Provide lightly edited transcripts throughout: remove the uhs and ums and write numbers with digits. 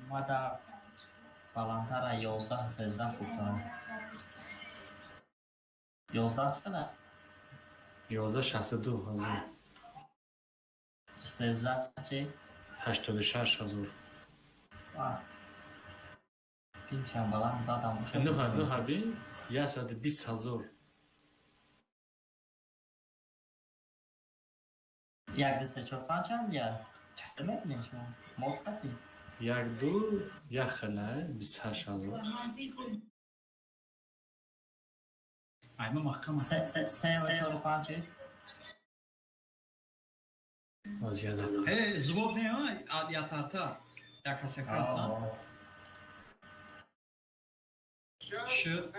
ما در بالاتر 11 13 فوت دارم. 11 چقدر؟ 11 62,000. 13 چی؟ 86,000. واه. پیشم بلند دادم بشه. نه هبین 120,000. یک دسته 4-5 هم یا چطور میکنی شما؟ موقتی؟ یک دو یک خله 28,000. ayma mahkama. 3 و 4 و 5 چی؟ زیاده. Zvod ne o, ja tata. Jaka se kasa? Şu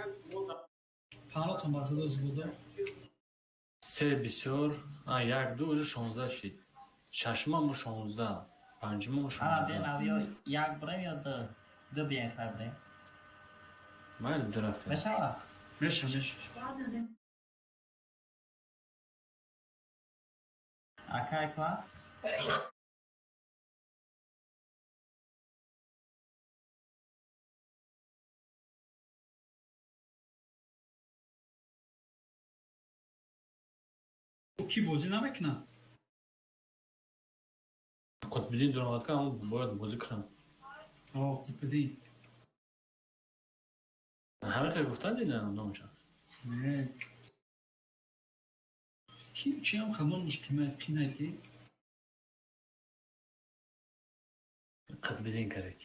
panoton bakıda zvoda. سه بسیار یک دو уже 16 شد. ششم هم 16. پنجم هم 16. یا یک بریم یا دو بیاین خواهد بریم. من درفته. بشه Meşe. Akar klar? Ki bozi namekna. قطب‌الدین درآمد هم باید بازی کنم. قطب‌الدین. همه که گفتن دیدن نامشان. نه. چی هم خمون مشکلات قینایتی؟ قطب‌الدین کرد.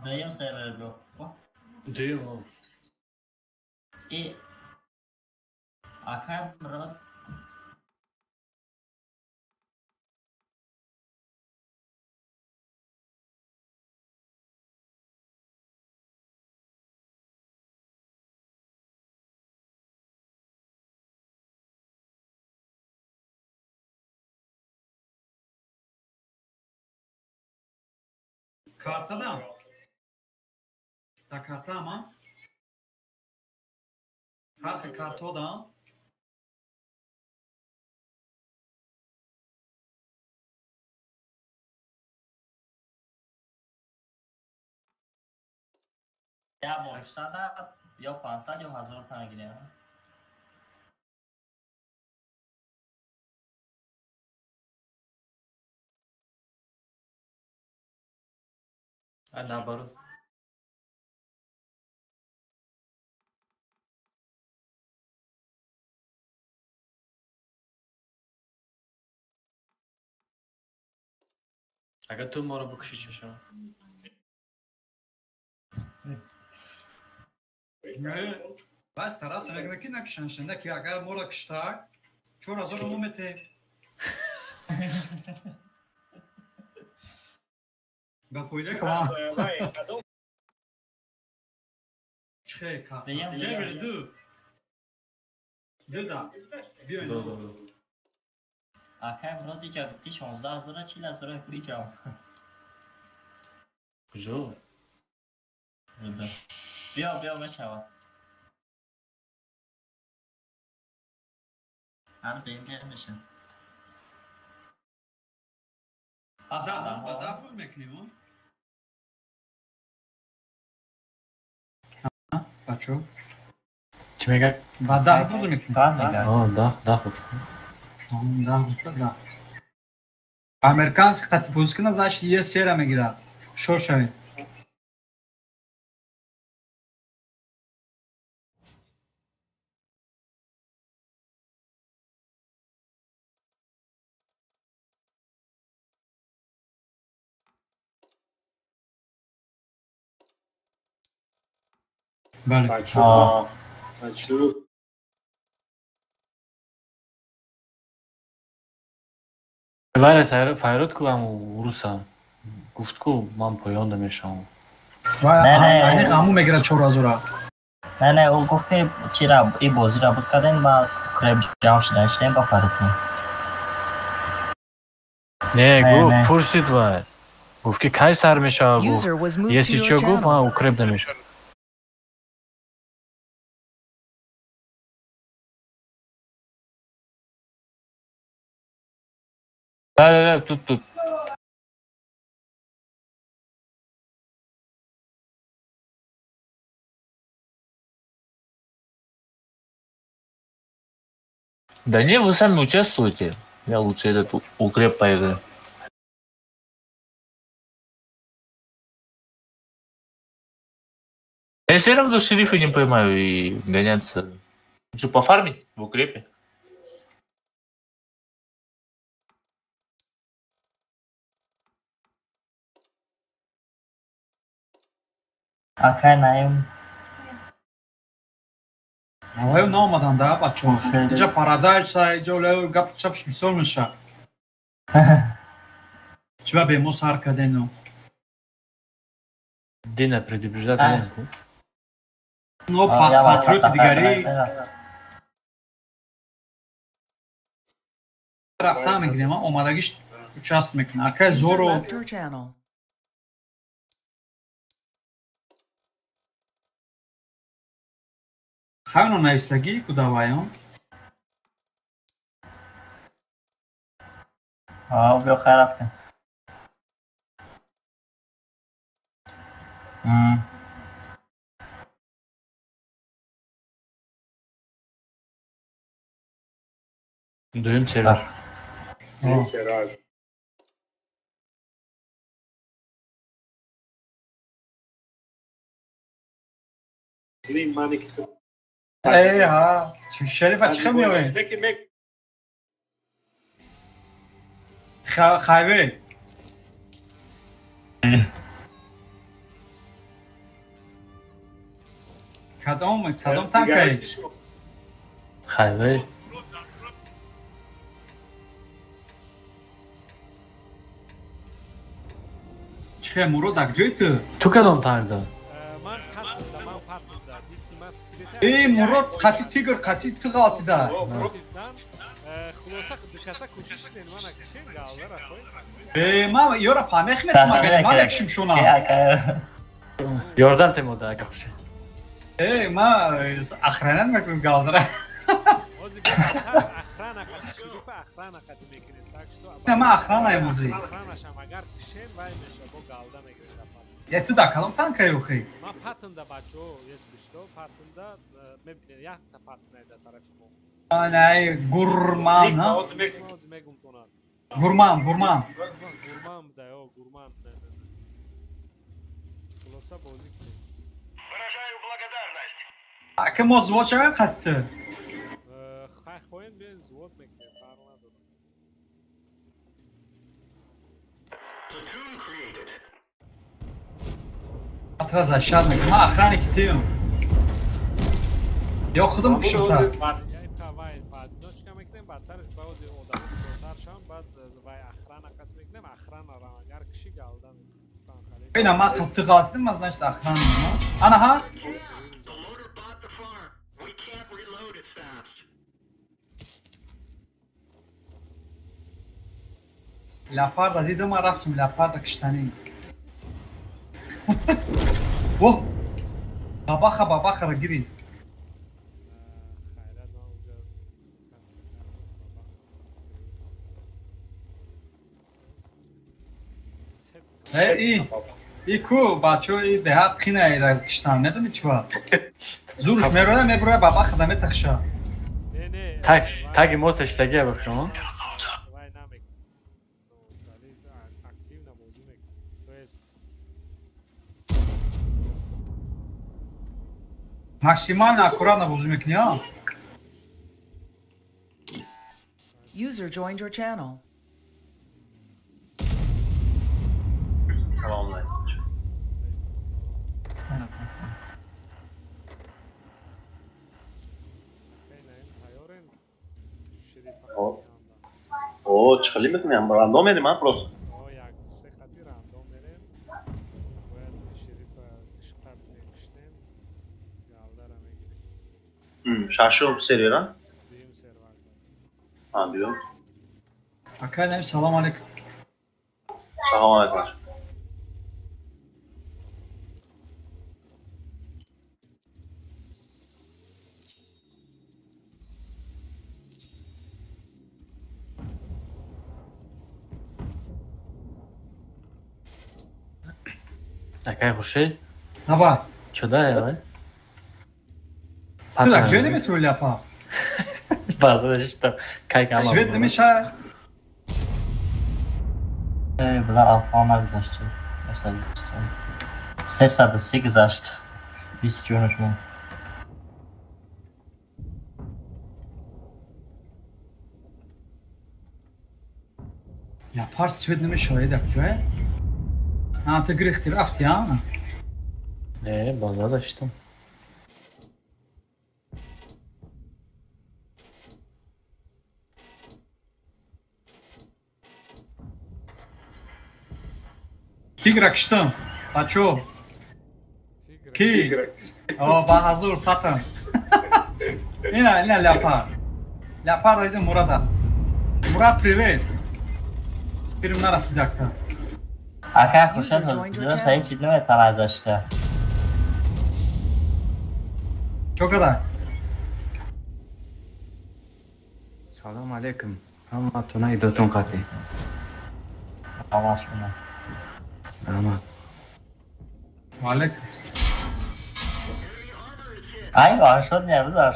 Dayım server bro. دیو. Akar mırad. Karta da. Da karta ama. Her karto da. Ya boşlarda ya 500 ya 1000 tane gidiyor. نبارو. اگر تو ما رو بکشی چشم. Ne? Bas taras emekdeki nakşanşında ki agar mora kıştak. Çor hazır umumete. Ben foyda kama. Çıkı ka. Sevri du. Du da. Bir دو oyunu. دو دو. Akar mırad diyecek gitti 16 40 lira koyacağım. کجا؟ Burada. بیا بشوا. Her deyim gelmişim. Da pul mekni o. Paço. چی میگه؟ Da pul mekni. ده خود. Da. Amerikanski qatı bozkına zaş diye sera megira. Şor şavi. Bale. بچه ولی فیروت کو هم وروسا گفت کو من پایان نمیشم. نه همو میگیره 4000. نه او گفت که چرا این بازی را بود کردن با کرب جام شدن با فراتون. نه گفت پرسید و گفت که کی سر میشه گفت یه چیزی گفت من او کرب نمیشه. نه tut. Да не, вы сами участвуете. Я лучше этот укреп поиграю. Я все равно шерифа не поймаю и гоняться. Что, пофармить в укрепе? آخه نایم. اوه نامدن ده بچه ها. اینجا پارادایس ها اینجا لو گپ چپش بسیار میشه. چرا به ما سر کردن؟ Dina предупреждать не. Ну, патриоты دیگری رفتن میگیریم اومدگیش участ میکنه. اکه زورو خیلی نایستگی کدوایان. بیا خیر رفتیم. دویم سرور. دویم سرور. این معنی که ای ها شریف چه میوه؟ خیبه کدام تنکه خیبه چه مرود اکجوی تو کدام تنک دار؟ ای مرود قطی تیگر قطی تیغاتی دار ما یورا پامخ میتونم اگر ما لکشیم شونا یاردن تیموده اگر خوشه ما اخرانن میتونم گالدره نه ما اخران ایموزی я туда калом танкаю хи ма патнда бачо если что патнда мебине яхта патнайда тарафимо анай гурман гурман да ё гурман хулоса бози кунем выражаю благодарность ака мо звоча қатты хай хоен бен звот мекне парла дод platoon created اطراز اشار میکنم من اخرانی که تیم یا خودم کشم تا وای پادیناش کم میکنیم بعدترش بعضی آدم زودتر شام بعد وای اخران اقت میکنیم اخران را اگر کشی گالدن اینا ما قطع قاطیم از نشت اخران انا ها لپارد دیدم ما رفتیم لپارد کشتنی اوه بابا را گیرید ای کو بچه ای دهات خینه اید از کشتن ندونی چوا زورش میبروه بابا خدمه تخشا تاگی موتش تاگیه بخشم максимально аккуратно бозӣ мекунӣ а User joined your channel. Салом алейкум. О اوه چخلی میکنیم راندوم میریم ها پروس یک سه خطی راندوم میریم باید شریف اشقاب نکشتیم گالده را میگیریم شاشو سری را دیم سرور داریم ها بیو اکرم سلام علیکم. سلام علیکم Такая хуши. Давай. Что да, я? Ты так где нибудь ляпа? Bazı işte kayık ama. Свет нمیشه. بلا alfama گذاشته مثلا 303 گذاشت 20 جونش مون Yapar свет нمیشه ایده کجاه؟ نه تو گریختی رفتی ها؟ Baza da işte. Тигр акштым. Бачо. Ки? О, баҳазур патан. Ина ляпар. Ляпар дайди Мурада. Мурад, привет. Фирм нарасидакта. اکه خوشن درست هیچی نمیتم ازشته Чо кадай? سلام علیکم. همتون دوتون قطعی. آماز کنم اما Алейкум. ای بار شد نه بذار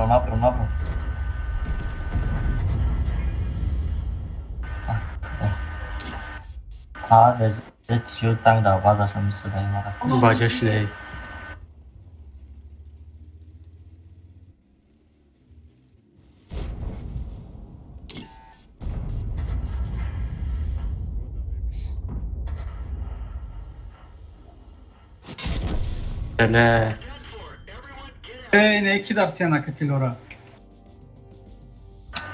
نبرو نبرو رزت شد تنگ دا بازشون میسوده این مرا Baca şey. Hele. Ne iki dapti nakati lora.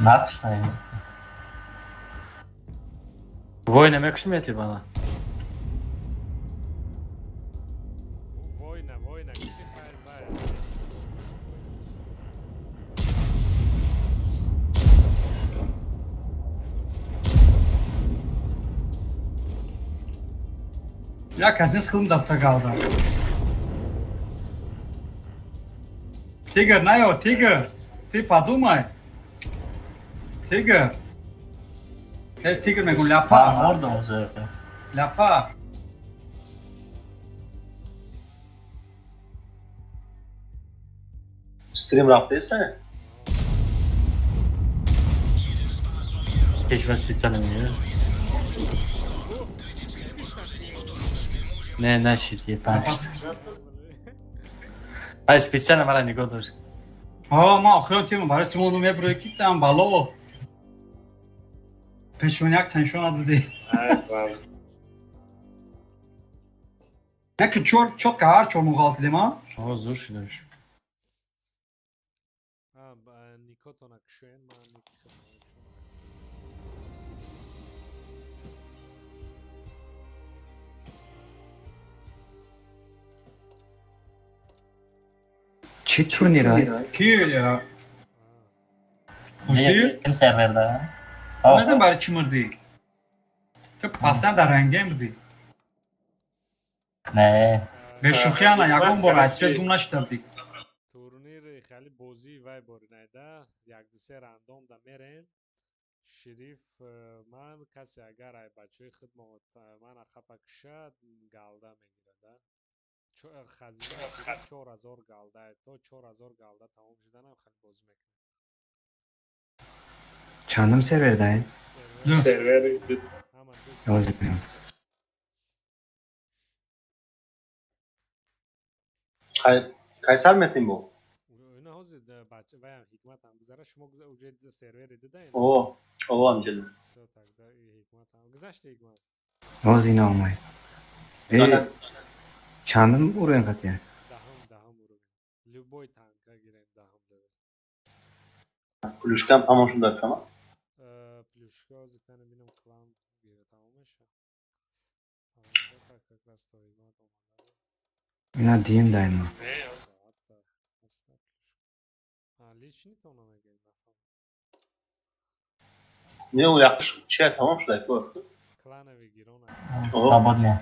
نقش داریم Vojna yakışmıyor bana. Vojna, kişi hayır bayağı. Ya казнес хылым дапта kaldı. Тигр, Найо, тигр. Ты подумай. Тигр. Тигр мегун ляпа. orada mı Ляпа. استریم رفتیسته Keşfe spesialim ya. Ne shit je pašta. Aj spesialim ale ne godoš. ما آخران تیم برای تیمونو میبروی کیتم بالو. پشونیک تنشون دادی. Ne ki çok ağır çok muğaltı değil mi? O zor şeyler. Niko to nakşuyen ma Niki چی تورنیره؟ Ki ya. Hoş değil. Kim serverde? Neden bari çımırdı? Çok pasen de rengim budi. Ne? Ve şukhiyana yakın bora esvet dumlaş dabdi. Turnir خیلی بازی وای بورنیده یک دسه راندوم دا میریم شریف من کسی اگر ای بچه خدمت من خپا کشد گالده میگیره خزینه 4000 گالده تا 4000 گالده تمام شدن هم خیلی بازی میکنه. چندم سرور دارین؟ سرور بازی کنم. Kaysar metin bu. اینا حاضر بچه و هم حکمت هم گذاره شما اوجه سرور دیدین؟ O amcalı. سو تک دا حکمت هم گذشت حکمت. بازی ناماید. چندم اوروین قطعه؟ دهم رو لوبوی تانکا گیریم دهم داره. Kuluşkan pamoşun da ama. پلوشکا زکنه بینم کلام گیره تمامش تمامش فکر کلاس تا حکمت اومده. اینا دیم دارین ما. لیچ نیکنم اگه نفهم. Ne o yaklaşık şey tamam şurada bu. کلانه بگیرونه. Slobodnie.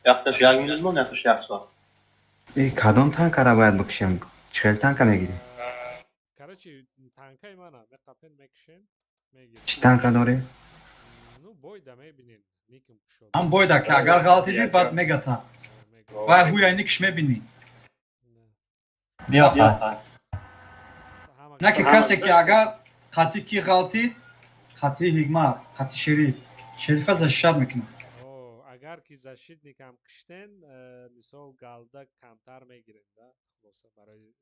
Yaklaşık yagınız mı yaklaşık yaksa. کدام تانک را باید بکشم؟ 40 تانک میگیری؟ короче تانکای منه بقپن میکشین میگیریم. چی تانک داری؟ نو بویده میبینین نیکم شد. Am boyda ki agar galtidi bat megata. Vay huyayını kişme bini. بیا فقط. Ne ki kase ki agar khati ki galtid khati hikma khati şerif. Şerife zaşar mekne. اگر کی زشید نیکم کشتن مثال گالده کمتر میگیرین ده خلاصه برای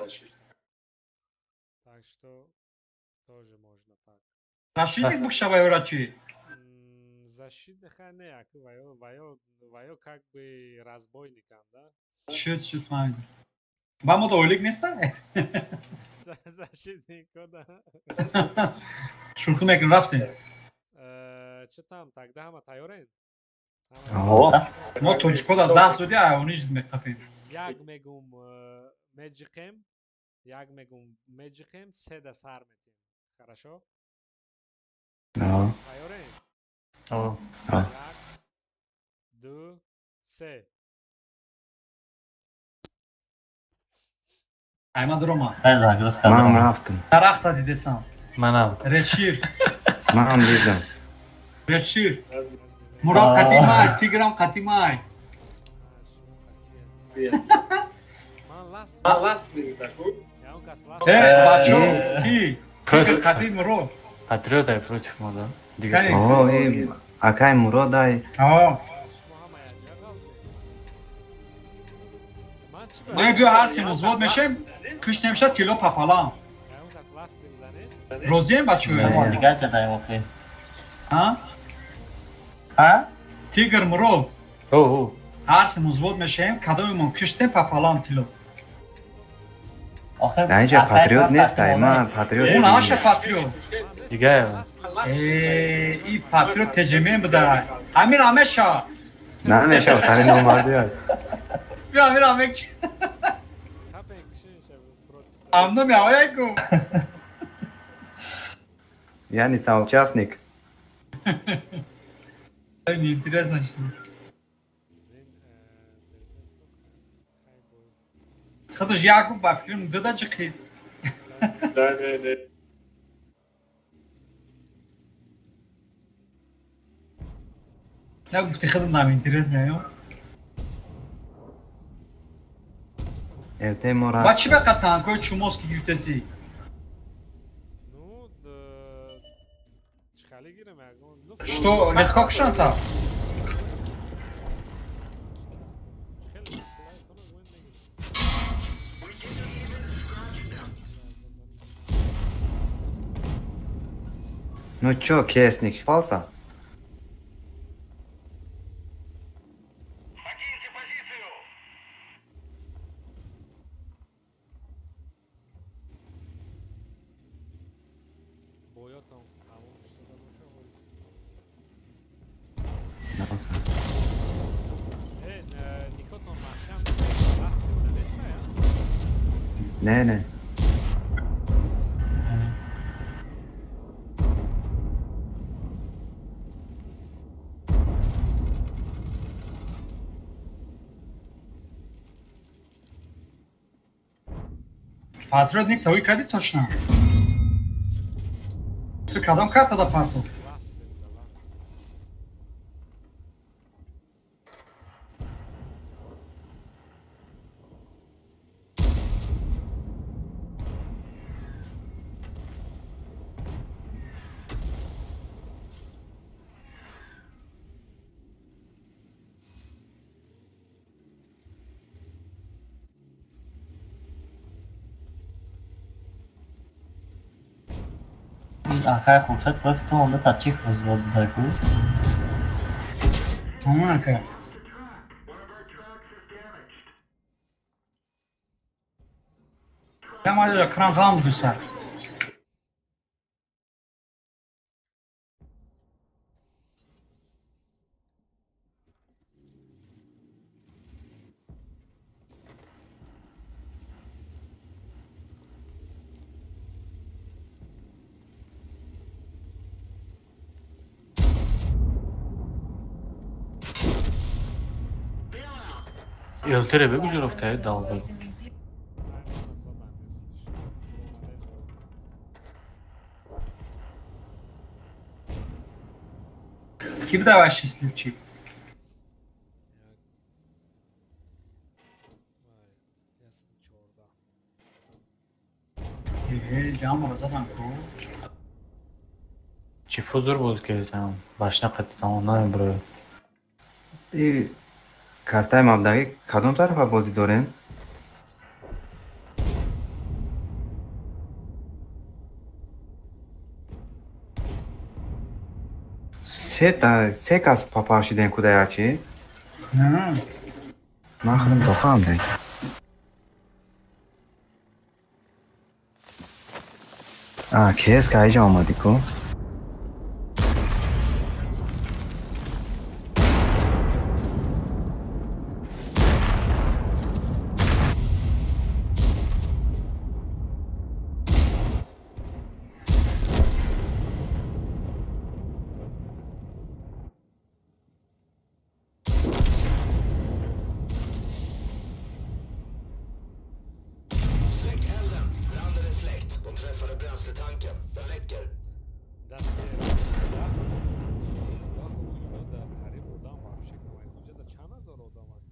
زشید. Так что тоже можно так. Zaşidik bu şabay öğretçi. Защитный ха не як вайо как бы разбойникам, да? Şut fayda. Vamo da oylik nesta? Защитник да. Şurku mekin rafte. Че там тогда хама тайорен? Мо точко да даст уди а они жид мектапи. Яг мегум меджикем се да сар метим. Хорошо? Тайорен? Jak, du, se. Ayman durma. Ben agres من kaldım. رفتم. Tarakta didesam. منم Reşir. من دیدم. Reşir. Murat Katimay. Tigram Katimay. Man las. Ja on kas las. Bacho. Ki. Tigar Katim Murat. патриотай против мода. Kani. اوه ای اکای مراد ای. Aa. من جو هر سی مزود میشم. کش نمیشه تیلو پاپالام. روزیم بچه. Diğer cadayım okey. Ha? Ha? Tigar Murat. اوه هر سی مزود میشم کدوممون کشتیم پاپالام تیلو. Okey. اینجا پاتریوت نیست ای من پاتریوت اون دیگه. آشه پاتریوت. دیگه ای پاتریوت تجمیم بده. امیر آمشا. نه میشه تری نمردی های. بیا امیر آمش. امنو میاوی کو. یعنی соучастник. Интересно что. خودش یعقوب با فکرم داده چقید. نه نه گفتی خودم نام اینترس نه. ارته مراد. با چی بقیه تانکای چوموس که گیرتسی؟ Ну, چخالی گیرم اگه. Что, легко кшанта? Ну чё, кесник, спался? Покиньте позицию! Boyotong tamam şurada boşa koy. Nasıl? Nikoton mahkam sen last de nesta ya. Ne ne? Patriotnik tabii kadi toşna. Şu kadam karta da farklı. Last verin de last. Akay Khurshid просто onda Taчих vaziyatda-ku. Tamam aka. Tamam ya kran falan bulursa. Eltere بگو جرفته daldı. Aynen zaten nesli işte. Kim de var şişlikçi? Vay, jasný čorda. Cam zaten ko. Чи фузур بود که там башна қатитан برای این کارتای مبدعی کدام طرف بازی دارن؟ سه کس پاپارشیدن کدای چی؟ Ha. من خودم دفعه ده. کیس که ایجا آمدی کو؟ Släck elden. Branden är släckt. De träffade bränsletanken. Den räcker. دست دا دا قریب odam вообще камай кунҷа да чанд ҳазор одам аст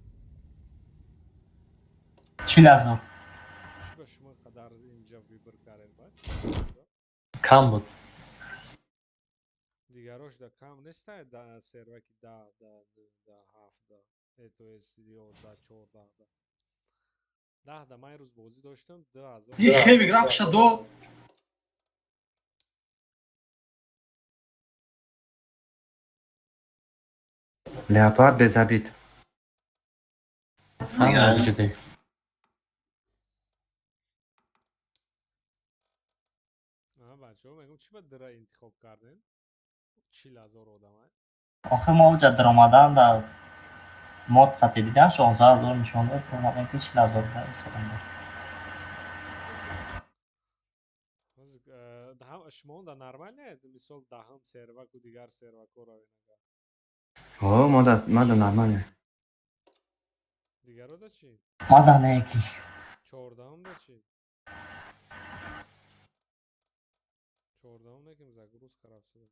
40,000. чӣ ба шумо қадар инҷа вибр кардем ба کم بود. дигарош да кам нестае да серваки да 7 да то есть 11 14 да 10 да ман рӯз бозӣ доштам 2000 Bir heavy grafşa do. Leopard bezabit. هم جدی. бачаҳо мегӯм чӣ ба дра интихоб кардем 40,000 одам آخه ما اونجا در آمدن در ماد خطی دیدن 16,000 نشان داد در آمدن که 40,000 فرستادن. шумо да нормал не мисол даҳам серваку дигар сервакоро О, мода нормально. дигаро да чӣ ما در نیکی 14 да чӣ 14 неким загруз карафсуда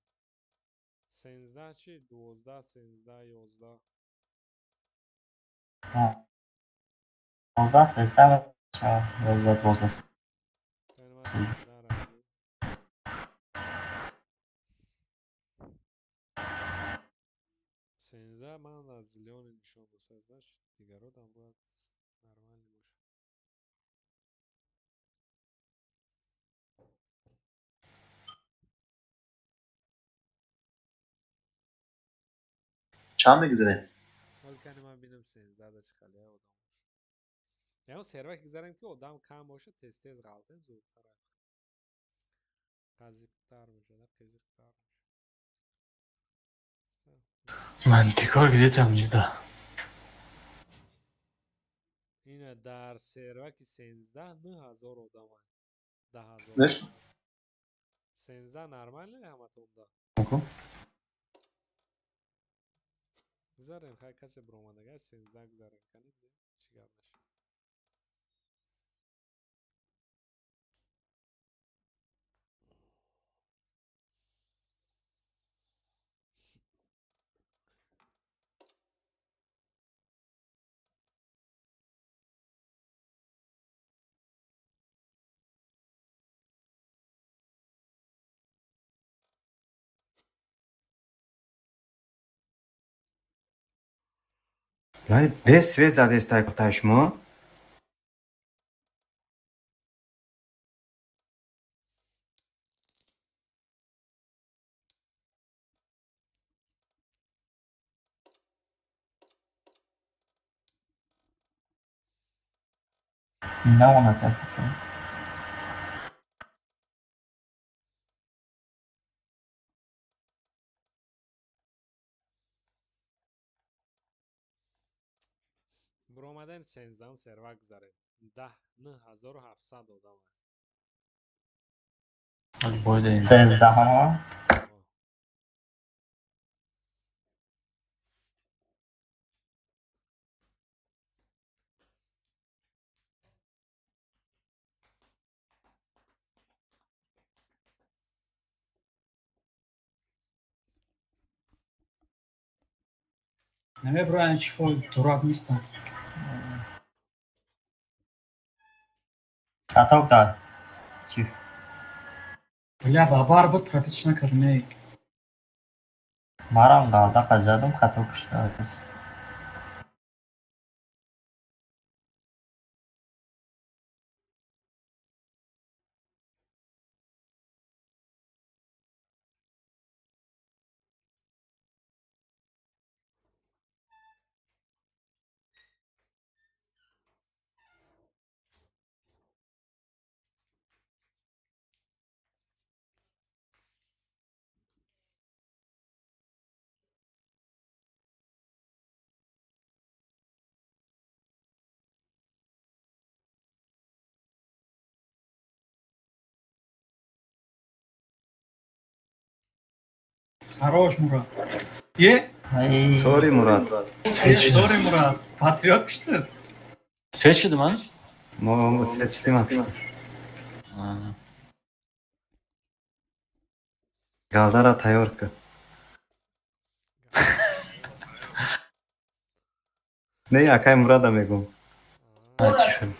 13 чӣ 12 13 11 12 13 11 12 یعنی من 13 را میگم. 13 من از لیون نشان دو 13 دیگرات هم باید نرمال باشه چند بگذره؟ حال کنی من بینم 13 دا چقلی های آدم باشه یعنی سروک گذاریم که آدم کم باشه تست تیز غلطیم زودتر قضیقتر میشه نه قضیقتر میشه من تیکار گدیدم جدا. اینه در سروک 13 9,000 آدم های 10,000 نش؟ 13 نرمال نه همه تونده گذاریم خیلی کسی برومانده 13 گذاریم کنید چیکار نشه به سوی زده استایپ شما نماند تکشون. برآمدن 13 سروک زره 10,9700 آدم باید این 13 ها. نمیبرن چی فول دورات نیستن. Каток да. Чиф. Бля, бабар بود پرپیچ نکرنه. Марам галда қажадым, каток штад. Хорош Мурат. Ye? Sorry Murat. Sorry Murat. Patriot kıştı. Seçildi mi? ما seçtim yapıştım. Galdara tayorka. Ne yakay Murat'a megum. Çifim.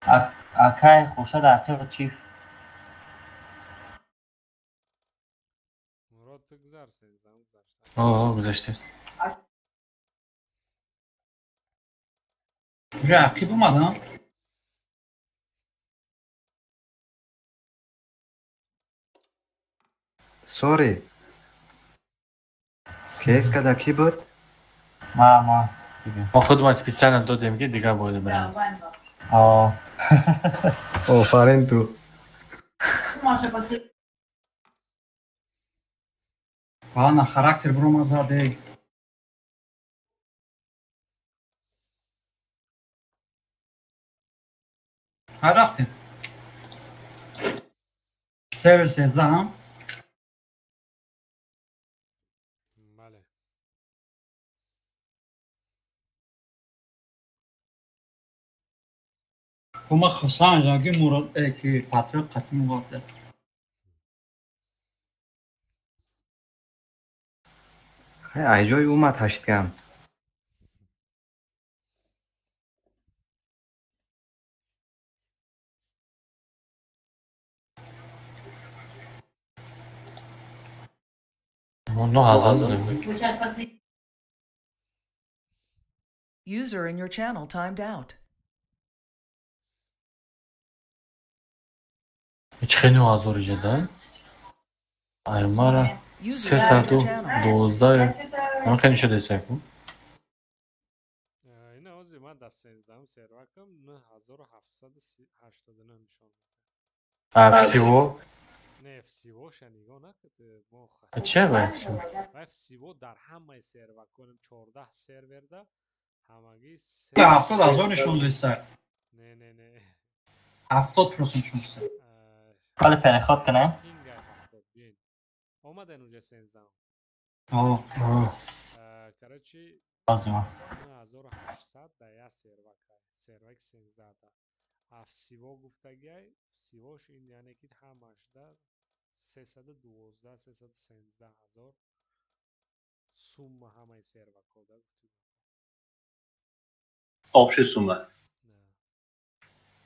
13 Акай хушад ақиқ чиф. مراد تو گذر 13 گذشته. Raqib olmadan. Sorry. KSK'da ki بود؟ ما دیگه. ما خودمان специально دادیم که دیگه باید بریم. آفرین تو. Bana xarakter bromazadə. Xarakter. Sevirsiniz daha. بله Kuma xısan jagi Murad ki patriot qatım vardı. ایجای اومد هشت کم. User in your channel timed out. هیچ خیلی آزار جدا. ایمارا 312 ممکن شده سکو. اینه اوزی من در 13 سروکم 9789 نشان افسیو نه افسیو شنیگاه نکده ما خسته چه افسیو؟ افسیو در همه سروک کنیم 14 سرور ده همگی Ya 70 nişan göster. نه 70% nişan göster. کال پنخواد کنه؟ کینگ 70 بین اومدن اونجا 13 کراچی لازمه 9800 در یک سروک 13 ده افسیو گفتگی افسیوش این یعنی که همش ده 312 313 هزار سوم همه سروک کوده گفتیم Общая сумма.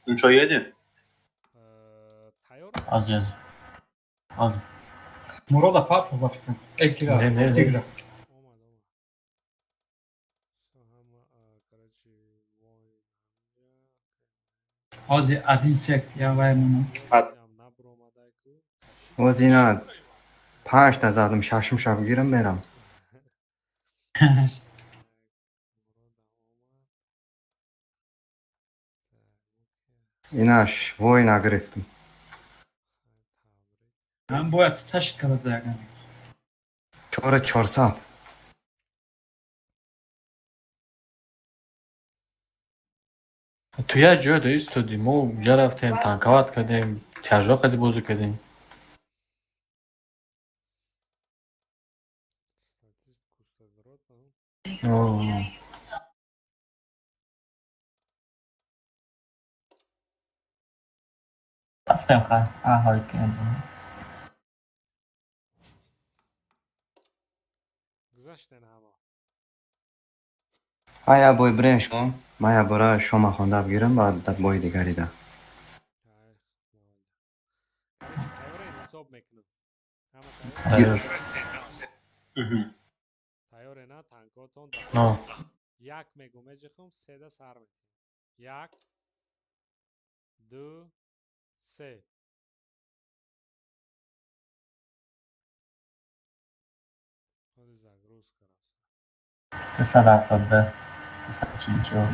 Ну что, едем? تایار Az yaz. Az. Murad apart var fikrim. Ekira. Ne? Tigra. اومد همه کراچی وای Azi adin sek ya vay bunu. هم نبر اومده کو وزینا 5 تا زدم ششم شب گیرم برم. ایناش وای نگرفتم. من باید تشت کرده دیگه. 400. تو یه جای دا ایستادیم ما اونجا رفتیم تنکوت کردیم کجا قدی بازی کردیم. آه. رفتم خواهد حال کردم. گذاشتن همه. آیا بای برنج کن. ما یا برای شما خونده بگیرم بعد در بای دیگری ده. تایور حساب میکنم. تایور. تایور نه تانکاتون. یک میگم جخم سه ده سر میتیم. یک دو سه. خودی زگروز کرد. 370 340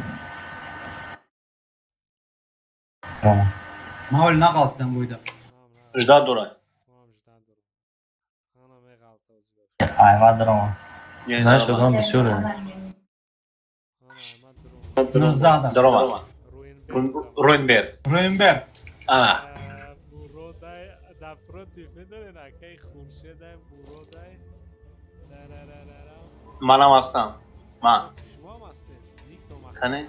ما ولی نقاطدم بویدم. اجداد دورای. انا میغلط از احمد درمان نشدم بسیاره. 19 درمان. روینبرگ. آه. بورودای دفروتی فیدره نکی خورشیده بورودای. منم هستم. من. شما هم هستید. کنه؟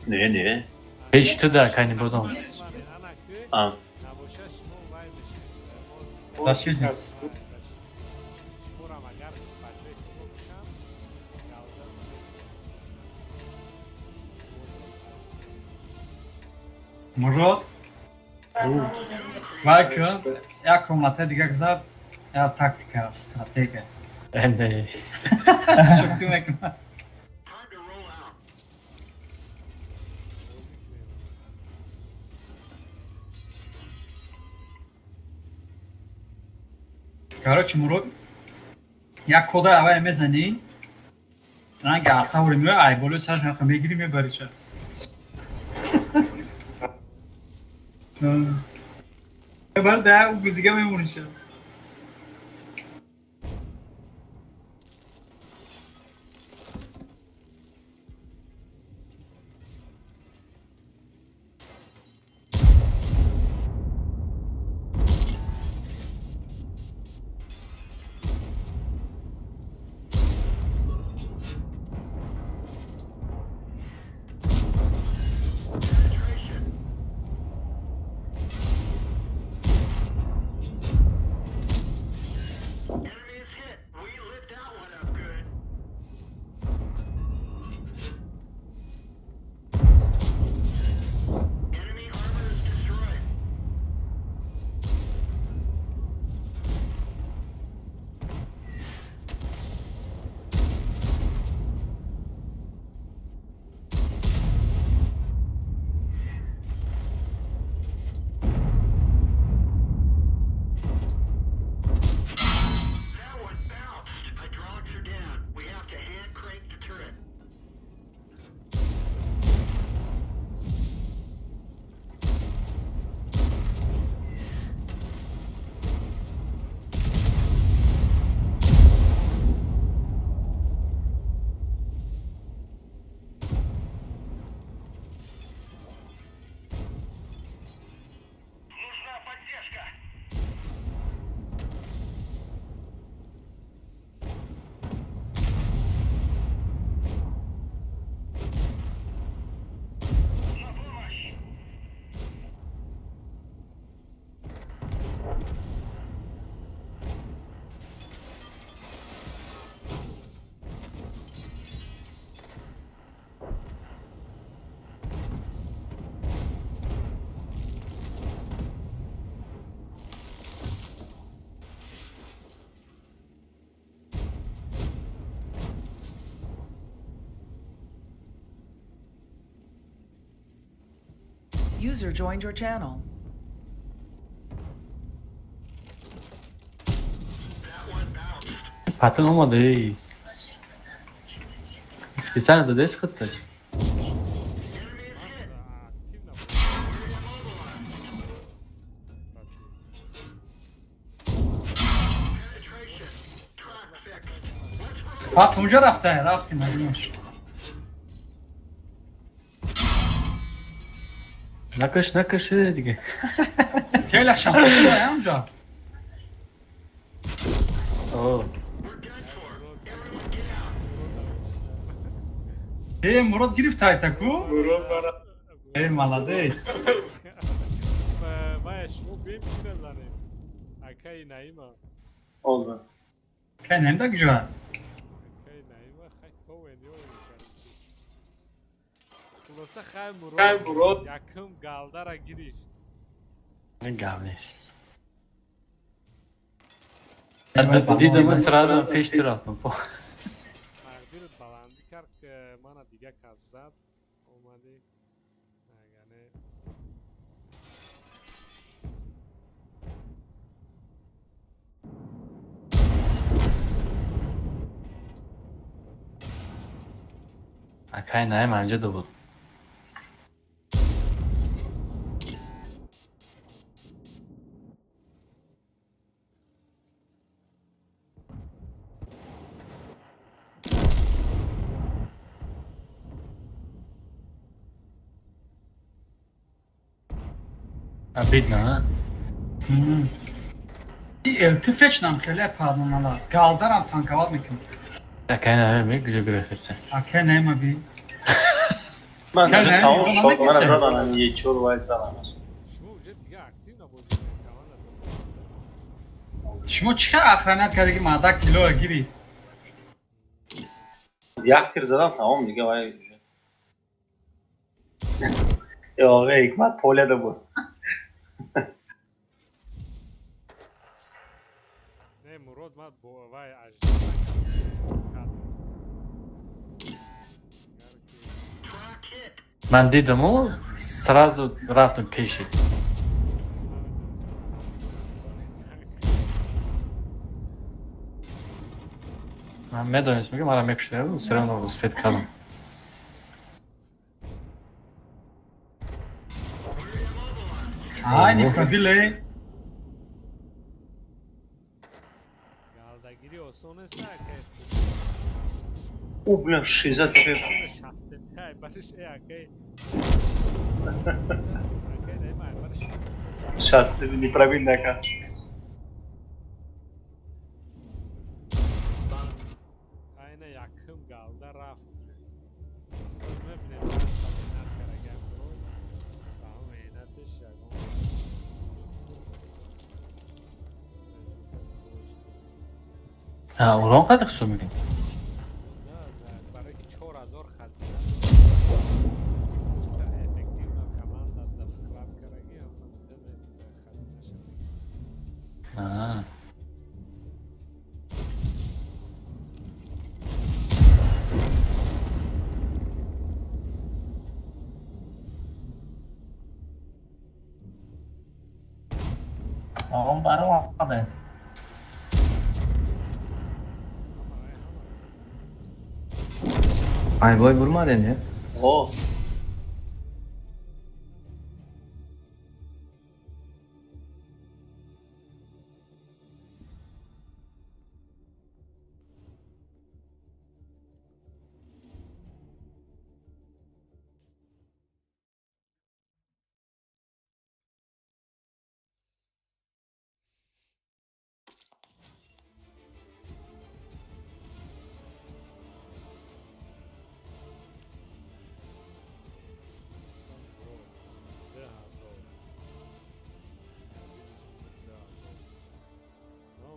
نه. پیش تو در کنی بودم. آه. نباشه شما وای میشه. داشتید. شما هم اگر بچه خوب بشم مراد وایکن یک کملته دیگه گذار یا تاکتیک استراتژی انده شکتی میکنم کارچ مراد یک کد اول میزنی رنگ آخر رو میای ای بالا سرش نخم بگیری میبری چه بر ده او دیگه میمونی چه User joined your channel. پتن اومده ای Специально туда исходить? активно Bak اونجا رفته رفتیم همینش نکش دیگه. خیلی شمسیه اونجا اوه مراد گرفت تایتکو مراد برا молодец باش مو بیم بزنیم اکای نایما Oldu. کنم دا کجا اکای نایما خیلی کوینیو میکنی خلاصه خیلی مراد یکم گالده را گرفت این گام نیست. دیدم سرادم پیش تو رفتم. مقدیر بلندی کرد که من دیگه کذب اومدی یعنی اکای نه منجه دو بود. Обидно, التفاش نام خیلی پردون الله گالدارم تانکوات میکنم اکای نه می güzel grafisi. اکه نیم بی Ben Gel de lan, tamam biz ona şok ne bana geçelim? zaten iyi çorba etsem. شما اونجا دیگه اکتیو نبازید کمان شما چه اخرانت کردی که مادر کیلو گیری Yaktır zaten tamam diye vay. Yok Hikmet pole de bu. نه مراد من با وای اجرا من دیدم و сразу رفتم پیشی. من میدونست میگم مرا میکشته و سرم رو سپید کردم. های نیکادیله گالدگیری آسان است که O bile şize tepe. شسته نه برش اکی اکی نه من برش شسته Şastı bir nipravin daka. اینه یکم گالده رفت باز میبینیم چند تا مینت کرگم برو و هم مینتش اوران قدر خسو میگیم. برای که 4000 خزینه افکتیو کمان داد فکرام کرگی هم دیدم خزینه شد Tamam barım abi. Ay boy vurmadın ya. O.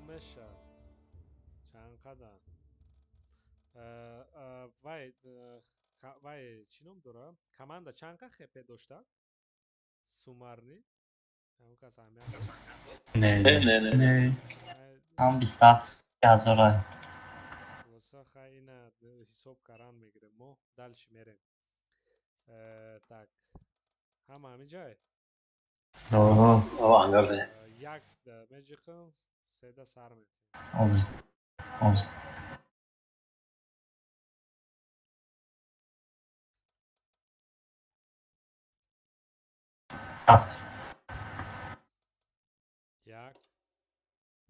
meşa چند قدم وای چینم داره کمانده چند قد خپه داشته سومرنی همون کس همیت نه هم 27,000 واسه خیلی نه حساب کران میگیره ما دلش میریم tak همین جای Angarda. یک مجیخم سه سر میتیم olsun. Olsun. هفت. یک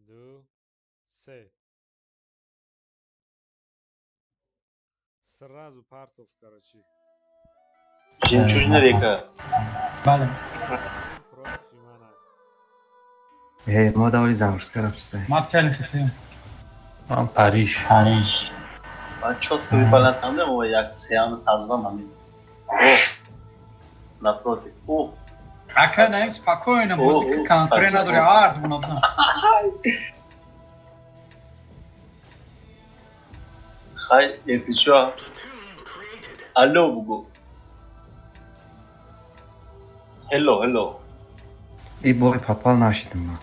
دو سه сразу партов короче Жемчужина река. بله против Имана. ما دوری زمرسکا رفته. ما خیلی خیلی من پاریژ. پاریژ. من четко выполнять там, да, мы як сеанс hazırlam amin. О, напротив. О, Ака наим спокойно, музыка о, конкретно о. дуря арт bundan. хай, если что. Алло, Бугу. Hello, hello. ای بای پاپال ناشیدم من.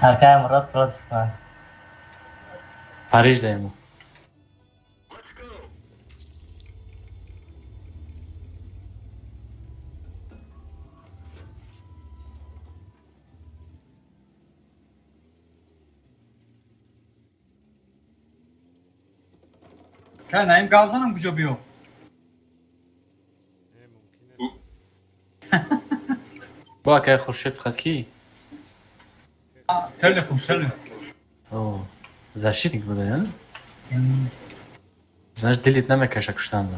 Arkaya Murat Pratik var. Parij'deyim. Ka naim gavzanam kujo biyo. ممکن است با که خورشید خطکی. Telefon, telefon. О, защитник буде, не? Знаєш, делить намекаєш, як штанда.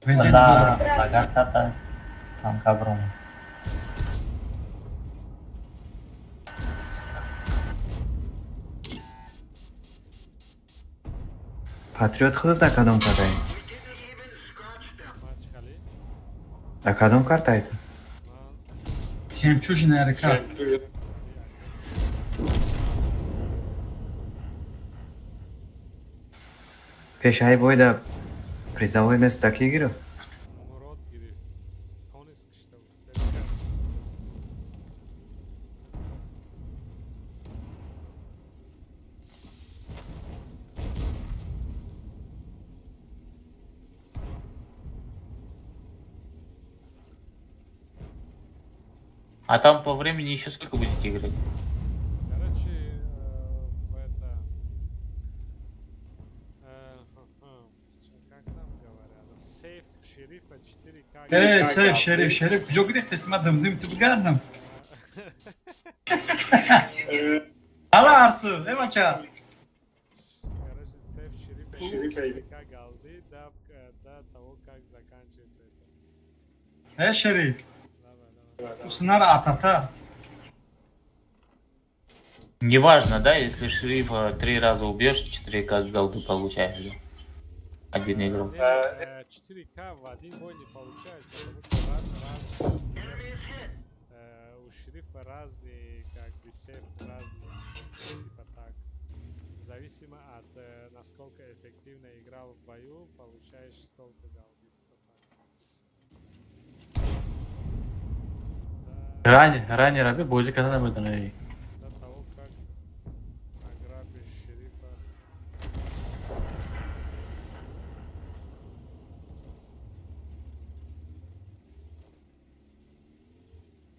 La lagarta tan cabrón. پاتریوت خودت در کدام کارت ای؟ ماچ خالی در کدام کارت ای؟ من Жемчужина река. پیش های بای در پریزاوی مثل تکلی گیرو؟ мурод гирифт тонис кишта успел А там по времени еще сколько будете играть? короче в это как там говорят в сейф шерифа 4К Sev şerif kujo gidip tesmadım değil mi? Tıbgardım. Hala arsu, ne maça? короче сейф шерифа Шерифа 4К галды до того как заканчивается это He şerif. давай Usnar atata. Неважно, да, если шерифа 3 раза убьешь, 4 как голды получаешь, да? Один игрок. 4К в один бой не получаешь, потому что у шерифа разные, как бы сейф разные, типа так. Зависимо от насколько эффективно играл в бою, получаешь столько голды, типа так. Ранее раби бойзи катана будем. До того, как ограбишь шерифа.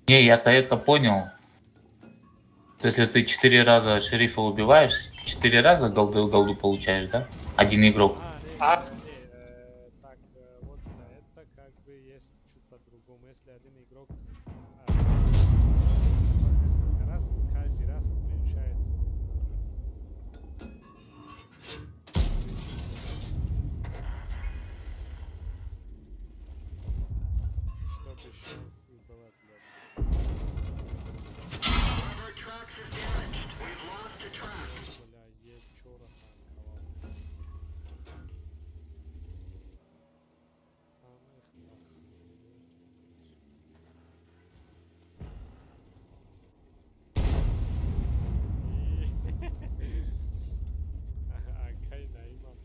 Не, я-то это понял. То есть, если ты 4 раза шерифа убиваешь, 4 раза голду получаешь, да? Один игрок. Так, вот это как бы есть чуть по-другому. Если один игрок несколько раз, каждый раз уменьшается. Чтобы шанс был Бля, е чора танковал. Там их Акай наимам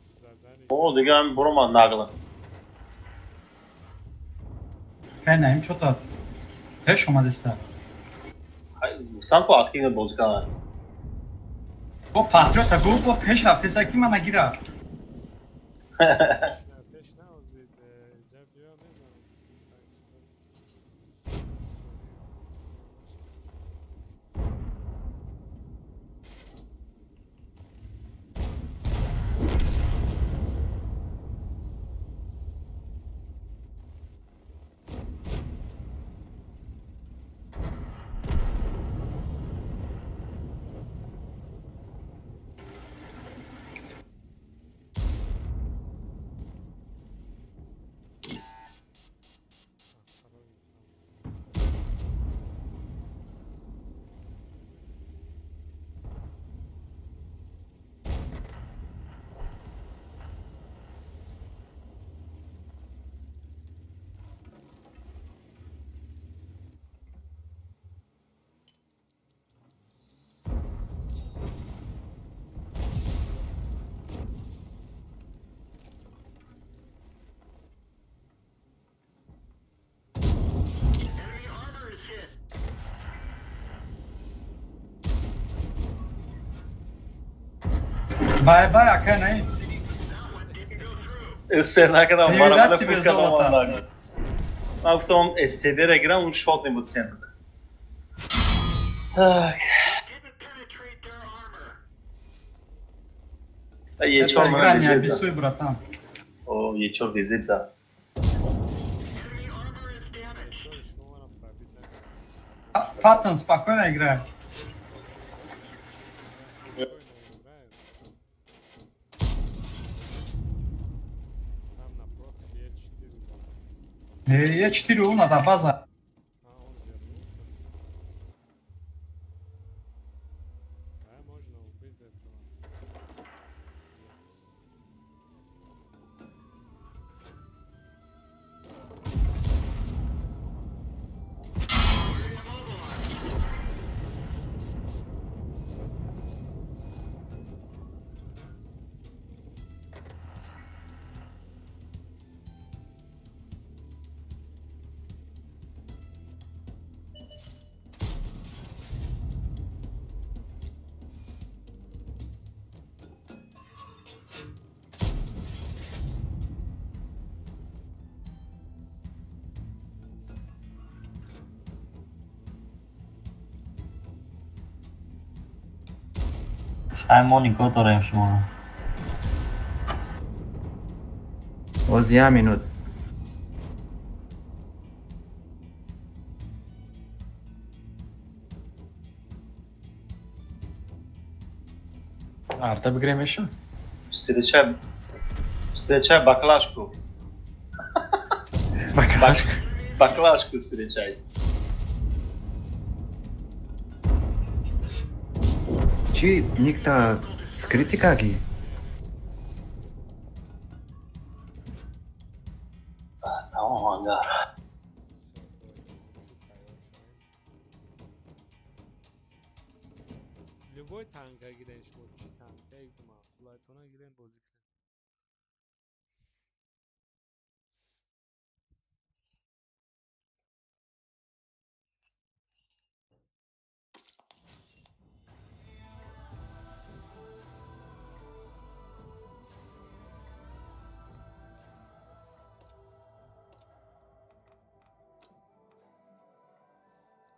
задание. O, دیگه هم برو من نقلم. Ka naim çota. Peş omad ista. گفتم تو اکتینگ بازی کنن. O patriota gol bu peş rafte saki mana gira. Peşine uzaydı. Cep yok ne zaman? Bye bye aka ne? اسپر نکردم Привет برام тебе, فکر کردم золото. آنلاین من گفتم استدی را گیرم اون شاد نمود سیم بده یه چهار Это من игра не ویزیت обессуй, زد братан. او یه چهار ویزیت زد Паттон, спокойно играй. Там напротив Е4. Е4 надо база. А, он вернулся. Да, можно убить этого. Harmonik داریم شما باز یه minut. Arta بگیریم ایشون. Встречай баклажку. Баклажку. Баклажку встречай. Чи никто скрытый какие? Tamam anga. Любой танка гирен шумо чи танка ки маъқулатона гирен бозӣ кунед.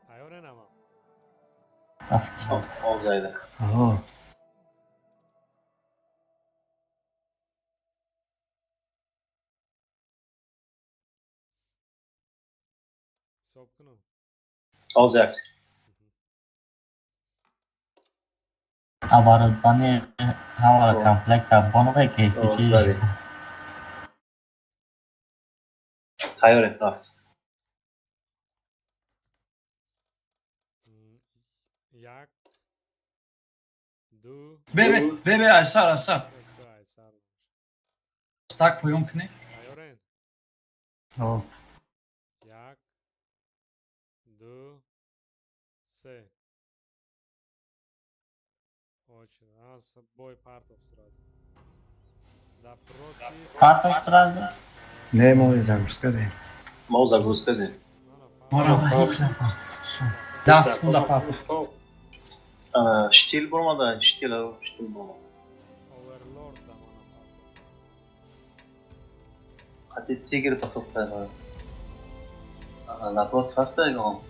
Тайёре нама. رفتیم Olsaydı. آه. So'b kunum. Olacaksın. оборудование همه комплект بانوه کسی چی Olsaydı. Tayyor et nasıl? Як, ду, Бебе, Айсар. всё, айсар. Так, поемкни. Тайёрен. آه. Як, ду, се. Очень. Аз бой партов сразу. Да против. Партов сразу? Не, може загрузка да е. Mol загрузка не. Да, секунда Паттон. Ştil bulmadı. Ştil bulmadı. Overlord да мана партов. Hadi Tigre topukları. Naprot hasta ya on.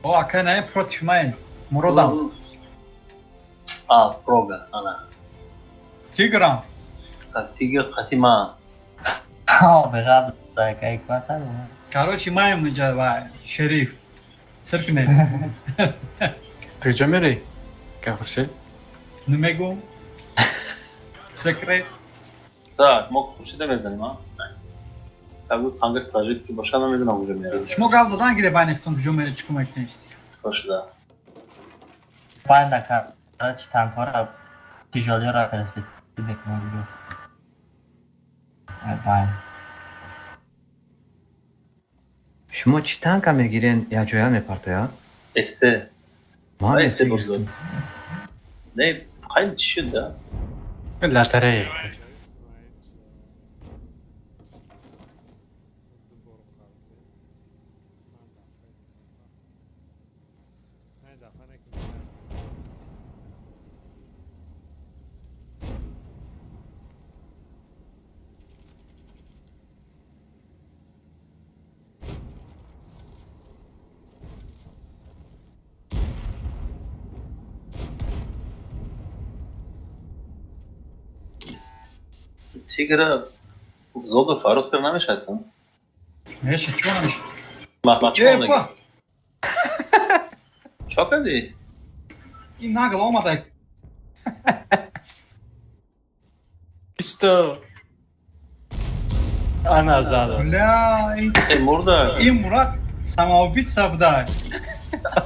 O aka ne? Против май. Муродан. Proga. Ana. Тигран. Tigre Katima. به غضب دقیقه کاتر Короче, маем мы шериф. Циркне. Ты что, Мири? Как хочешь? Numego. Sekret. Saat. Mok Khurshid'e benzedim ha. Tabii bu tangır trajik ki boşa anlamadım hocam ya. Шмо гавзадан гире байни хтон жумери чукумек не. Khurshid'e. باید короче танка را тяжелее را пересидеть к нему. باید شما چی تانکا میگیرین یا جویا میپرته یا؟ Este. ما Este میستی bozdu. گرفتیم. Ne? Hangi düşün de? Лотерея. تیگر زود فروخت نمیشد کن میشه چون نمیشه محمد ای چون با چا کردی؟ این نگل آمده Isto. Ana zada. لا این مرده این مراد سماویت سبده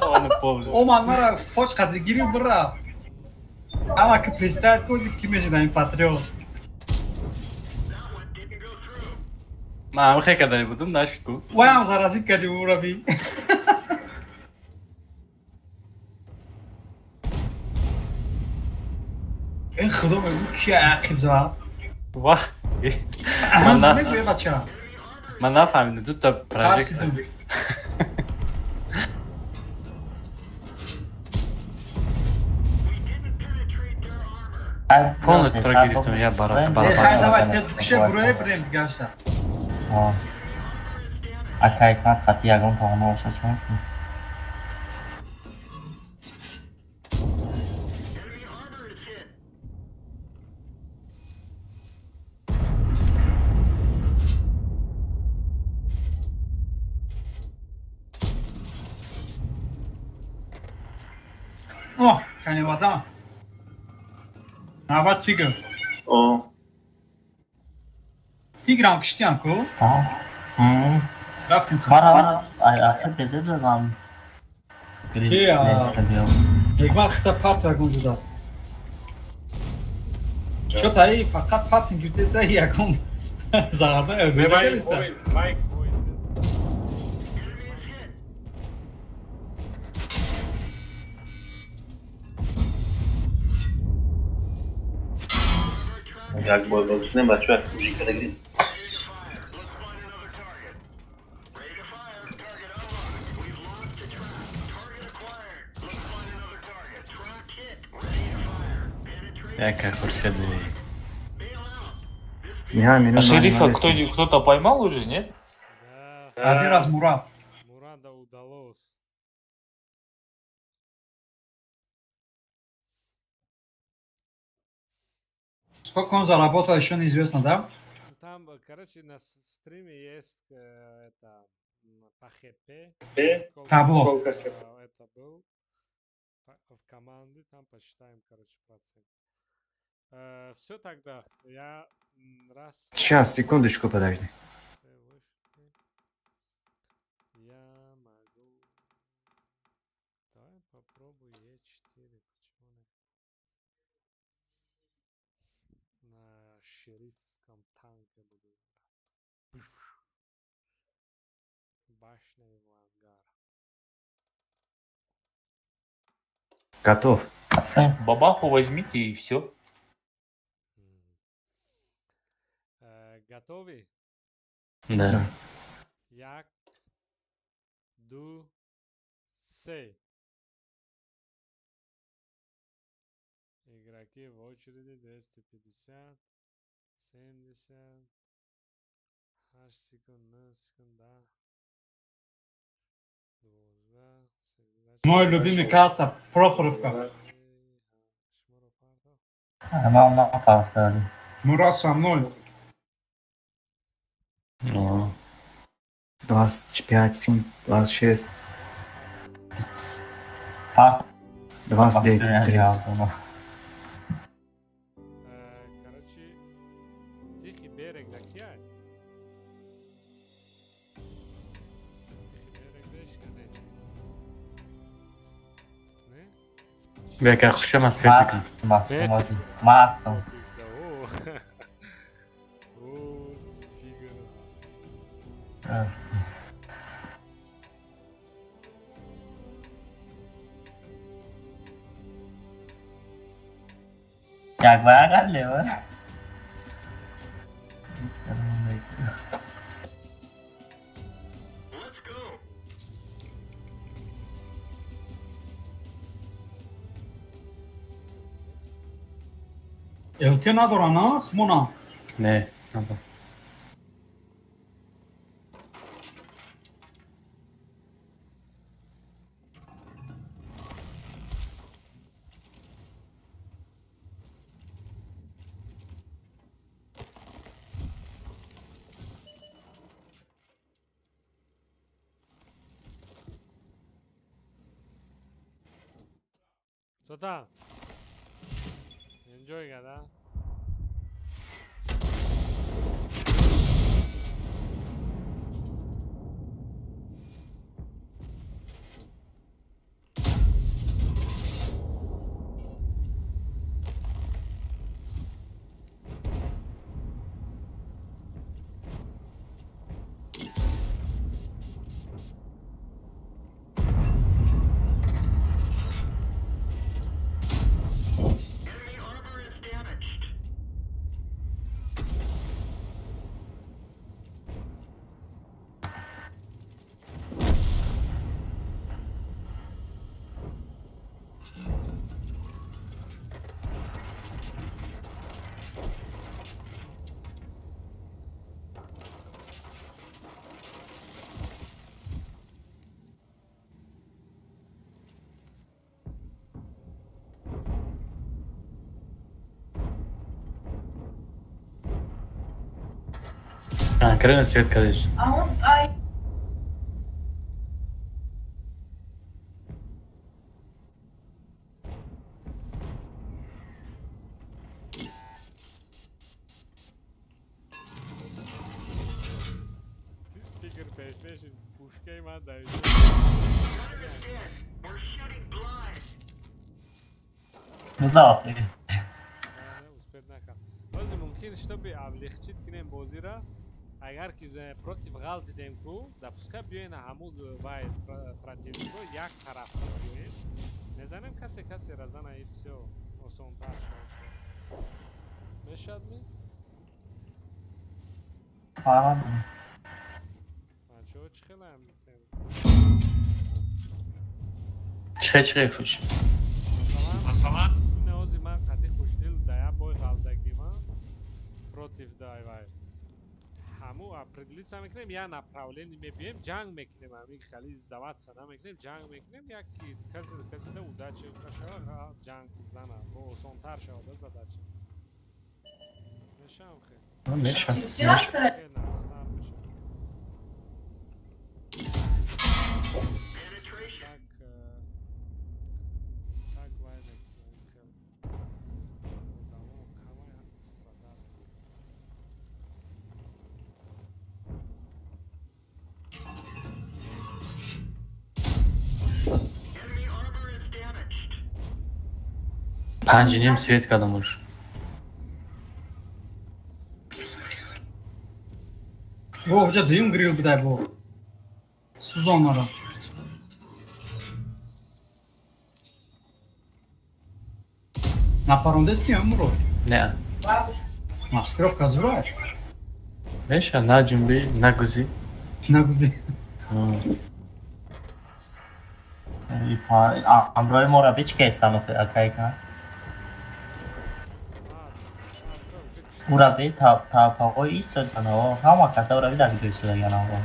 Onu povlu. او من مرا فوش قضی گیری برا اما که پریستایت کوزی کی میشه این پاتریو من هم خیلی کدایی بودم نشد کو. و هم زرازی کدی برا بی این خدا بگو کی عقیب زد واه. من نه. نمیگوی بچه ها من نفهمیدم دو تا پراجکت. ترسیدم Полный трагедия, я خیلی نباید تیز بکشه بروی بریم دیگه اشتا اکا اکمت خطی یگان تا همه باشد چون اوه کنی وادم نباید تیگر او تیگر هم کشتی هم کو رفتیم برا اکا بزر دادم کی یک وقت خطا پارت یکم جدا چو تایی فقط پارتین گرده سه یکم زغبه بزر نیسته مایک یک بار بازنیم بچه ها کوچی کدگی Яка хурсяди. Я минут А шерифа кто-то поймал уже, нет? один раз Мурат Мурада удалось. сколько он заработал еще неизвестно, да? Там, короче, на стриме есть это по ХП. Табло. Это был в команде, там посчитаем, короче, процент. Все тогда, я раз... Сейчас, секундочку, подожди. Все вышли. Я могу... Давай попробую Е4, почему нет? На шерифском танке буду играть. Башня его ангара. Готов. Бабаху возьмите и все. Готовы? Да. Як, ду, се. Игроки в очереди 250, 70, 8 секунда. Мой любимый карта Прохоровка. Мама поставили. Мурат со мной. О. 25 секунд, 26, Part 29, 30. Короче, Тихий берег, да кяй? Тихий берег, десь конец. Не? Яка хуршама светлика. Massa. О, фига. Chạc vá rất liệu á. Elti ندارن ها خمونا Ne. Tamam. Sota. Enjoy gada. Крайне свет, конечно. Tigr peş puşkayı man dayı. Музафир. Успет накам. Баъзе мумкин чтобы облегчить кинем бозира, агар ки против ғалти дем ку да пуска биёен ҳамуд вай противнико як тараф биёен. Мезанем касе разана и всё осонтар шод. Мешад ми? Фарад. Чо чӣ хела ам тем? Чхе фуш. Масалан, наози ман қати хушдил да я бой ғалдагима против дай вай. Ҳаму определиться мекунем, я направление мебием, ҷанг мекунем, ҳамин хали издаваться намекунем, ҷанг мекунем, яки касида удача шава ҷанг зана, бо осонтар шавада задача. Мешам хел. Мешам. Хел настар мешам. Так вай мекунем хел. Одамо камай страдали. Панҷинем свет кардам уж. Бо ҷа дуюм грил будай бо. Сузонара. Напарондести амуро. Не. Маскировка зураш. Меша на ҷунби, на гузи. Нагузи. Амрои моро бичка истану акайка. Ура бе таваққуи истодан ҳама каса ура бида ки истодан ава.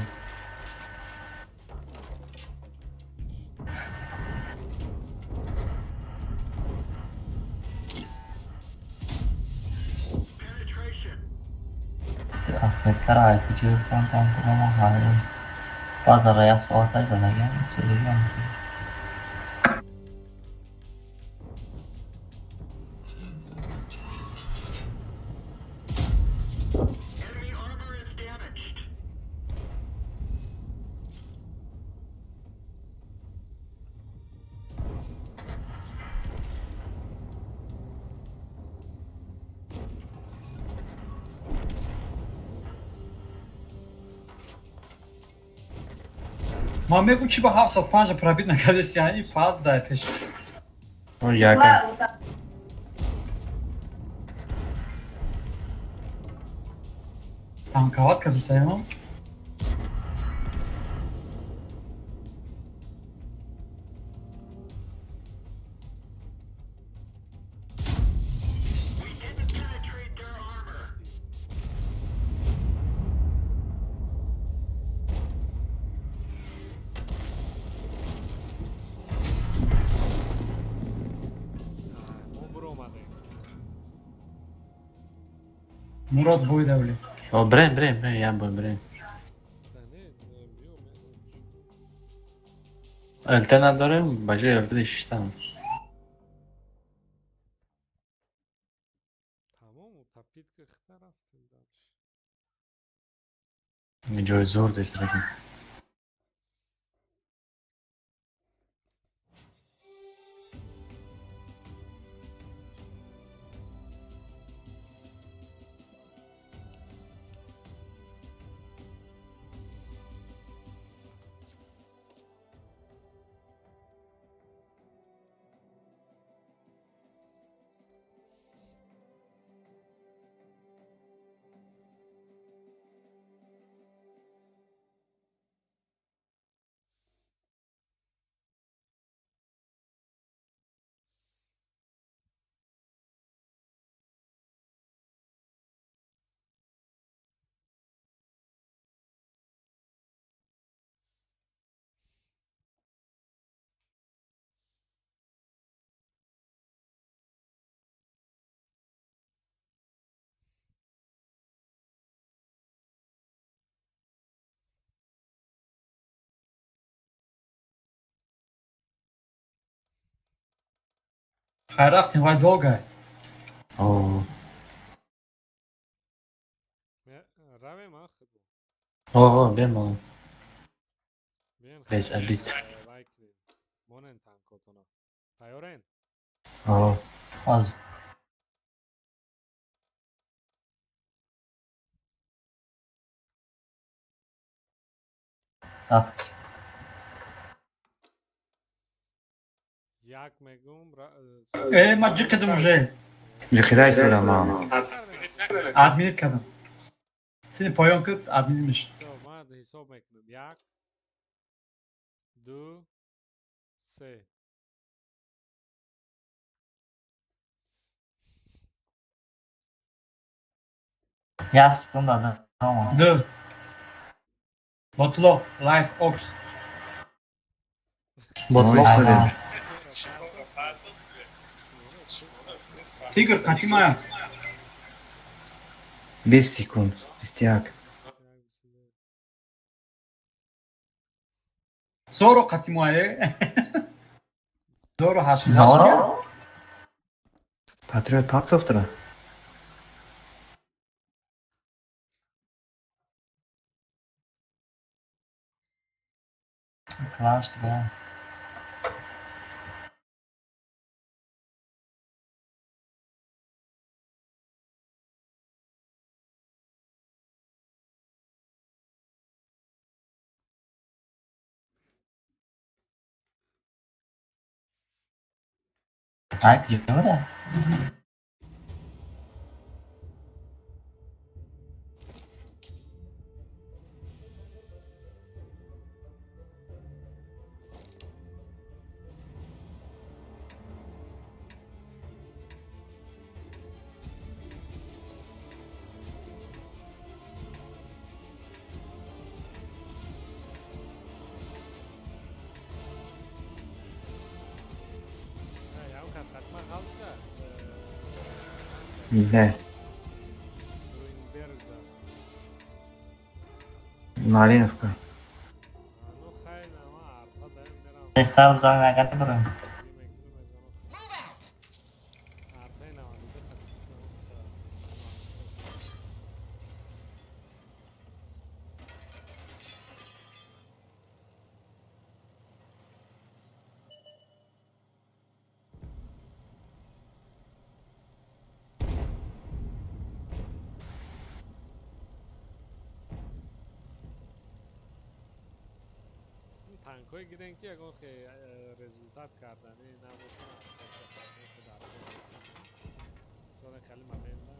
Ahmetkara aytıcı santam ama hayır. Bazıları yas ortaya da yani söylüyorum. Ман мегӯ чи ба 705 пробит накардест, яъни фақат дар пеш. Якам. Танковат кардест аймон. Мурод бой давли. О, брем, я бой, брем. Альте надорем, бажа альте шиштам. جای زور دست رکن. خیر رفتیم وای دوگه. اوه. رویم آخه بود. اوه بیم بگم. بیاین بیز ابیت. لایک کنید. مونن تانکاتونا. تیارین؟ اوه. Az. Rafti. یک میگم ما جی کدوم جه جخیده ایستوده ما ادمینیت کدم سینی پایان کرد ادمینی میشه ما حساب میکنم یک دو سه Yaz bunda tamam. دو بطلو لایف اوکس باز ما ایستوده تیگر کچی مایا 20 سکوند 21 زورو قطی مایه زورو هشت Zoro? Patriot pakt oftara. Clash ya. Ay, gimana? Ne? Malinovka. Hesap zaten ne kadar bırak. تانکای گیرن که اگه خیلی رزولتات کردنی نباشه که در خیلی ممنون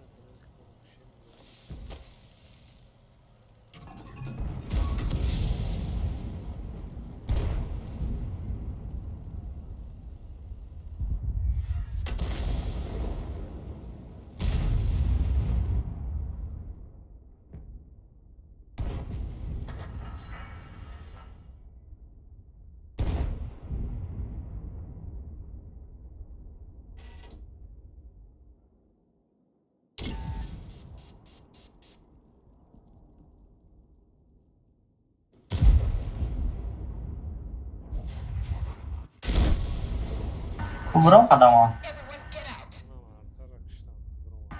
Kuburam adama.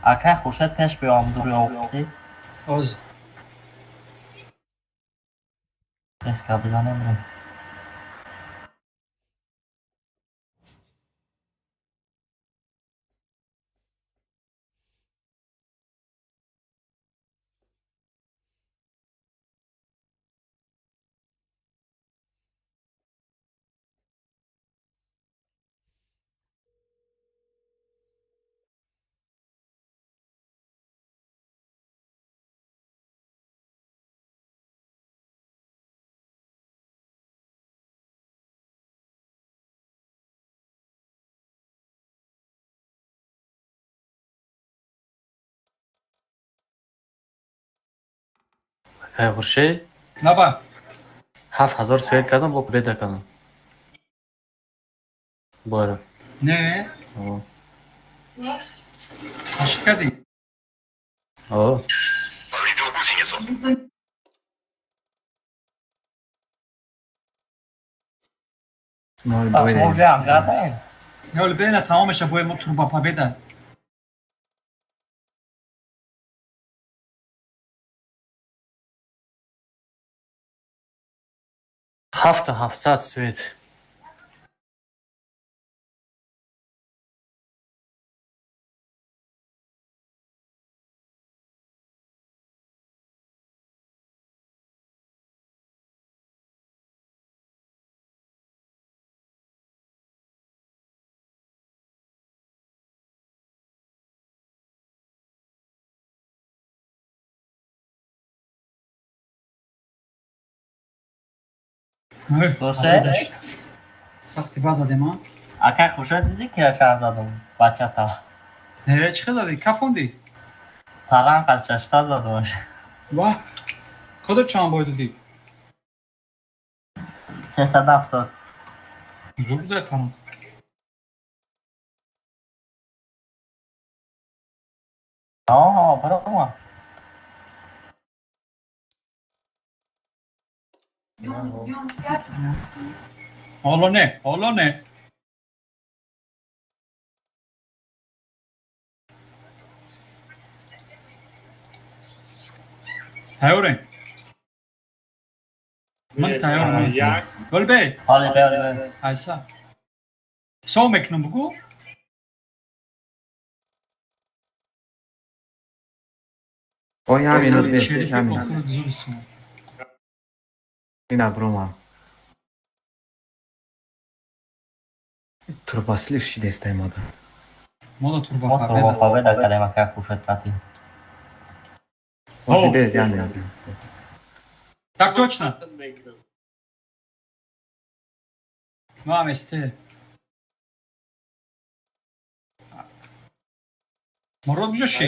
Aka خوشت پیش بیام دور آوردی. آز Riska بزنیم. خورشید نه با 7000 سوید کردم با بده کردم باره نه عشق کردی آه مال بخش باید موجه هم گرده. یا بین تمامش باید ما توربا پا بده هفت 700 سوید درسته؟ سختی باز زدیم ها اکه خوشه دیدی که شهر زدم بچه تا نه چی زدی کفوندی تران قد ششتا زدمش واه خودت چند باید دادی 370 زور بوده کنم آه برو ما حالا نه تیاره من تیار نیستم گل بی حالی به ایسا سو میکنم بگو اوی همین رو بیست شریفی همین بخورد زور سون این ابروما Turbasli și de stai modă. Modă turbo paveda care mă ca cu fetati. O zi de ani. Так точно. Маме сте. Мород бжеши.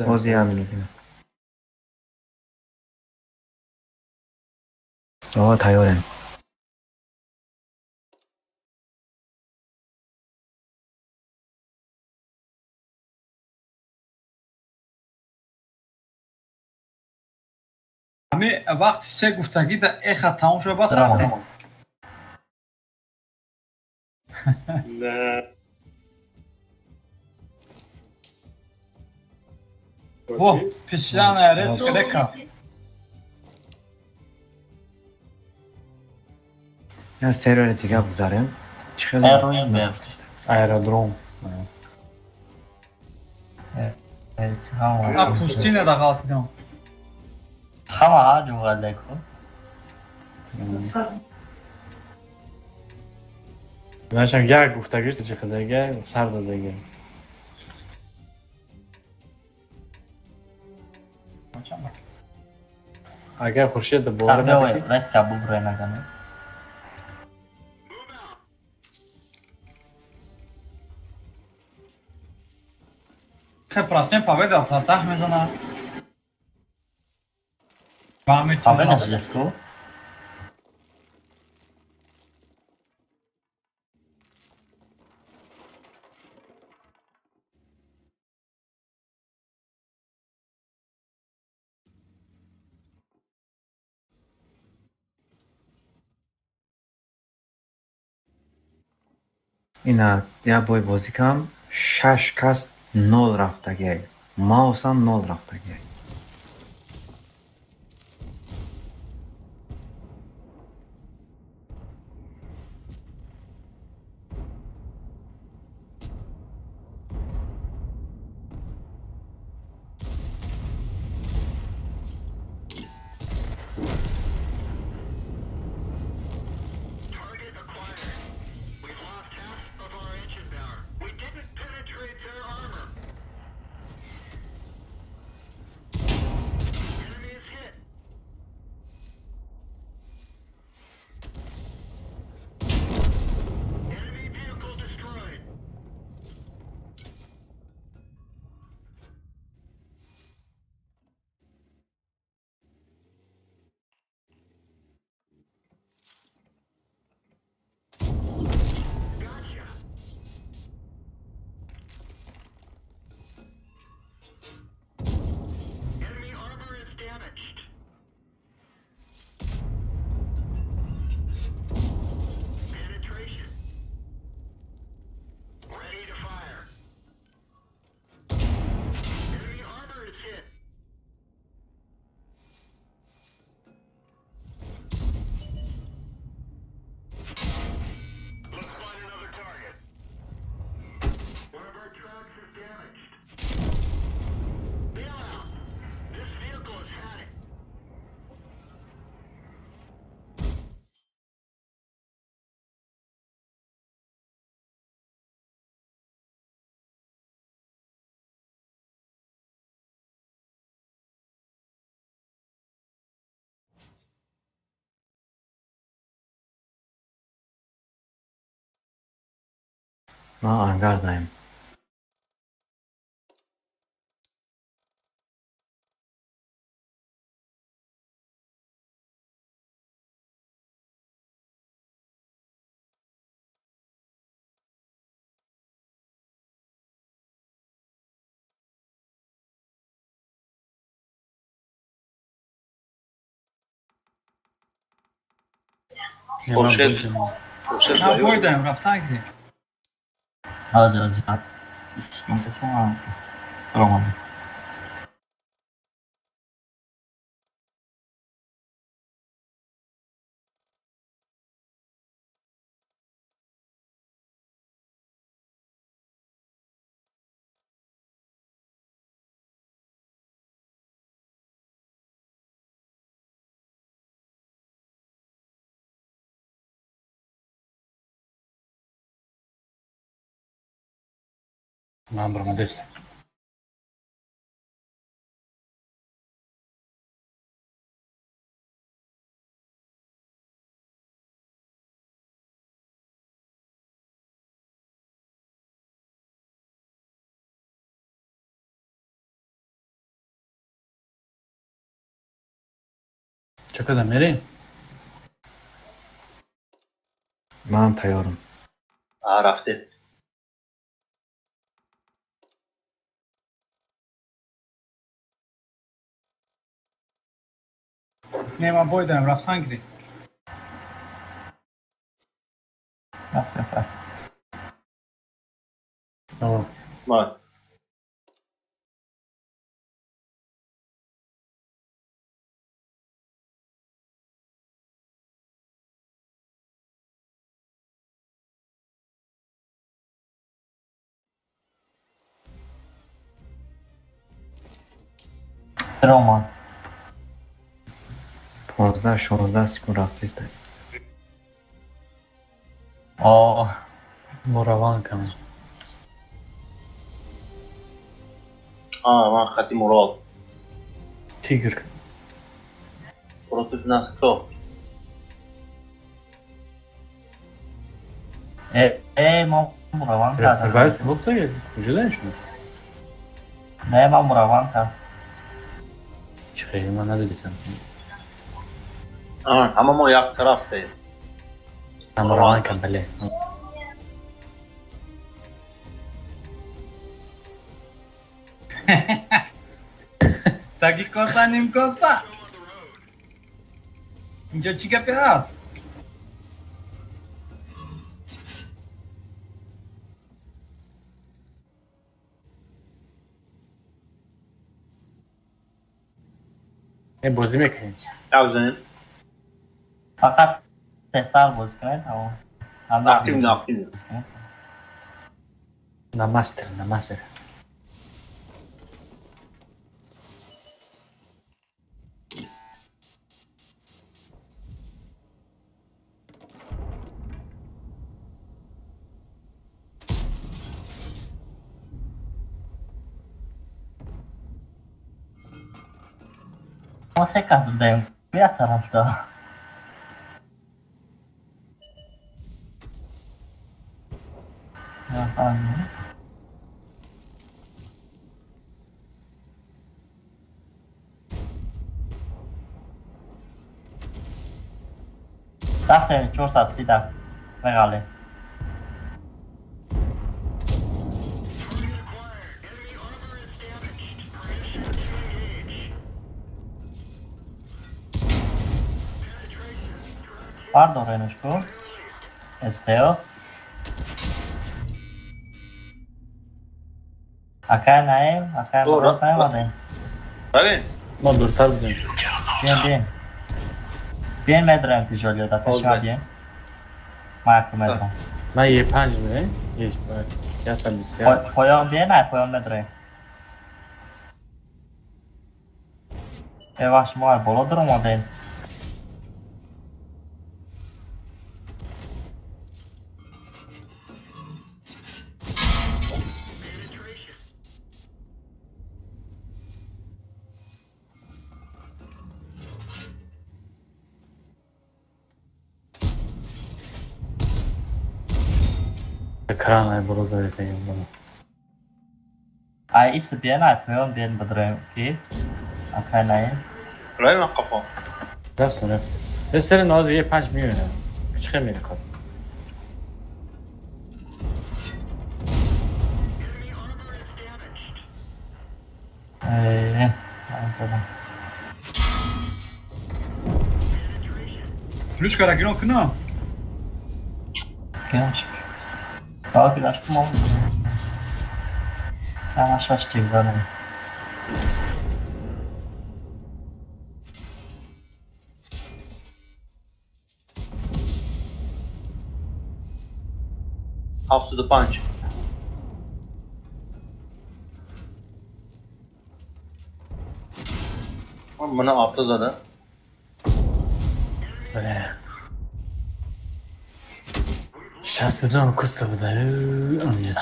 O zi همینو بینم. آه تیارم. همه وقت سه گفتگی در اخ تمام شد بس نه Во, песчаная река. Я стерео دیگه بذارم. چخیلی؟ اروین برد. Аэродром. А пустиня да галтидам. Хама ҳар ҷуғал декун. Нашам як гуфтагиш чиқидага сар дадага. Агар Хуршед бовар накунад реска бубре нагане. Хе прасне победа сатах мезона. Баме победа жилеско. اینا یا بای بازی کم 6 کس 0 رفتگی ماوس هم 0 رفتگی من angardayım. Poşet. Poşet من var. بردم رفتن که Az. Sıkıntısı var. Duramadım. من برم دست. چقدر میریم؟ من تیارم. رفته. نه من بردم رفتن که Raf. آه. Var. Roman. 15-16 سکون رفتیست. مروان کم. من خطی مراد. تیگر. Burası finans kro. ما مروان کردم. باید وقت داری؟ کجا دارشون؟ نه من مروان کردم. چه خیلی من ندیدم. Ama ما یک طرف değil. من مروان کم بله. تاگی کوسا نیم کوسا اینجا چی گپی هست؟ بازی میکنیم. بزنیم. فقط تستر باز کنید تمام. ناکتیم. نماستر. ما سه کس بودیم. بیا طرف دا. رفتیم 430 بغله. بردارینش کن. استیو. اکای نایم. اکای مرد نایمدیم. بله. ما دورتر بودیم. بیاین مدرم تیجالی دا پیش ما بیاین. ما اکی مدرم. من یه 5 بودیم. یه سال بسیار. پایان بیاین نه پایان مدرم. یواش ما بالا درم آدین. Ekranı burada zaten bunu. Ay isi biyen ay koyun biyen bıdırayım ki. Akaynayın. Rayın kafa. Nasıl ne? Mesela nazı ye 5 milyon. Çıkamıyor kap. Mesela. Ключка рагино к нам. Genç. Daha bir aşkım oldu. Ben aşağı çıkayım zaten. Half to the punch. Bana atı zaten. Şahsıdan kusta bu da. Önceden.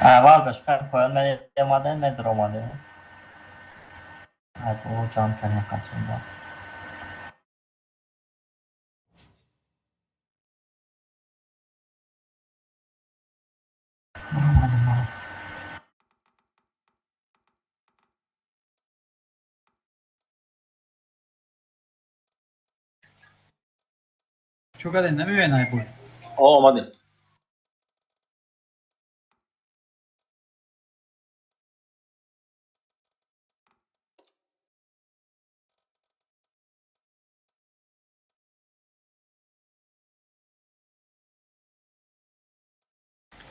Var başka koyun ben yamadan ne duramadı. Hadi o can tenine kaçında. Çok adın ne mi ben ay bu? Olmadı.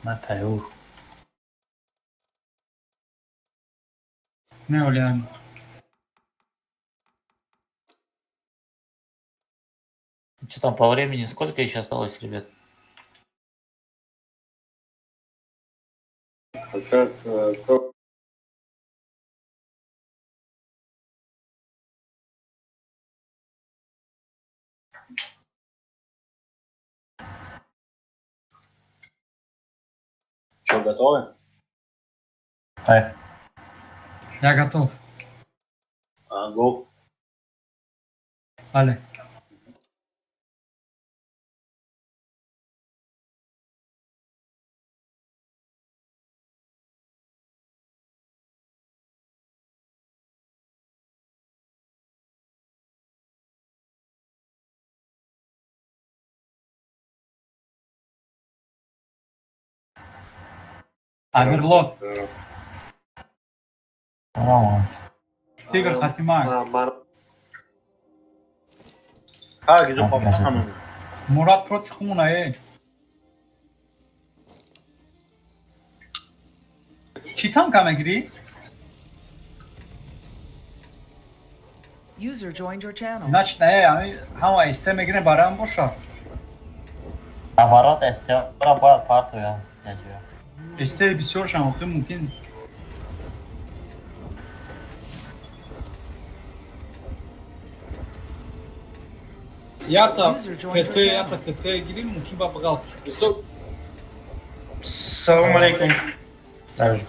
Mateo. Ne oluyor yani? Что там по времени? Сколько еще осталось, ребят? Fakat çok Что, готовы? Hayır. Я готов. Go. Ale. Амирло. Tamam. Тигр Хатимак. Herkese kafasına hanım. Murat Pro çıkımına Çitan kamegiri. User joined your channel. Naç ne yani hava istemegine baran boşa. Avarat estevara bayağı parto ya. Yazıyor. İşte bir soru şansı mümkün. Ya da PT ya da TT gibi mümkün babal. Selamun aleyküm. Evet.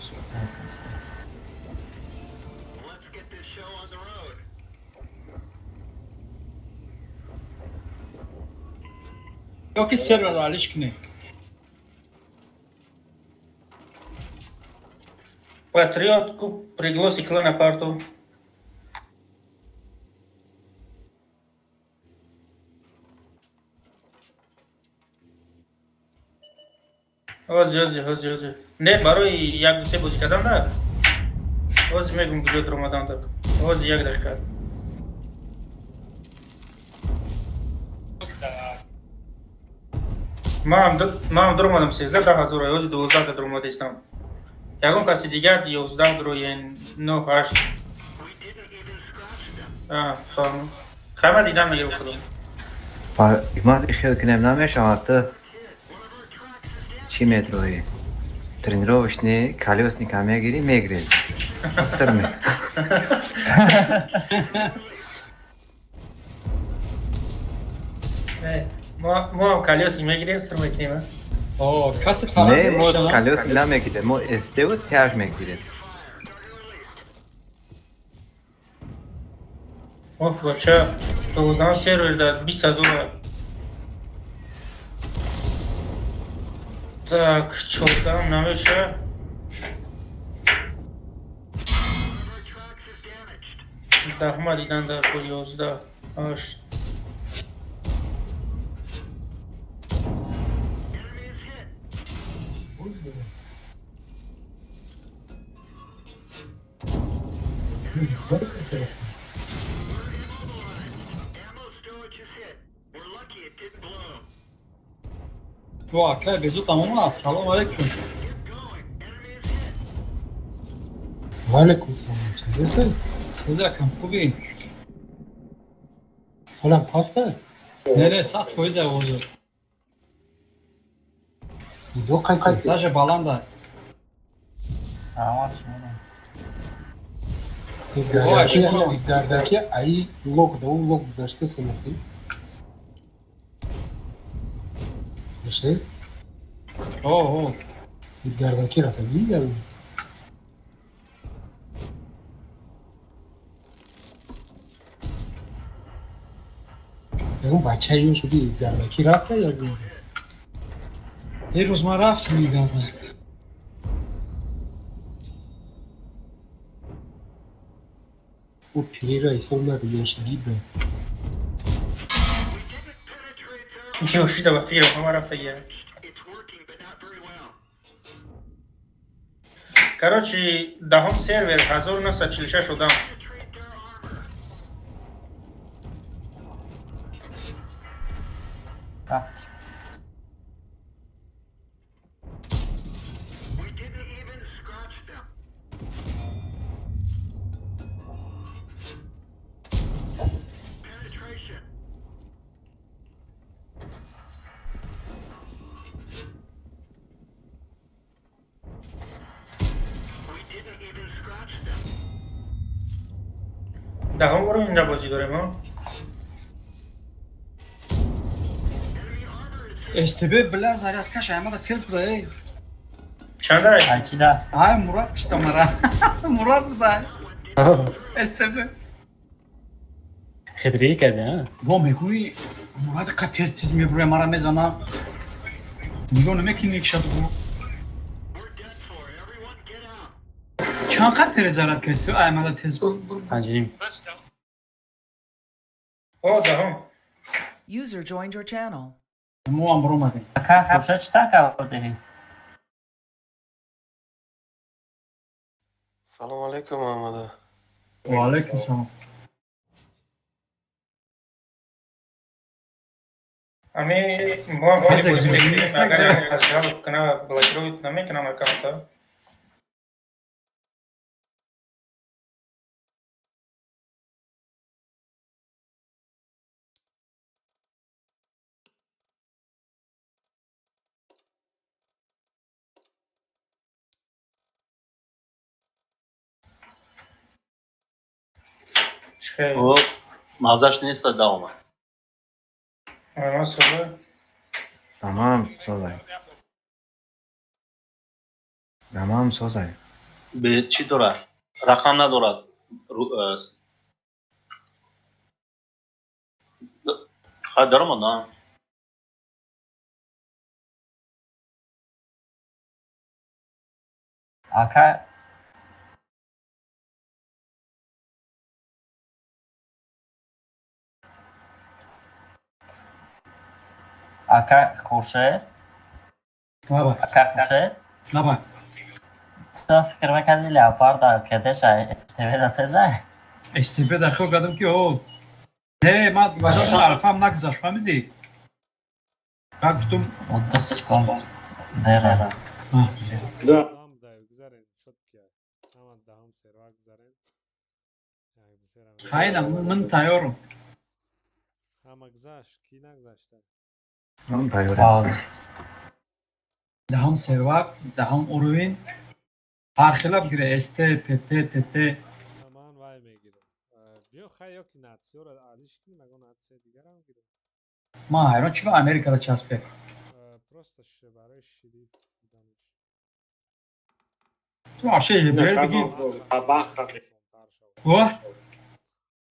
Yok ki server alışkını. Патриот пригласи клана парту. Ози. Не, барои як се бози кадам да? Ози мегум гудот Рамадан так. Ози як дакика. Мам дурмадам 13 ҳазор, ози 12 дурмада истам. Ягон каси дигар 11 дуроен 9 8. Фаҳмам. Хама дидам мегам худом. İkmal işe kınemname şamatı Çimetroyu trenirovşni kalyosni kamya giri megrez. Sırmı. ما هم کالیوسی میگیریم سر میکنیم. کسی نه ما کالیوس نمیگیره ما استه و تیاج میگیریم. بچه 12 روز داد 20,000. Так, 14 نمیشه. دهم دیدن در کل 11 8 واقعا بزو تمام سلام علیکم. وعلیکم السلام. چطوری؟ سوزاکم خوبی؟ حالم پاسته؟ نه سخت فویزه اوزو. دو قیقی. تاج بالانده. Tamam şimdi. Gardaki ayı log da o log zaştı sanırım. Bir şey. Gardaki rakabı geldi. اون بچه یه شدی گردکی رفته یا گفت؟ یه روز ما رفتم میگردم. او پیری را ایسان نده یاشگی به یوشی دا بفیرم همه رفته گه. کراچی دهم سرور 1946 شدم. Rafti. دهم برو اینجا بازی داریم ها. استبه بلا زاریت کش همه دا تیز بوده. چند داره؟ Ayçi de. های مراد کشتا مرا. مراد بوده. استبه. خدری کرده ها. با میگوی مراد که تیز میبروه مرا میزنه. میگو نمیکنی یک شد برو. چند قد پیره زارت کشت تو همه دا تیز بود. 5.5. دهم. User joined your channel. مو هم برو مده. Aka خوشه چی تاکا بودی؟ سلام علیکم محمد. و علیکم سلام. امی ما هم خیلی بازی میکنیم. اگر خشحال کنه بلاکرویت نمیکنم اکانتا. او مغزش نیست دا اومد. تمام سوزای. تمام سوزای. به چی داره؟ رقم ندارد. خواهد دارم آدم. Aka Aka خوشه. نبا. Aka خوشه. نبا. تو فکر میکردی لیاپارد کدش استوی تزه؟ استبه داخل کردم که او. نه ما بازم عرفم نگذاشت فهمیدی؟ گفتم. مدرس چیکار داره؟ Tamam da güzel çok ya. Tamam daham server güzel. خیلی من تیارم. Ama güzel ki ne güzel işte. من تیارم. دهم سرواب دهم اوروین هر خلاف گیره استه پته تته. من vay میگیره. بیو خیلی yok ki natsi orada alışkın مگه natsi دیگر هم گیره. من حیران چی به امریکا چسبید. Просто برای شریف بودنش. تو عاشق بگی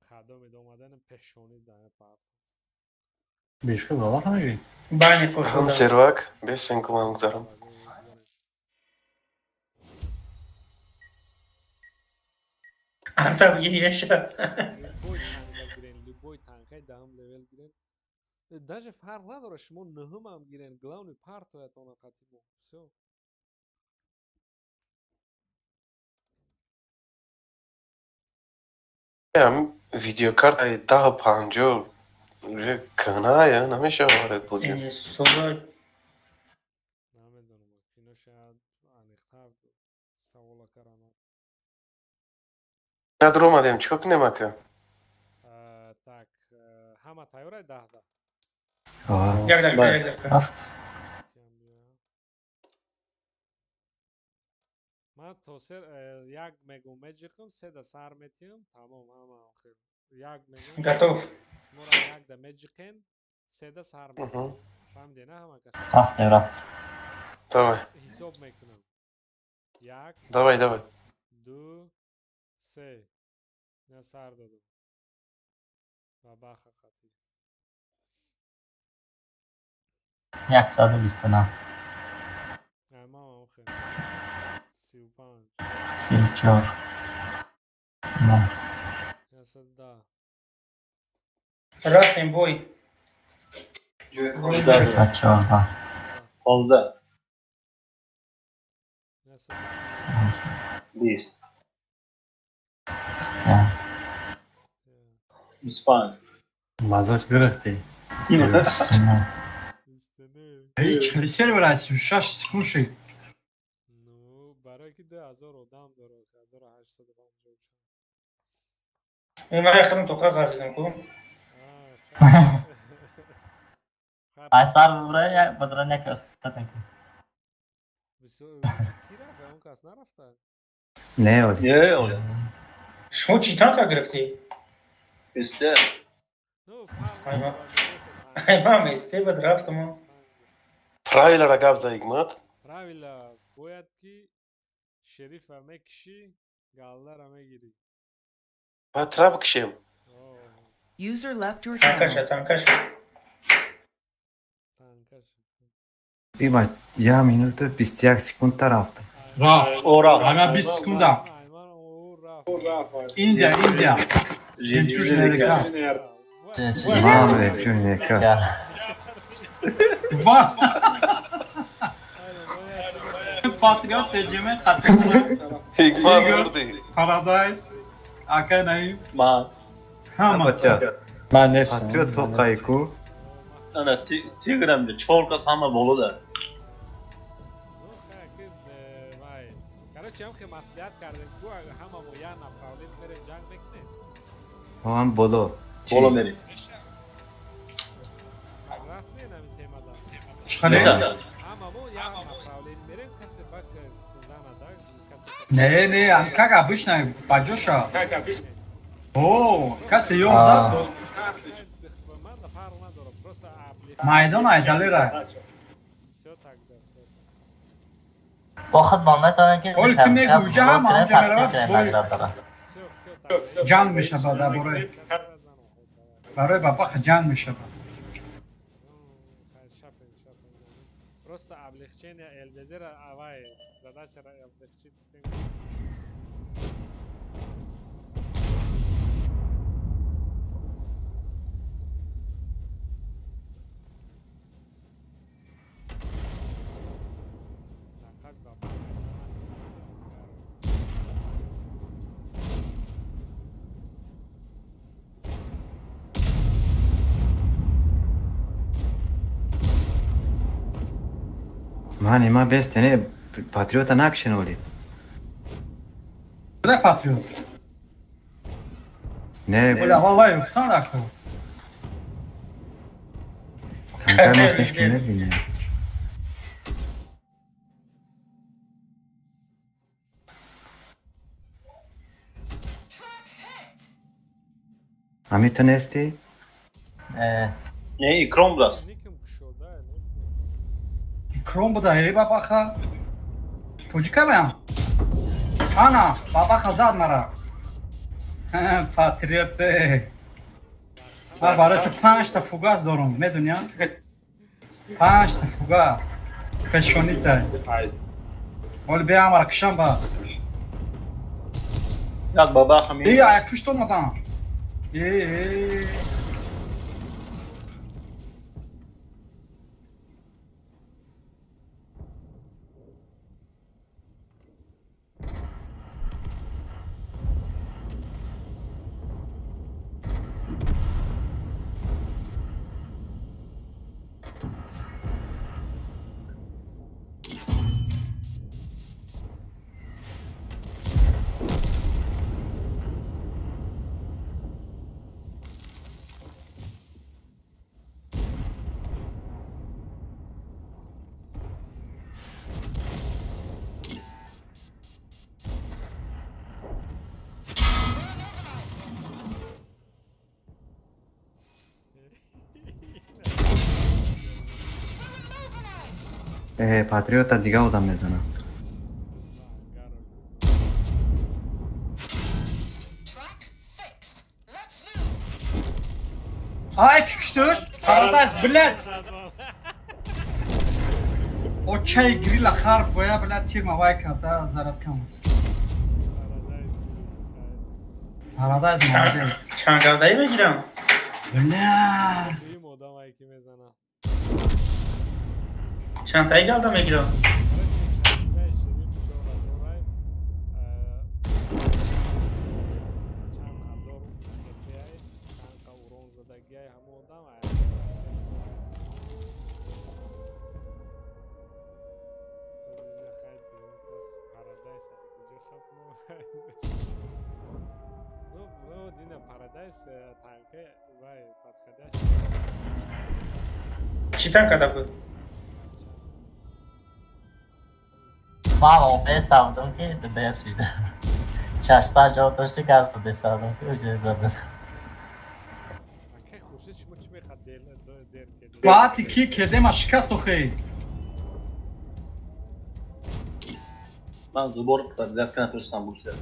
خدام اومدن پشونی دهن پرد. بیشتر بابا همین. بله هم سروک بسن کمم گذارم. Artık yaşa. Любой танкай дам левел гирен. Даже фарқ نداره شما نهم هم گیرن گلاون پرتویتون قطعی все. هم ویدیو کارت ای 10-50 کنایه نمیشه وارد بودیم. Sonra نمیدونم اینو شاید انیختر سوالا کردن. ندرو اومدیم چیکار کنیم اکه؟ Так, همه تایوره 10. یک دقیقه. من توسر یک مگو مجیکم 3 سر میتیم تمام همه آخر. یک مگو. Готов. شما را یک مجیکن 3 سر میتیم. فهمیدی نه همه کسی. رفت. Давай. حساب میکنم. 1 Давай. 2 3 نه سر دادم. و باخه خطی. 129 اما آخر 35 34 نه 110 رفتیم بوی. 114 15 20 25 مزاش گرفتی. هیچ ریسل برای 36 سکون شد. نو برای که 10,000 آدم داره 1850 این برای خیلی توقع قرضیدم کن. اثر برای بدرن یک اسپیت نکن. کی رفته اون کس نرفته؟ نه اولی. شما چی تا گرفتی؟ استه. Imam este bad رفتم. Правильно рагав за игмат. Правильно. باید که شریف میکشی گالدار میگیری. باید تراب کشیم. User left your channel. تانکش. ایما 1 minut 21 sekund رفتم. رفت. همه 20 سکونده. اینجا. جنچوش نرکا. Mame più neka. Patriot tecrübe sattı. Hikmat vurdu. Paradise. Aka neyim? Ma. Pacha. Ben nefsim. Patriot tokayku. Ana Telegram'da çolka tamam bolu da. короче هم که مسئولیت کردیم تو همه ما یه نفرالین میره جنگ میکنیم هم بولو. Bolu meri. راست نیم این تیمه دا چخاله؟ همه ما یه نفرالین میریم کسی بک زنه دا نه کاکا بشنای باجوشا کسی یوم زد من دا فرق نداره просто مایدان ایدالی را واخد مامت دارن که اول تیم گوجه هم همونجا میرود جنگ میشه برای بابا جنگ میشه просто облегчение эльбезера авай задача облегчить Man ima beste ne patriota nakšenuli. Ne patriot? Ne. Vallahi uftan aklı. Tankar nas nešto ne vidim. A mi to nesti? Ne ikram biraz. İkram bu da ey babaxa. Pojika ben. Ana babaxa zad mara. Patriot. برای تو 5 تا فوگاس دارم میدونی؟ 5 تا فوگاس فشونی داری ولی بیا امرا کشم با یک بابا خمیر بیا یک پشت اومدم پاتریوتا دیگه آدم میزنم Ay kıştır. Paradise bilet. Okey grilla harf boya bilet tirma vay kada zarat kam. Paradise مادرز. چند گردایی بگیرم؟ نه. چند تایی گردم بگیرم؟ چی تنگ بود؟ ما هم استفادم که برشید 60 جا داشته که از خود استفادم که اجازه زده باعتی کی کده ما شکست و خیلی من زبور پردیت کنم فرستم بوسه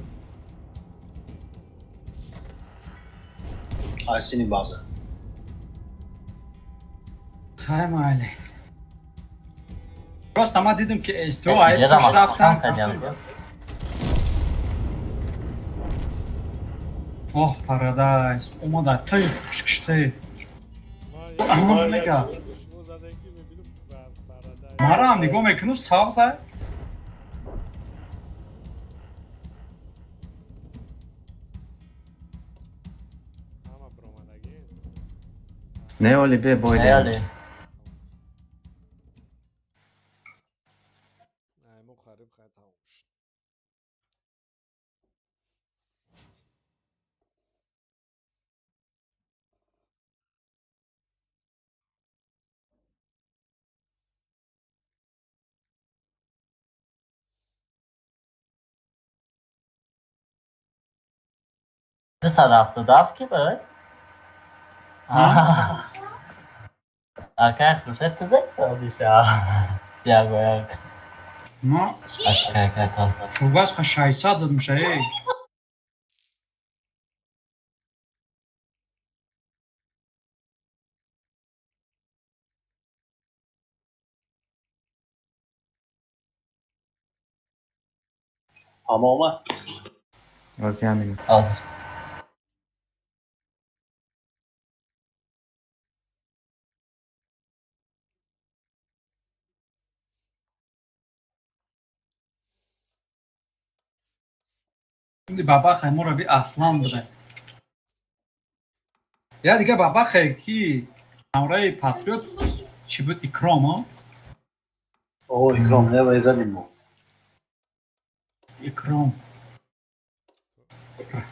آسینی بازه خیلی مالی راست ما دیدم که استو های پوش رفتن اوه پارادایز اومده تایی پوش کشته نگاه مارا هم نگاه میکنم سابزه نه ولی به باید $170 کی بود؟ Akar خوشت تو زک سادیشه بیا باید ما فوگاس که 600 زد میشه ای اما اومد از همین بابا خیمو رو بی اصلا بوده یا دیگه بابا خیلی همراه پاتریوت چی بود اکرام ها؟ اوه اکرام نه باید زدیم ما اکرام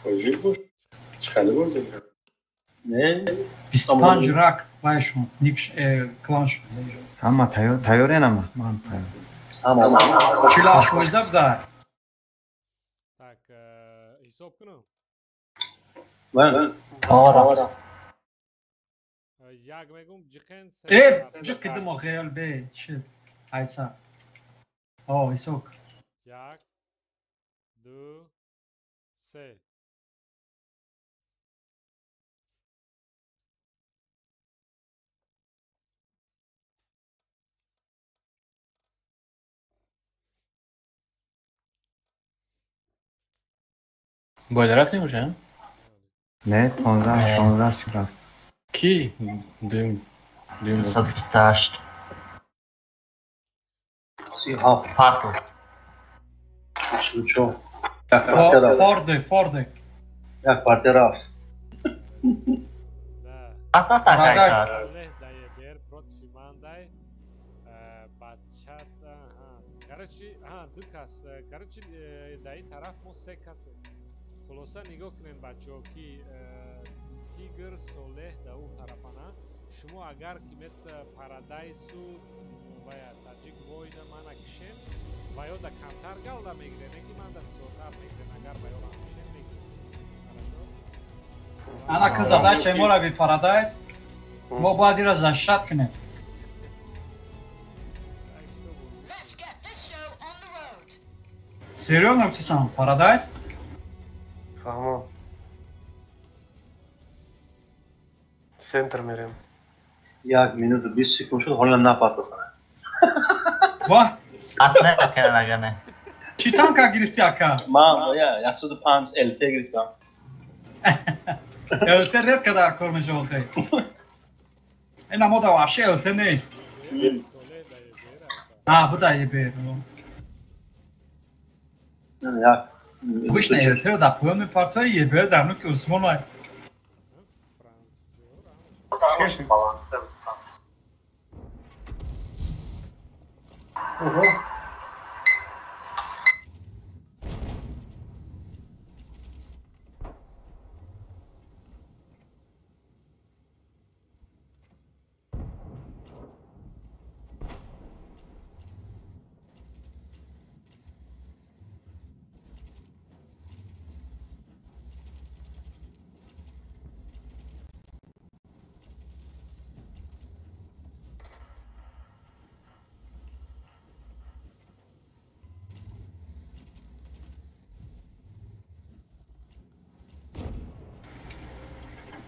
خواهجی باش چخاله باز زدیم نه 25 رک بایشون نیکش کلان شد اما تیاره نما من تیاره چیلا شویزه بده حساب کنم من آره як мегум ҷиқен се ҷиқ кидимо хеёл бе чи айса исок 1 2 3 باید رفت نمیشه؟ نه 15 16 سیم رفت کی؟ دویم 128 37 پارتل شو فورده یک پارتی رفت پارتل تاکای бер против мандай бачат короче ду кас короче даи тараф мо се касе хулоса нигоҳ кунед бачаҳо ки тигр солеҳ да у тарафана шумо агар ки мет парадайсу вая таҷик война мана кишен ва ё да камтар галда мегирен не ки ман да мисолтар мегирен агар ба ёам кишен мегирен хорошо ана ки задачаи мо раби парадайс мо бояд ира защитат кунем серьёзно гуфтисам парадайс فهمم سنتر میریم 1 minut و 20 sekund شد حالا نپرتو کنه واه اتنه کنه نگنه چی تانکا گرفتی اکا؟ من باید 105 LT گرفتم LT رد کدر کار میشه خیلی این اما دا وحشه LT نیست بوده یه بیر Обычно РТ да поемный портой ебе да ну ки Усмонай. Ого.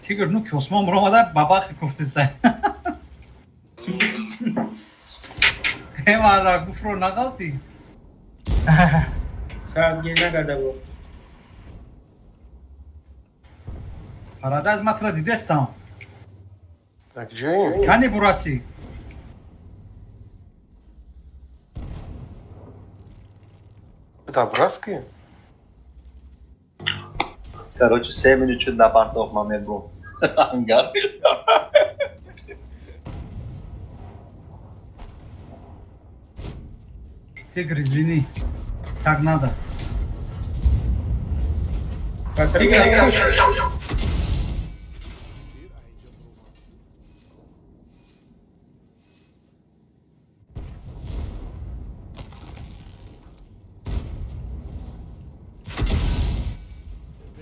تیگر نو که اسمان برو آمده باباخ کفته سای ای مرده گفت رو نقلتی ساعت گیر نگرده بود پرادایز مطلع دیدستم کجایی؟ کنی براسی Это братский? Короче, 7 minut чуть на портов момент был. Ангар. Тигр, извини. Так надо.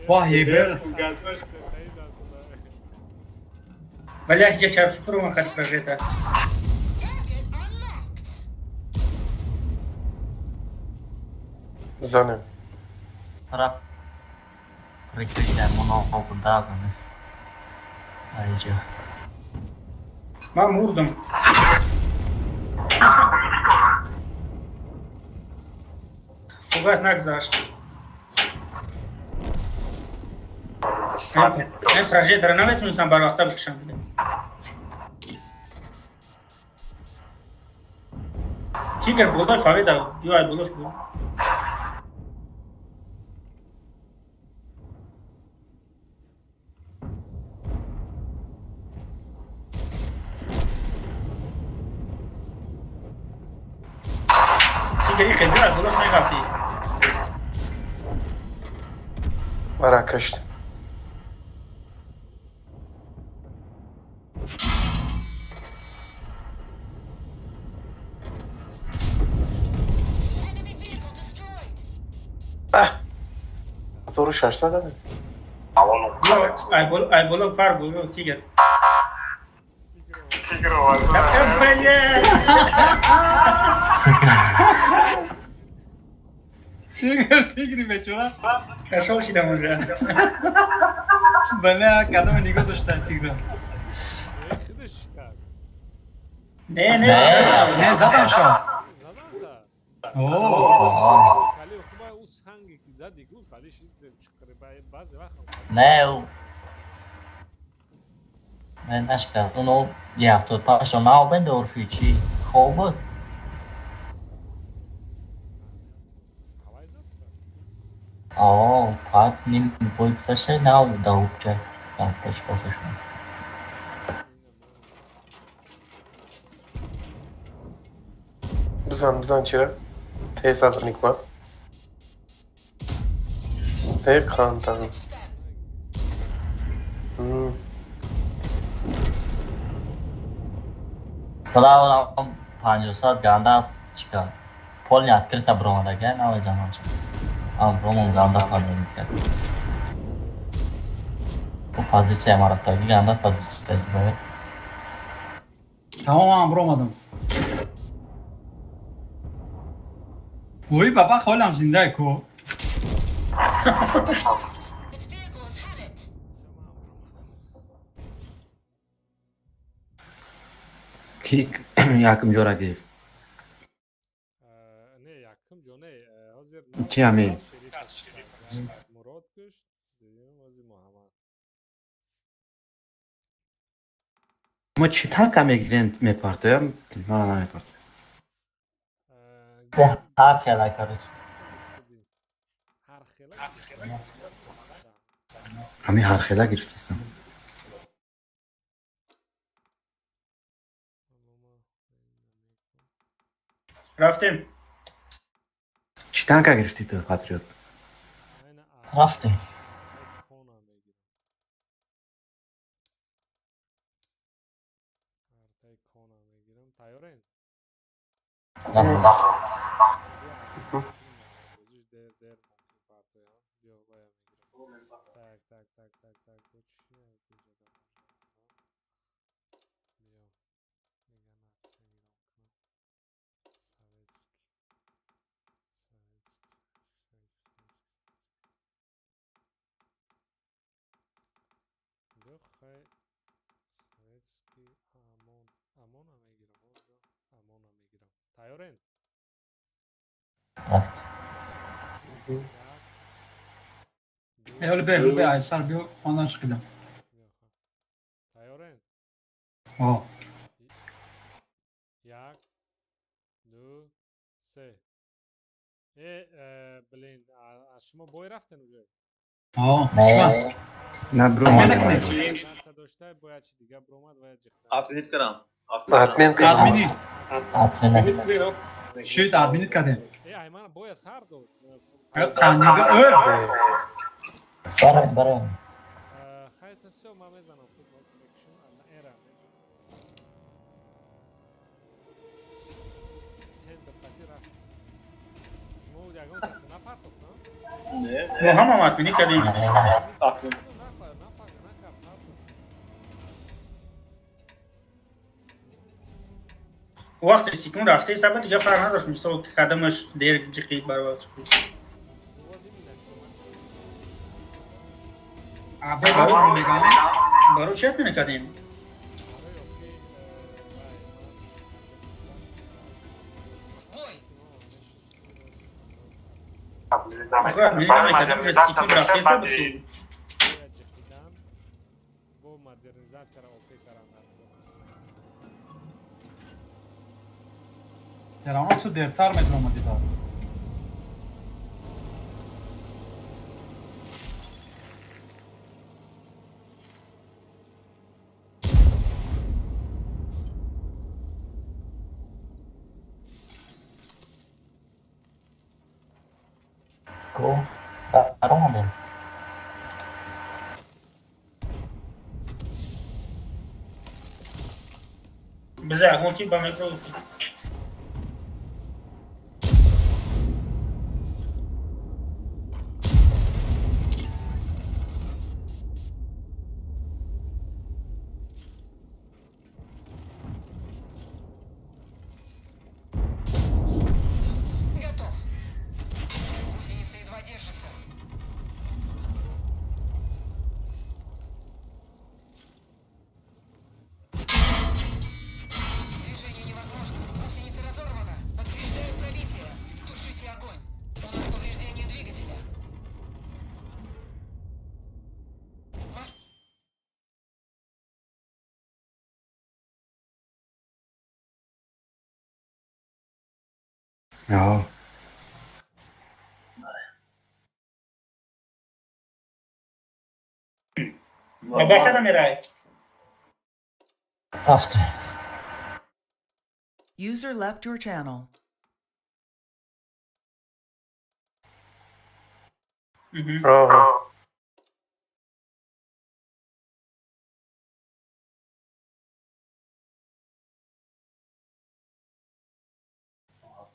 Vah yeber. Блядь, я чарф фрума хочу прожита. За ним. Taraf prikrycia monopołu dawny. A idzie. Mam vurdum. Угас zašto. Ben projetara nametnu sam bar vaqta bikisham bile. Tiger bo'ldi, Faveda, yo'q bo'lish bu. Tiger khidmat bo'lish naqabti. Marakash. Zoru şaşsa da mı? Ay bolo par bu Tiger. تیگری بچورا کشو شیدم اونجا بله کدام نیگو داشتن تیگر خودش شکست. نه زدن شو اوه خالی خوبه او سنگی که زدی گو خالی شید چکره بعضی وقت نه او نه نشکست اونو یه 75 نه بنده رفیقی خوب بود بعد نیم بایکسشه نه داوب کرد دستش بازشون بزن چرا؟ تیز زدنی کن تیز خان تایم حالا 50 ساعت گنده چیکار پول نیاد کرد تا برامده نه و زمان شد برامون گنده خواهده میکرد و پازیسی ما رفتگی گنده پازیسی تجربه تمام هم برامدم اوی بابا خولم زنده کو کی یکم جورا گرفت نه یکم جو نه حاضر چی همی مراد کشت دیگه وزی محمد ما چی تنکا میگیریم میپارتویم ما نمیپارتویم هر خیلی کرد همین هر خیلی گرفتستم رفتیم چی تنکا گرفتی تو پاتریوت رفتیم تایورین تایورین ایول به ایسار بیو آنان شکدم تایورین آه یک دو سه بلین از شما بای رفتن اونجا آه نه برو داشته باید چی دیگه برومد باید آدمینیت کردم آدمینی شوید آدمینیت کردیم ایمان باید سر داد برای خیلی تفسیر ما میزنم خوب بازی بکشون الان ایرم چند دقیقی رفت شما او یکم کسی نپرتفتن؟ ما هم آدمینی کردیم وقتی سیکون رفته سبب دیگه فرق نداشت مثل قدمش دیر جقیق برای برای چه اتمینه کردیم؟ آخه اتمینه نمیکردیم سیکون رفته سبب تو چرا تو دیرتر میتونم اومدی دار کو برامده بذار اگه چی با میکرو Ja. Basta da Mirai. After. User left your channel.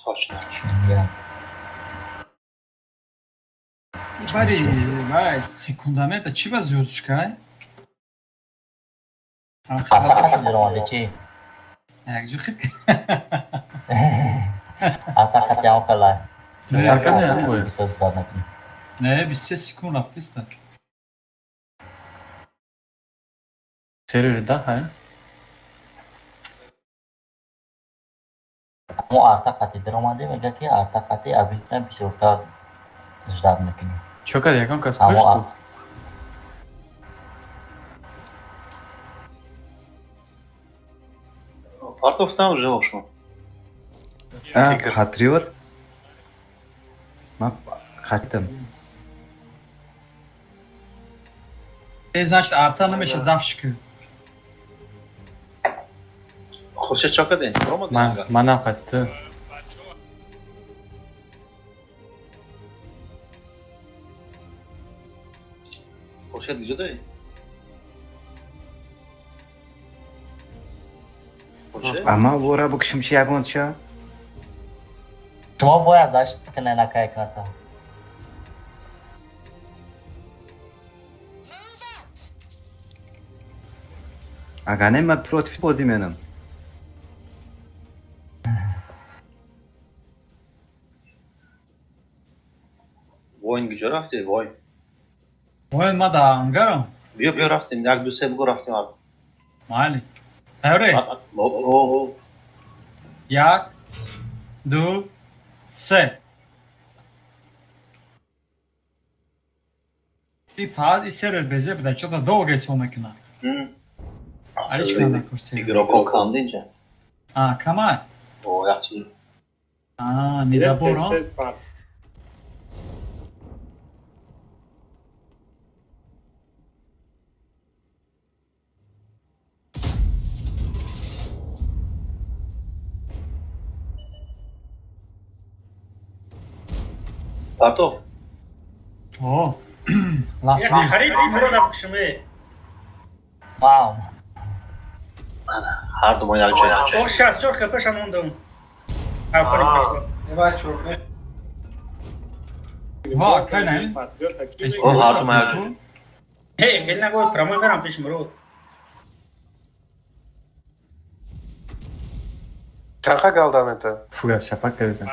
Точно. Vai, secundamente, ativa as outras, cara. Arta diyorum içi. Arta katliam kolay. Serkan ya bu. Bir söz daha nakli. Ne, bir ses sekund yaptıysa. Server daha. Kamu arta kati diyorum dia mega ki arta kati abitnya bisa urta zdat nakli. Çok az yakın kas Kamu koştu. Партов там уже ушел. Xatırıyor. Ma xattım. Значит, artanım işte daf çıkıyor. Хуршед чака ден. Рома ден. Mana qattı. Хуршед где дай? Ama bu ara bu kışım şey yapın şu. Cuma boya zaş kena nakai kata. Aga ne ma protiv pozimenim. Воин где рафте? Воин. Воин ма да ангарам. Бия рафтим. Як ду се бго рафтим abi. Mali. Evre. Jak, du, se. Bir pad iser beze bir çok da dolga sonrakına. Alışkan da kursu. Игроком кам deyince. Ha, Kamal. O yaxşı. Ha, ne de bu no? Pato. Oh. Last Ya one. xarid imro da kışımı. Wow. Her duman yakacak. O şans çok kapış anondım. Aferin kışımı. Evet çok ne? Va, kanen. O her duman yakacak. Hey, खेलना कोई प्रमाण करा पिछ मरो. Kanka kaldı Ahmet'e. Fuga şapak geldi.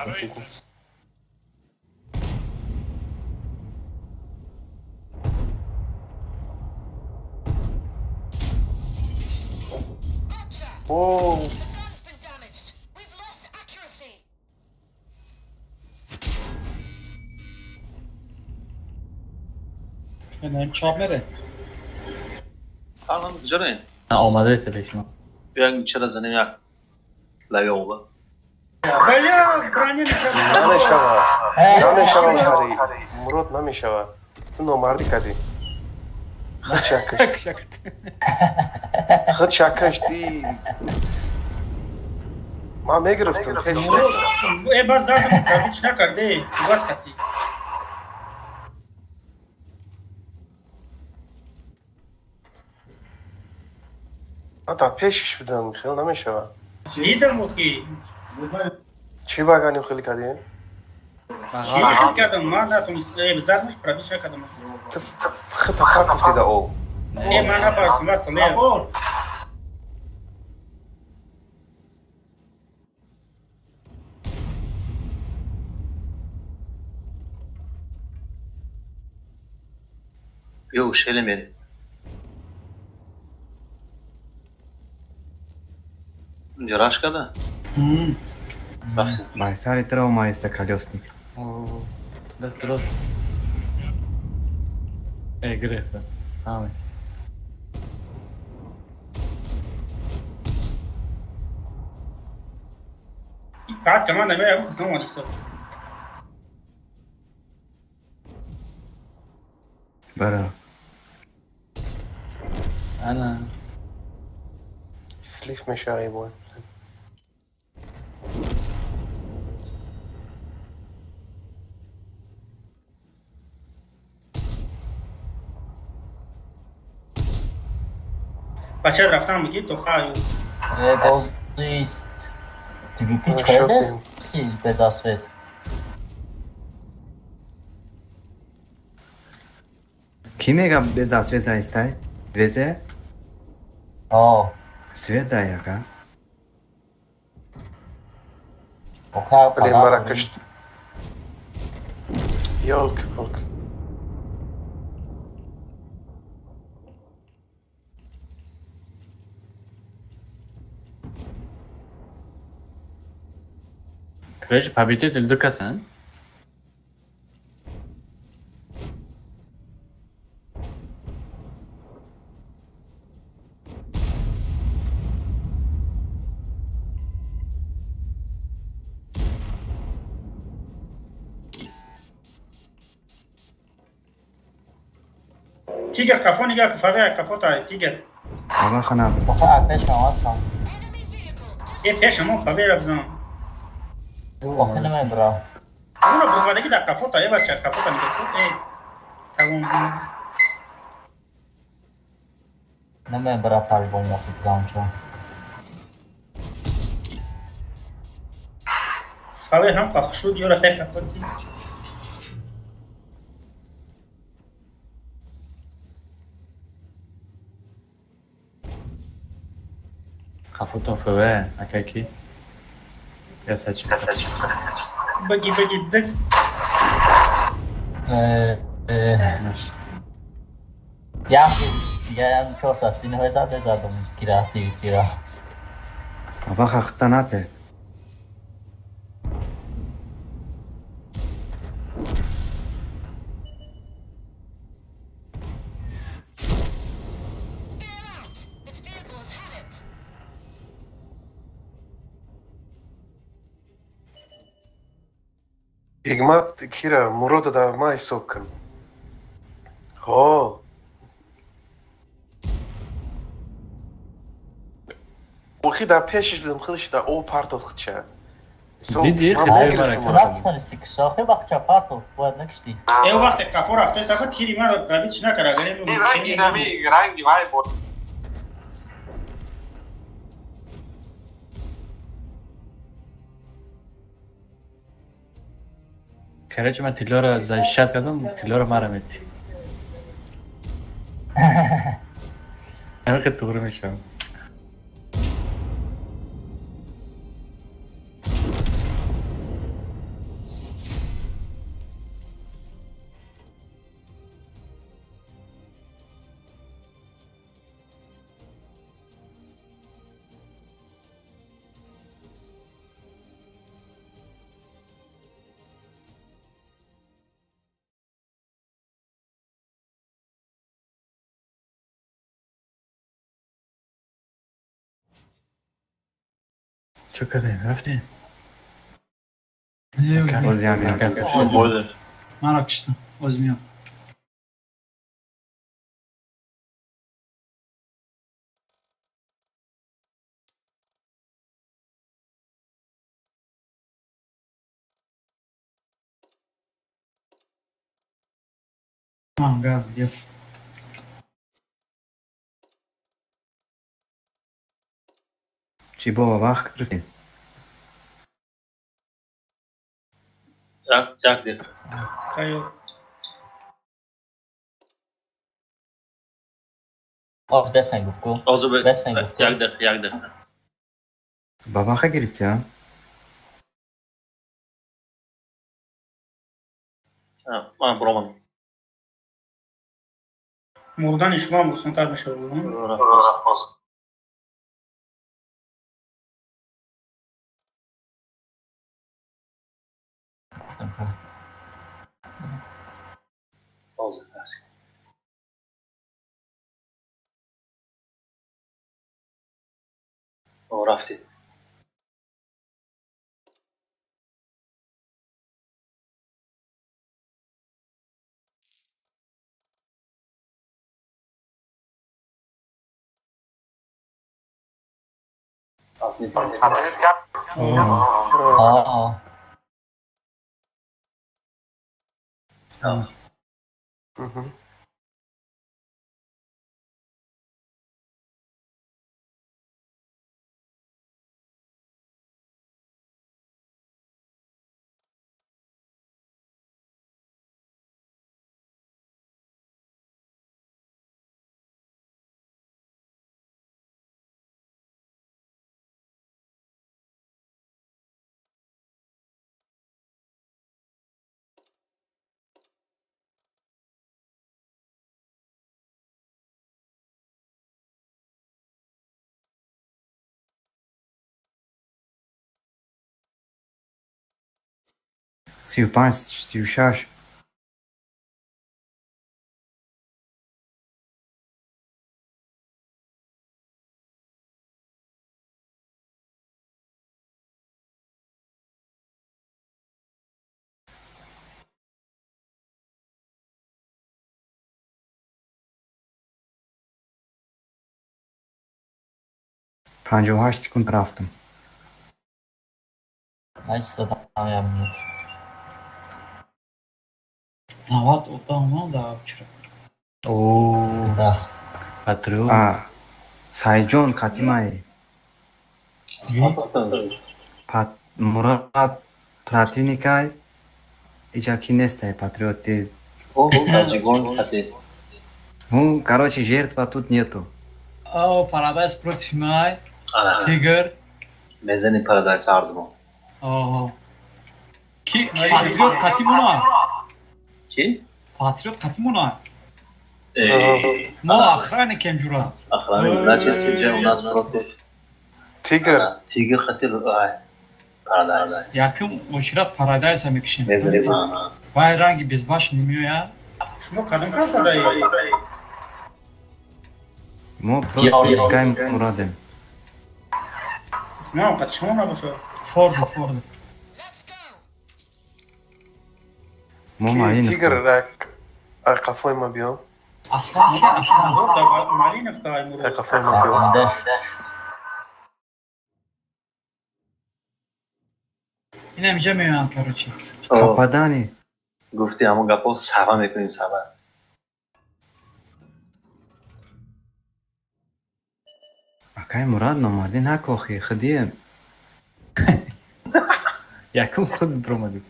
Oo. Kanen çap nere? Tamam güzel. Ha olmadı ise beşim. Ben içeri zaten yak. La yolla. Бля, броня Намешава. Намешава кари. Мурод намешава. Tu номарди кади. Хат шакаш. Хат шакаш ти. Ма мегрифтам пеш. ए बस जा कुछ ना कर दे बस करती. Ата пешиш бидам хел намешава. دیدم و کی چی باگانی خیلی کردی؟ چی کردم من نتونم بزرگ مش پرابیش کردم خب پاک گفتی دا او ای من نپرسم بس نه Yok şeylemedi. Джарашка, да? Байсали травма este колесник. Да срок. Греха. Аме. فقط كمان نبي أبغى أسمع وديسة. برا أنا سليف مشاعي بوين. بچه رفتم بگید تو خواهی. بازی است. TVP چه سی بزاسفت. Kimega beza sveza istaj? Veze? Sveda jaka? بعدين مراكش يولك يولك Kraliçe победитель Дукасан. تیگر کافو نگاه کفاوه کافو تا تیگر. Baba xana. آتش نوازم. یه پیش ما فاوه رفزم. واخه نمی برا. اونو بودگی در کافو تا یه بچه کافو تا نگاه. تمام. نمی برا پالبوم وقت زامچو. فاوه هم پخشود یا رفته کافو تی. Kafoton fövə, akaki. Yasaç. بگی دک. Ya cosa si no es pesado kira. Baba xaqtanate. إجماع كيرا مراد دا ما يسوكن. ها. وخي دا پیشش بدم خودش دا او پارتو خدشه. دیدی ما خیلی نگرفتم مرا. نتونستی که شاخه بخچه پارتو باید نکشتی. ای وقت کافو رفته سفر تیری من رابطش نکرده اگر این رنگی نمی رنگی وای بود. Kraliçe من تیلا را زایشت کردم تیلا را مرا میتی. همه که توره میشم. چه کردیم؟ رفتیم؟ بازی هم میاد. من را کشتم باز میام. گرد بیا. چی بابا وقت گرفتیم؟ Jak dych. Az beszélj, Gufko. Beszélj, Gufko. Jak dych. بابا خیلی گرفتی ها؟ من برام. مردن شما مستنتر میشه بود. رفتی. 35 36 58 sekund رفتم. ایستادم هم میاد. نوات اوتاما دا چرا اوه Да. Patriot. Сайҷон қатимай. Мурод противникай иҷаки нестай патриоти. Короче, жертва тут нету. О, Paradise против Май. Тигр. Mezeni Paradise Ardımı. Aa. Ki Patriot Katimuna. Ki? Patriot Katimuna. ما охраны Кемджура. Охраны, значит, у нас против... Тигр. Тигр хотел... Paradise. Yakın Oşirat Paradise amikşin. Mezeni. Vay rangi bezbaş nimiyor ya. Şunu kadın kalkar. Мо против Гай Мурадем. Ne o kaçışma ne bu şu? Ford. Мо маин. Тигр قفوي ما بيوم. Aslan şey aslan. Burada Malinov da Aymur. قفوي ما بيوم. اینم جمعیان کاروچی. Kapadani. گفتی همون گپا سوا میکنیم سوا. Акай Мурад намарди накохи хидием. Yakın kız durmadı.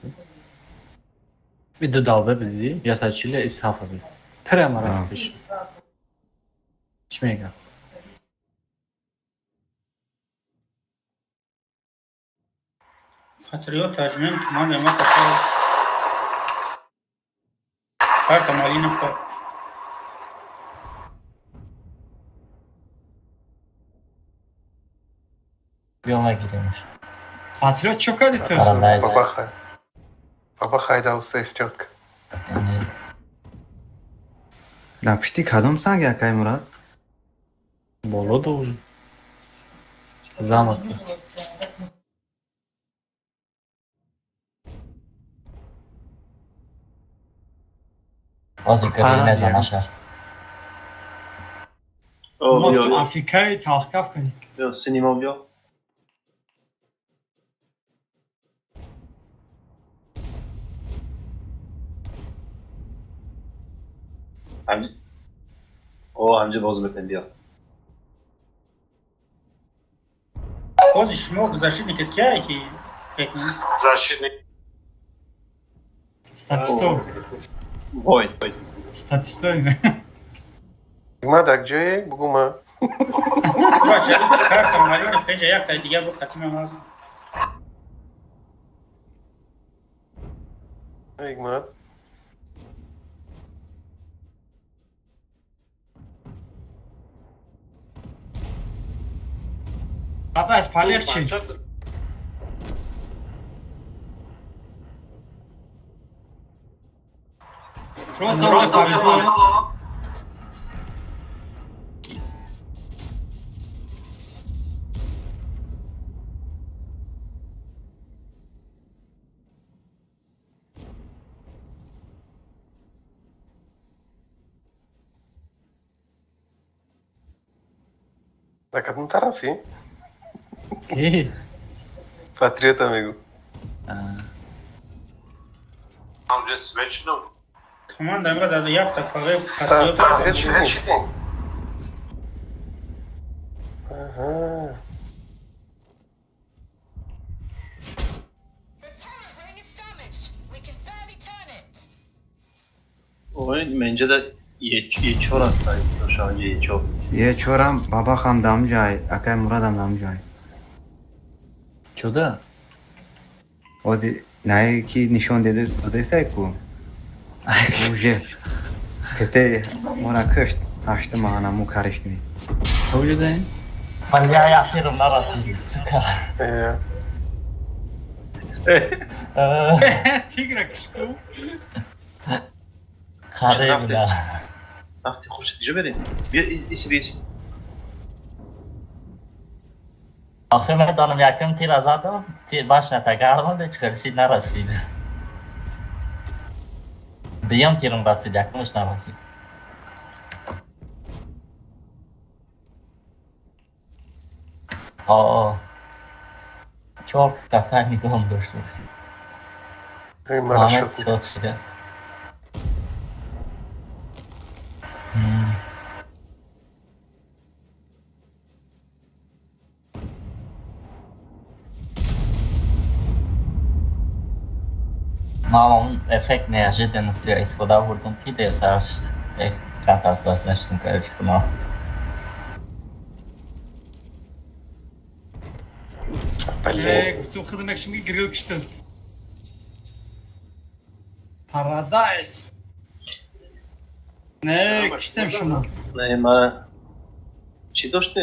Bir de dalga bizi yasakçıyla ishaf ediyor. Premara yapmış. Çmega. Patriot tercümen tuman yama kapı. Karta Malinov da. Biyoma gidiyormuş. Patriot çok hadi Paradise. Baba hayda olsa istiyor. Напишти кадом санг Акай Мурад? Bolo da уже. Замок. Bazı görülmez anlaşar. Afrika'yı tahkaf kani. Yok, sinema yok. Amca bozmak diyor. Пози шмок защитник от Кяйки. Защитник. Статистой. Ой. Статистой. Гмада, где Бугума? Короче, карта Malinov кенже якта диğer bu kaçırmam lazım. Игмад. Paradise полегче. Просто уже повезло. لكن تعرفي Ki? Patriot, amigo. I'm just mentioning. Команда иногда даже я так патриот. Ага. Oyun bence de Yechor hastaydı. Şu an Yechor. Yechoram baba ham damjay, akay Muradam damjay. Cho'da? Ozi nayi ki nishon dedi odesay ku. Uje. Pete mora kışt. Açtı mağana mu karıştı. Cho'da? Palya yapıyorum arasız sıkar. Tigre kışkı. Kare bile. Rafti خوش جبري bir. آخه من دارم یکم تیر زدم تیر باش نتگردم ده چکرشید نرسید دیم تیرم رسید یکمش نرسید چهار کسر نگاه داشته آمد ساز شده ما اون افکت неожиданности исхода вурдум ки деташ катарсис наштим короче хна Tu kızınak şimdi grill kıştın. Paradise. Ne kıştım şunu. Ne ma چی داشتی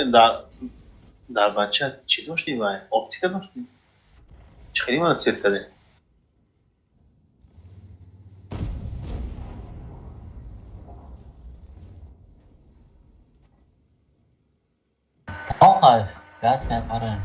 در بچه چی داشتی وای اپتیکا داشتی چه خیلی من سویت کرده آقا دست نپره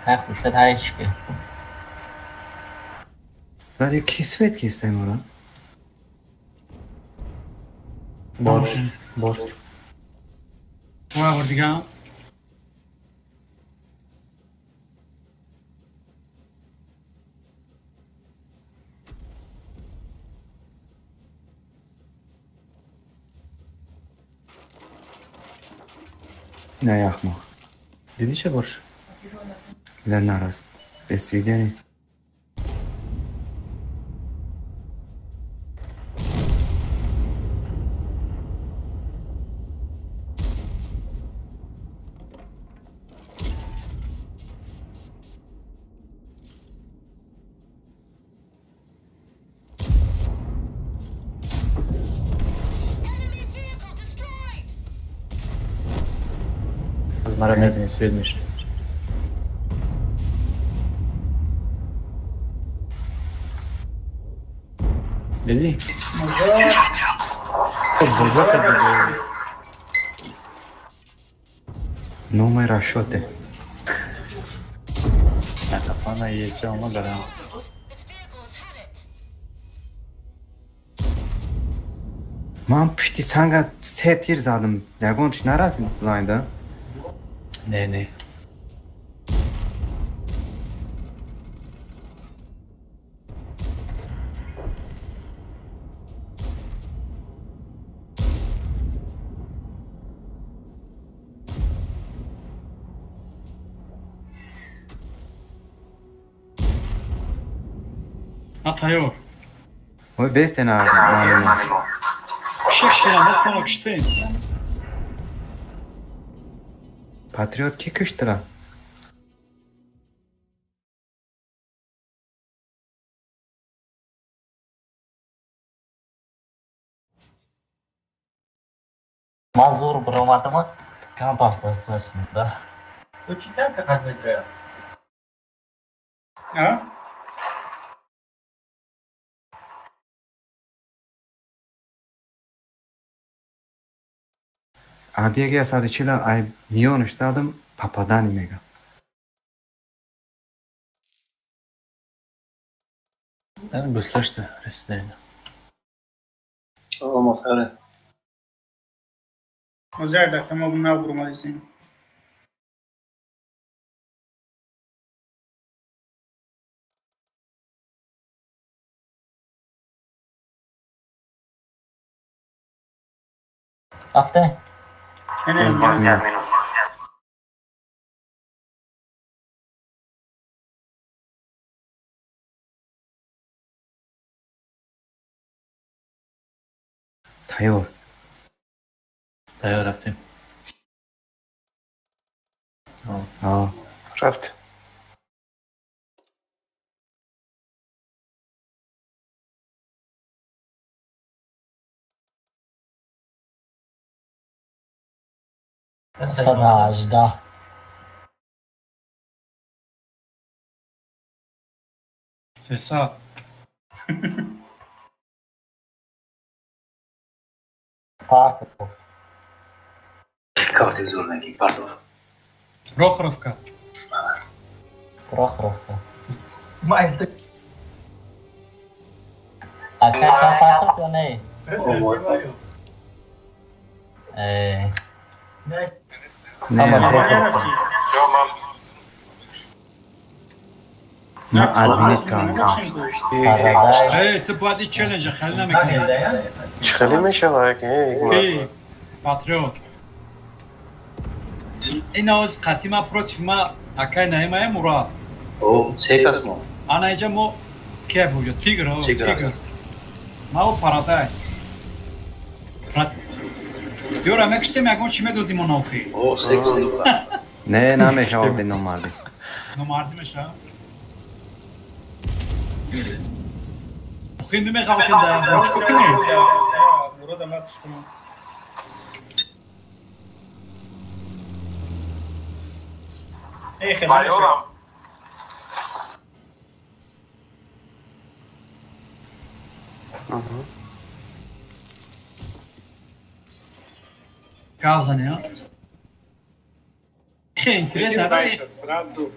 Kaj fušet hajčky. Tady kisvet kistay mora. Boş. Var vurdigan. Ne yakma. Dediyse boş. Lan narast. Bestigeni. Mara nevni svedmiš. Dedi? No mai rashote. Kafana yiyeceğim ama garam. Man pişti sanga setir zadım. Yagon tuş narasın bulayda. Ne. Atıyor. Oy besten abi malum. Şişe ne kıştın? Patriot ki kıştıra. Mazur bromadımı kan pastası başında. Bu cidden kadar bedre. Ha? Adiga 140 ay میونش زدم پاپادانی میگم. Ben gösterişte restlerini. O motorı. Mozart tamam bunlar vurmalısın. رفته؟ تیار رفتیم. رفت. صد و 18. C'est ça. پارت گفت. کارت زور نگی پاردو. Прохоровка. Прохоровка. Май, А как партов یا نه؟ نه ما ادمینیت کردم. تو باید این چلنج خیلی نمیکنی. خیلی میشه کی؟ پاتریوت. این آوز قطعی ما پروچ ما اکای نایمه مراد. او سیکاس مو. آنا اینجا مو که بوجه تیگر. ما و پارادایس. دیورا مکشتی میگم چی میدودی منافی. او سیکاس. نه نمیشه آبی نماردی. نماردی میشه؟ خیلی میخوام که در باچ کنی. مراد ما کشتم. ای خیلی. Майорам. Кауза, не? Интересно, да? Сразу.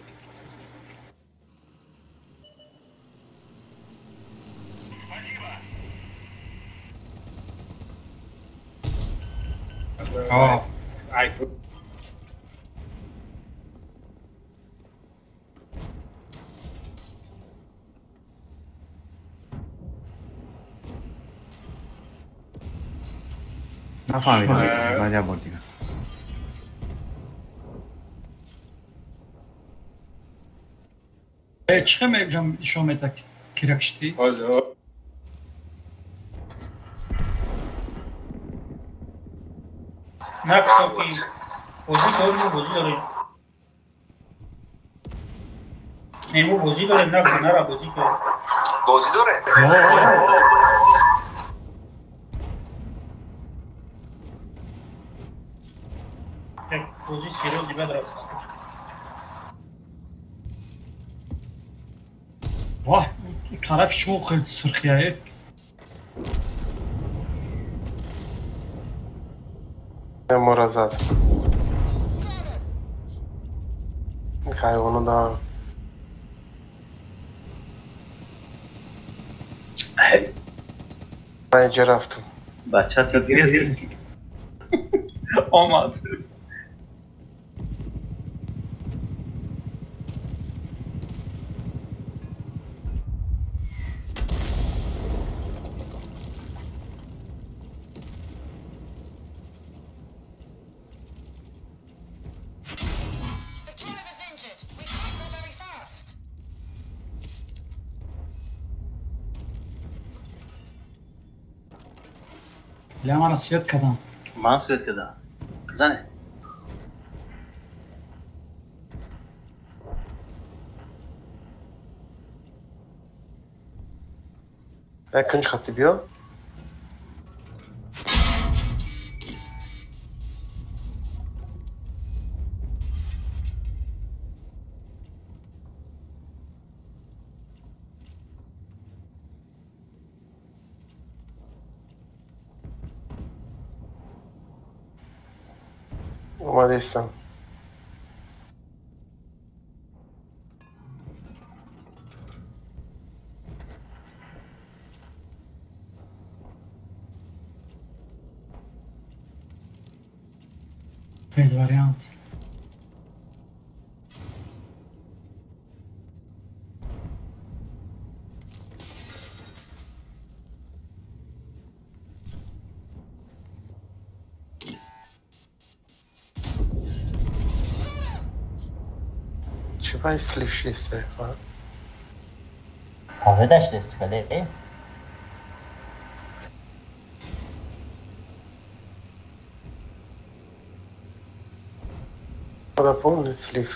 О. نفهمیدم ولی بردیم. Çıkamayacağım şu meta kirakşti. نه کافی. بازی داریم بازی داریم. نیمو بازی داریم نه کنار بازی کنیم. بازی داره. بازی سیروز دیگه درست. Vah, taraf çok sırkıya. مرزاد حیوانو دارم. من اینجا رفتم. بچه تا گریز آمد. لا ما نسيت كذا. ما نسيت كذا. زنه. کنج خطی بیا. اومده ایستم. Bez variant. Ce vai sliši se, va? Povedaš istfele, Da polni sliv.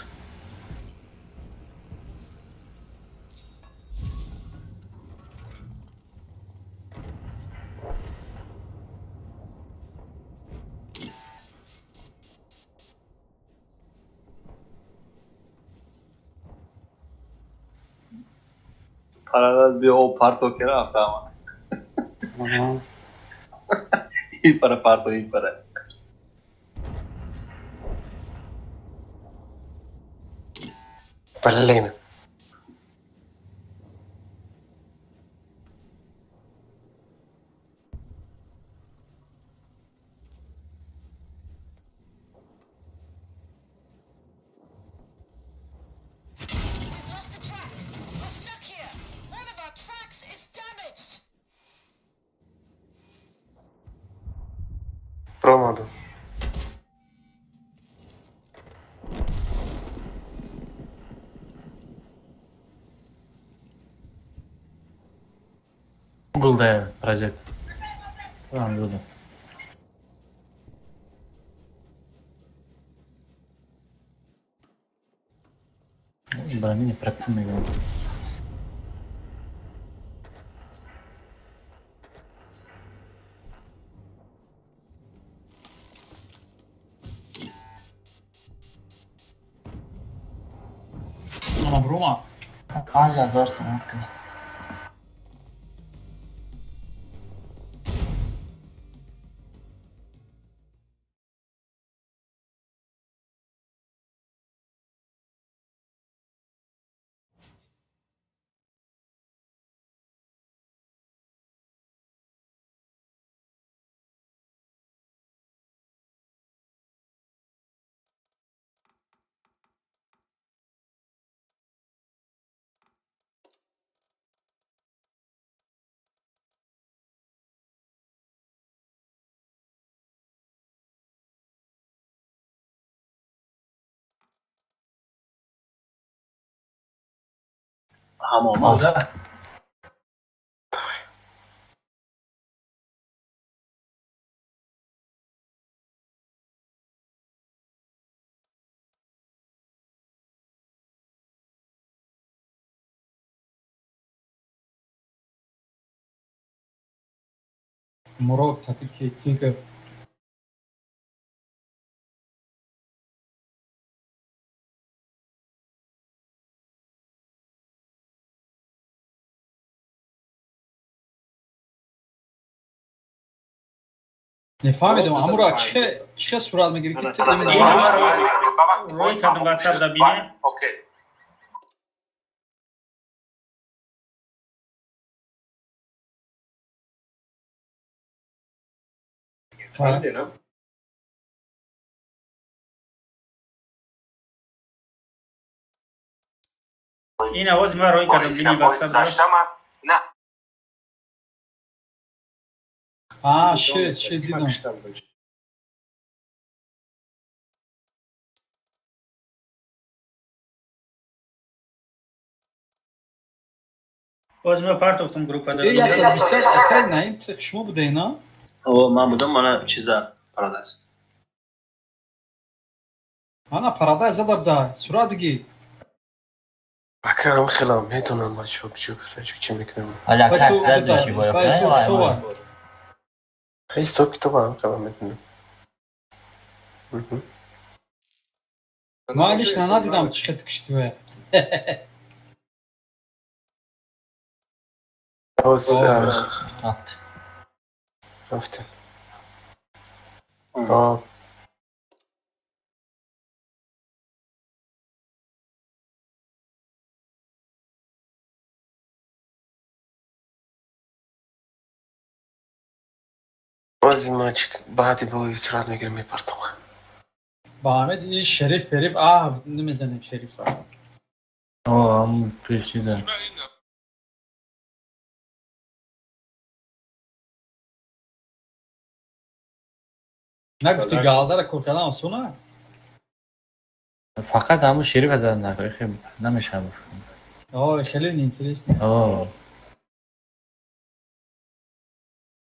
Paralel bir o parto kere hafta ama. İyi para parto, iyi para. Bellina. Promodu. Google'da projet. Tamam Google. Брони противный. Roma. hala zorsın hakkı. Hamam. Olacak. Morog tabii ki نفهمیدم امورا چه صورت میگیری که روی کردم واتساپ دا بینه این آواز ما روی کردم بینی واتساپ دا نه شit دیدم باز ما پارت افتم گروپ دا یا سرویسر خیلی نیم شما بوده اینا O man budem mana çizer Paradise. Ana Paradise da bda صورت دیگه بکنم خیلی میتونم با چوب سجو چی میکنم حالا کس رد بشی باید هی صبح تو با هم خیلی میتونم مالش نه دیدم چه کشتی باز رفتم بازی ما بعدی با یوترات میگیرم میپرتم. با حمید این شریف پریف نمیزنیم شریف را. هم پیشیده. نگفتی گالده را کردن آسونه؟ فقط همون شریف زدن نکنه خیلی نمیشه بفهم. خیلی اینترستی.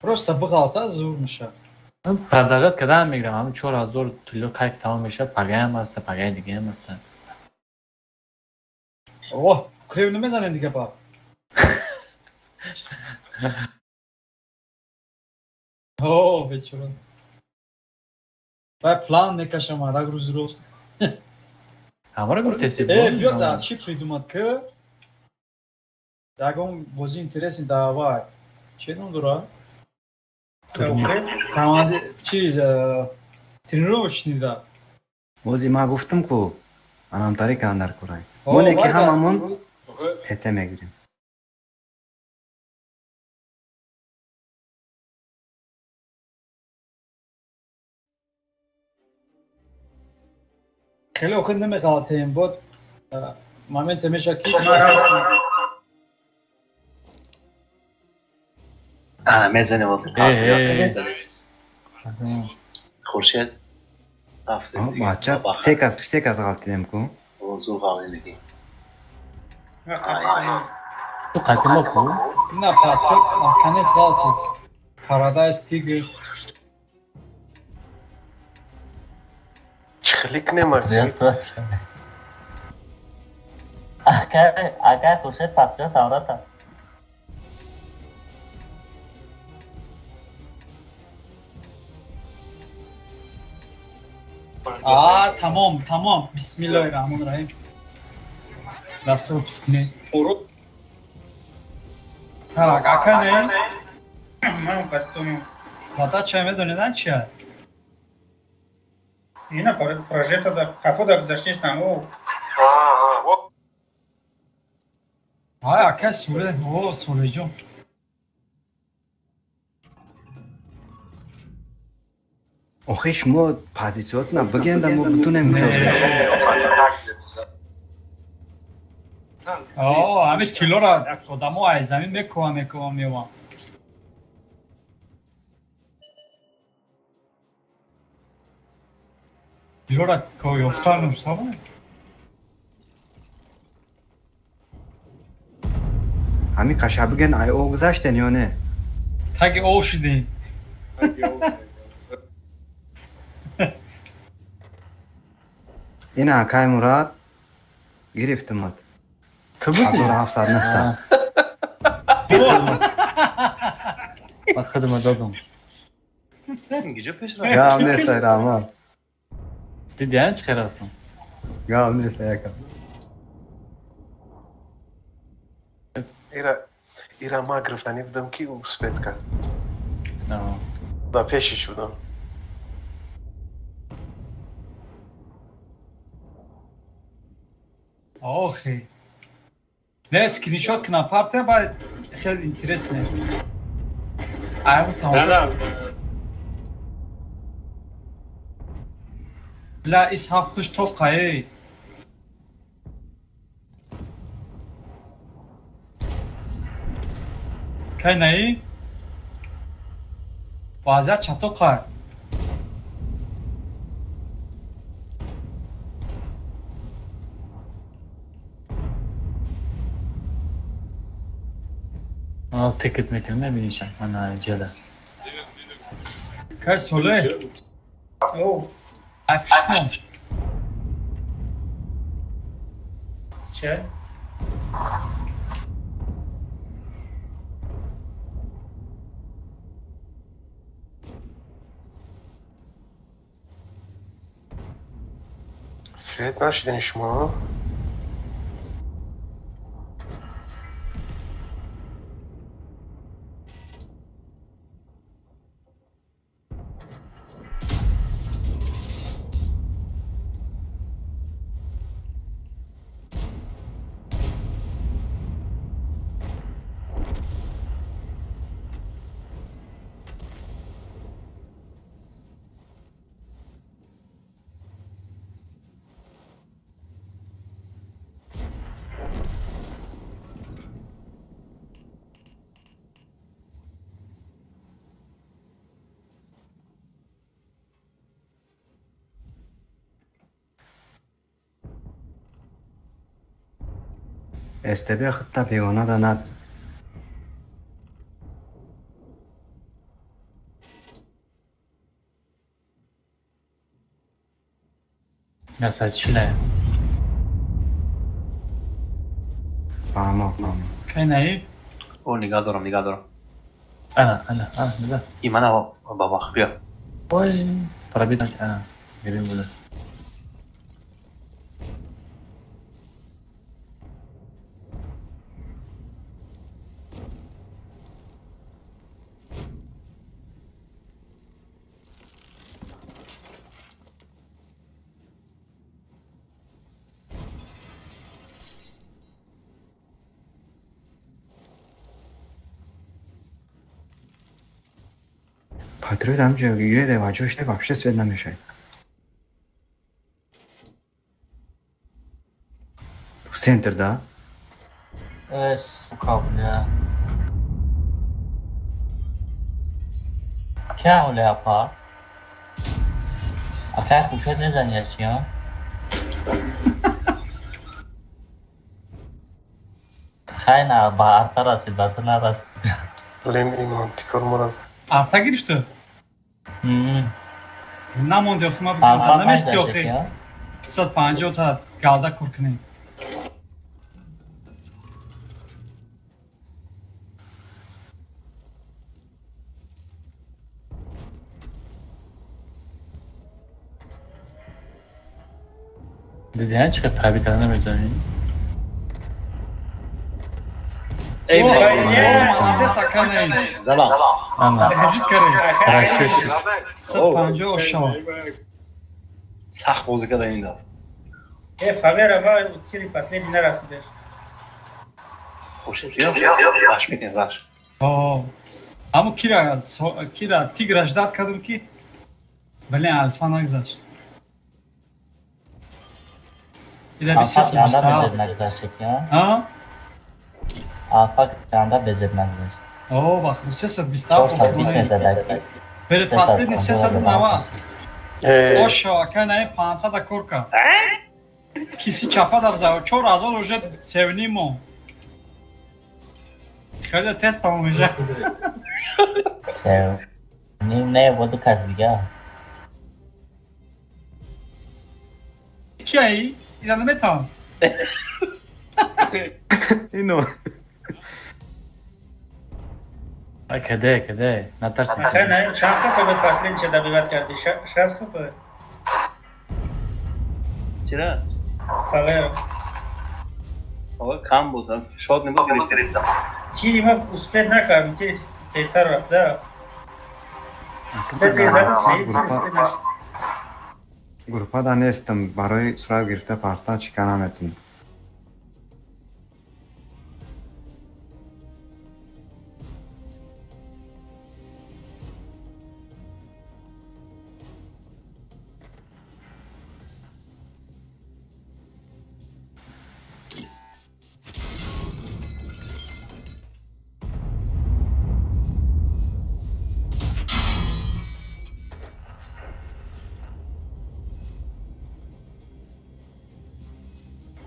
просто بغلطه زور میشه. پرداخت کردن میگیرم همون 4000 کیلو کاک تمام میشه پگه هم هست پگه دیگه هم هست. کریو نمیزنن دیگه با. بچورا. باید پلان میکشم روز. همه رو گفته سی بیا در چی پریدومد که یکم بازی اینترسی دعوای چه نون داره؟ تمام چیز ترینرو بشنیده بازی ما گفتم که انام تاریک اندر کرای مونه که هممون پته میگیریم خیلی وقت نمیخواتیم بود مامنت میشه که میزنه واسه قبل میزنه خورشید رفته دیگه بچه سه کس غلطی نمیکن وضوح غلطی میگی تو قطعی ما کن؟ نه پاتریک کنیس غلطی پارادایس تیگر چخلیک نماغی اگر خورشید پاتریوت آورده تمام بسم الله الرحمن الرحیم دست رو بسکنه کنه من قصدونم خاطر چه میدونیدن چیه؟ اینا پروژه تا کافو در گذاشته نیستم اکه سوله جون آخه شما پازیسیات نه بگیرند اما بتونم همه کیلو را آدم ها از زمین میکنم میوان کیلو را کوی افتار نمستابه همین قشه بگن ای او گذاشتن یا نه؟ تگ او شدین این حکای مراد گرفتمت تو بودی؟ 1709 من خدمت دادم اینجا پیش را یا هم نیست ایرامان دیدی هنچ خیراتم یا هم نیست یکم ایرا ما گرفتنی بودم که او سپید کرد دا پیشش بودم خیلی نه اسکرینشات کنم پارته باید خیلی اینترست نه ایمون تماشا لا اسحاق خوش توقعی که نهی بازه چه توقعی تیکت میکنم نبینیشم من جده که سوله اکشن چه؟ سفید نشدین شما؟ استبه خطه بیگانه دا ند. Nasa Chile. Vamos. کی نهی؟ او نگاه دارم. Ana, nida. این من بابا بیا. Oi, parabéns, ana. Girin bude. Patrol amca üye de var. Coşta вообще свет не мешает. В центр, да? Сука, бля. क्या हो गया आपा? आपका कुछ नहीं जानिए क्या? खाए ना बाहर तरह से बदला रस. Lemri mantikor Murat. Arta girişti. نمونده خما آفا بکنم پنج نمیستی داشته اوکی که 150 تا گالده کرکنی دیدی چقدر پربی کردن نمی‌دونی؟ ای مانده سکنه زلا Ama وجود کرده ترشش 150 اشتباه سخت بازی کرده این دار. فقیر اما چیزی فصلی نرسیده خوشه بیا باش میکنه باش. اما کیرا تیگرش داد کدوم کی ولی الفا نگذاشت ایده آفا بیسیست یاندا بستا بزرگ نگذاشته که ها آفا یاندا بزرگ نگذاشته اوه بخ بیسیست بستا 420 میزد بره فصلی 390 Oşo, kana 500 da korka. Kisi çapa da vzao. 4000 уже sevnimo. Şöyle test tamamlayacak. Sev. Ne budu kaziga. İki ay. İnanın tamam. اینو کده نترس آخه نه چند تا کبت فصلی چه دبیوت کردی 60 کبت چرا؟ فقیر آقا کم بودم شاد نگاه گرفتم چی ما اسپید نکردیم که تیسر رفته به تیسر سید گروپا دا نیستم برای سراغ گرفته پارتا چیکار نمیتونم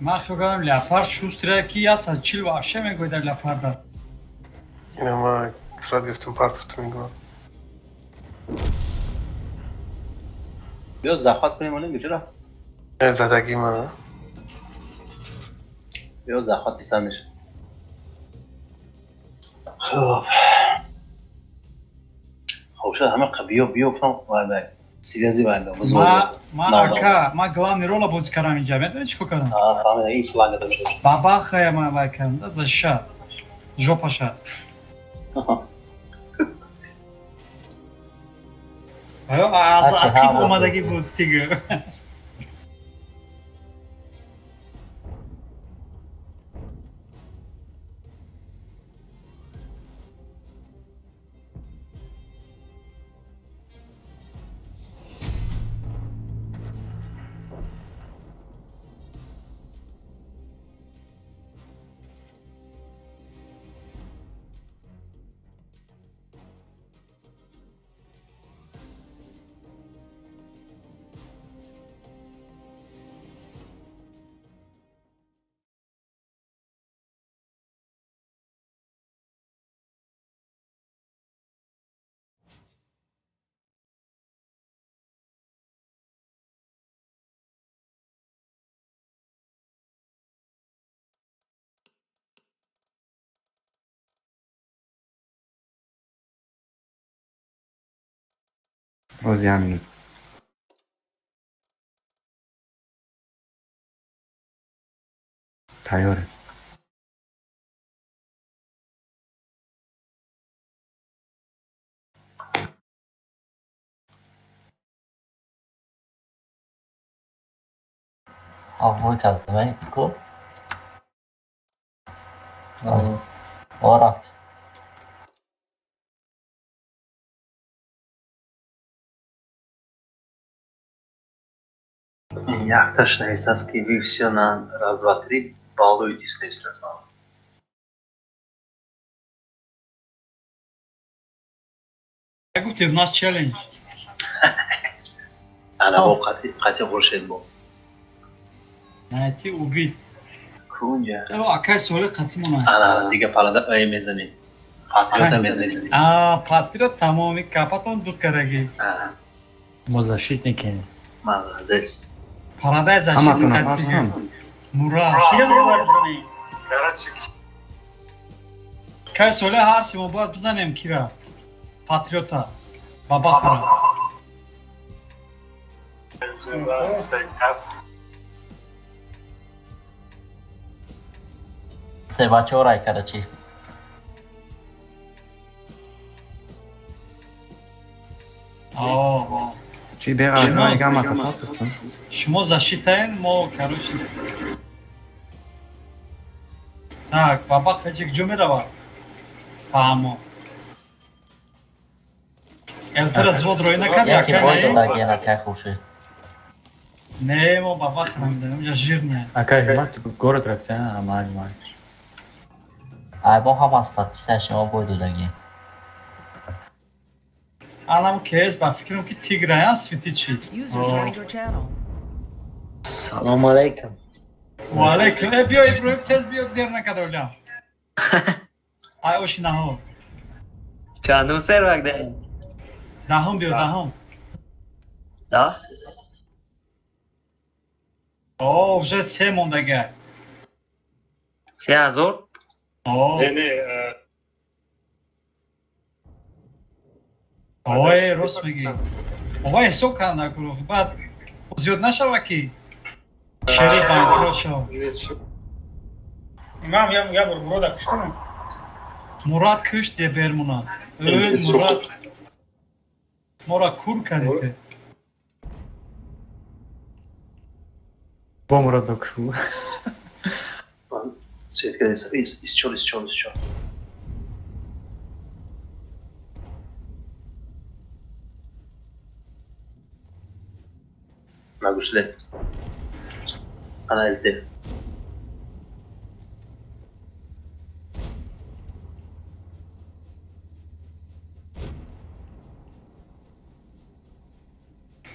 من فکر کنم لپارد شوستره کی هست چیل واشه میگوی در لپارد اینا ما سراغ گرفتم پارت میگم بیا زخات کنیم اونه میشه رفت زدگی ما بیا زخات استنش خب شد همه بیا بفتم وارد سیریزی بنده من اکا ما главный рола بازی کردم اینجا میدونی چیکار کردم فهمیدم این فلانگ داشت بابا خیلی من وای کردم از شاد جوپا شاد از اکی اومدگی بود دیگه Ozi همین تیاره Avrupa kazanmayı ko. O rafت. Як точно эстаски вы все на раз, два, три балуетесь на эстаски. گفتی ناس چالش أنا بو قاتي غرشيد بو. نهایتی اوبید كونجا. تو اکای سوال قطعی أنا دیگه پالادا أي میزنیم. پاتریوتا میزنیم. پاتریوت تمامی کپاتون دو کرگی. مزاشیتنیکه. Молодец. Paradise Hamatun. Murat. Kaj söyle harsi mobat bizanem kira. Patriota. Baba kara. Sevace oraj Karachi. چی بیاد از گام تفاوتتون؟ شما защитаем, ما короче. Так, баба хочет к джуме давай. Памо. Элтера звод ройна кад Яки яка бойду не? да гена кай хуши. Не, мо баба храм, я жирня. Акай, мак город ракся, амаль мак. Ay bu Hamas'ta şema boydu da gen. Anam kes, ba fikrim ki Tigrayan svitici. User joined your channel. Salam aleyküm. Ve aleyküm. Biyo İbrahim tez biyo derine kadar ulan. Ay oşi nahum. Çandum servak de. Nahum biyo nahum. Da? O, вже se monda gel. Şey azor? O. Ой, Росмиги. Ой, сока на круг. Бад. Зьод нашава ки. Шериф прочо. İmam ya burada kıştı mı? Murat kış diye Bermuna. Murat. Mora kur karite. Bu Murat okşu. Svetka isčol. Maguslet. Ana elde.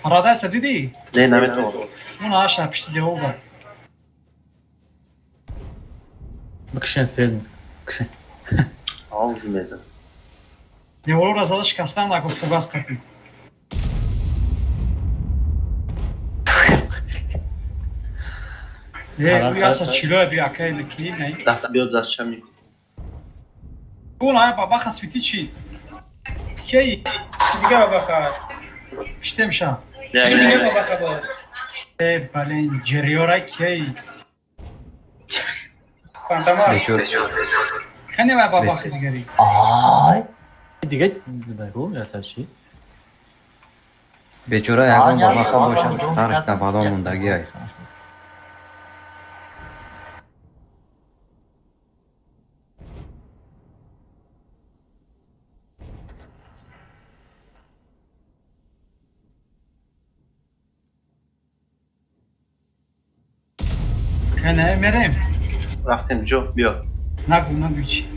Paradise دیدی؟ نه نمیتونم. اون آش پیش دیگه اوبر. بکشن سید. بکشن. آوزی میزن. Ne olur azalış şikastan da fugas katı. Bu yasa çiloya bir akayla ki ne? Dasta bir odası çamik. Bu ne baba hasbiti çi? Şey, Diga baba khar. İşte mişa. Diga baba khabar. Balen ceriyora ki. Fantama. Kane var baba khidgari. Ay. دیگه بگو یا سرچی؟ بیچاره یکم بابا خواب باشد سرش نبادا موندگی های Kane merem. رفتیم جو بیا. نگو چی.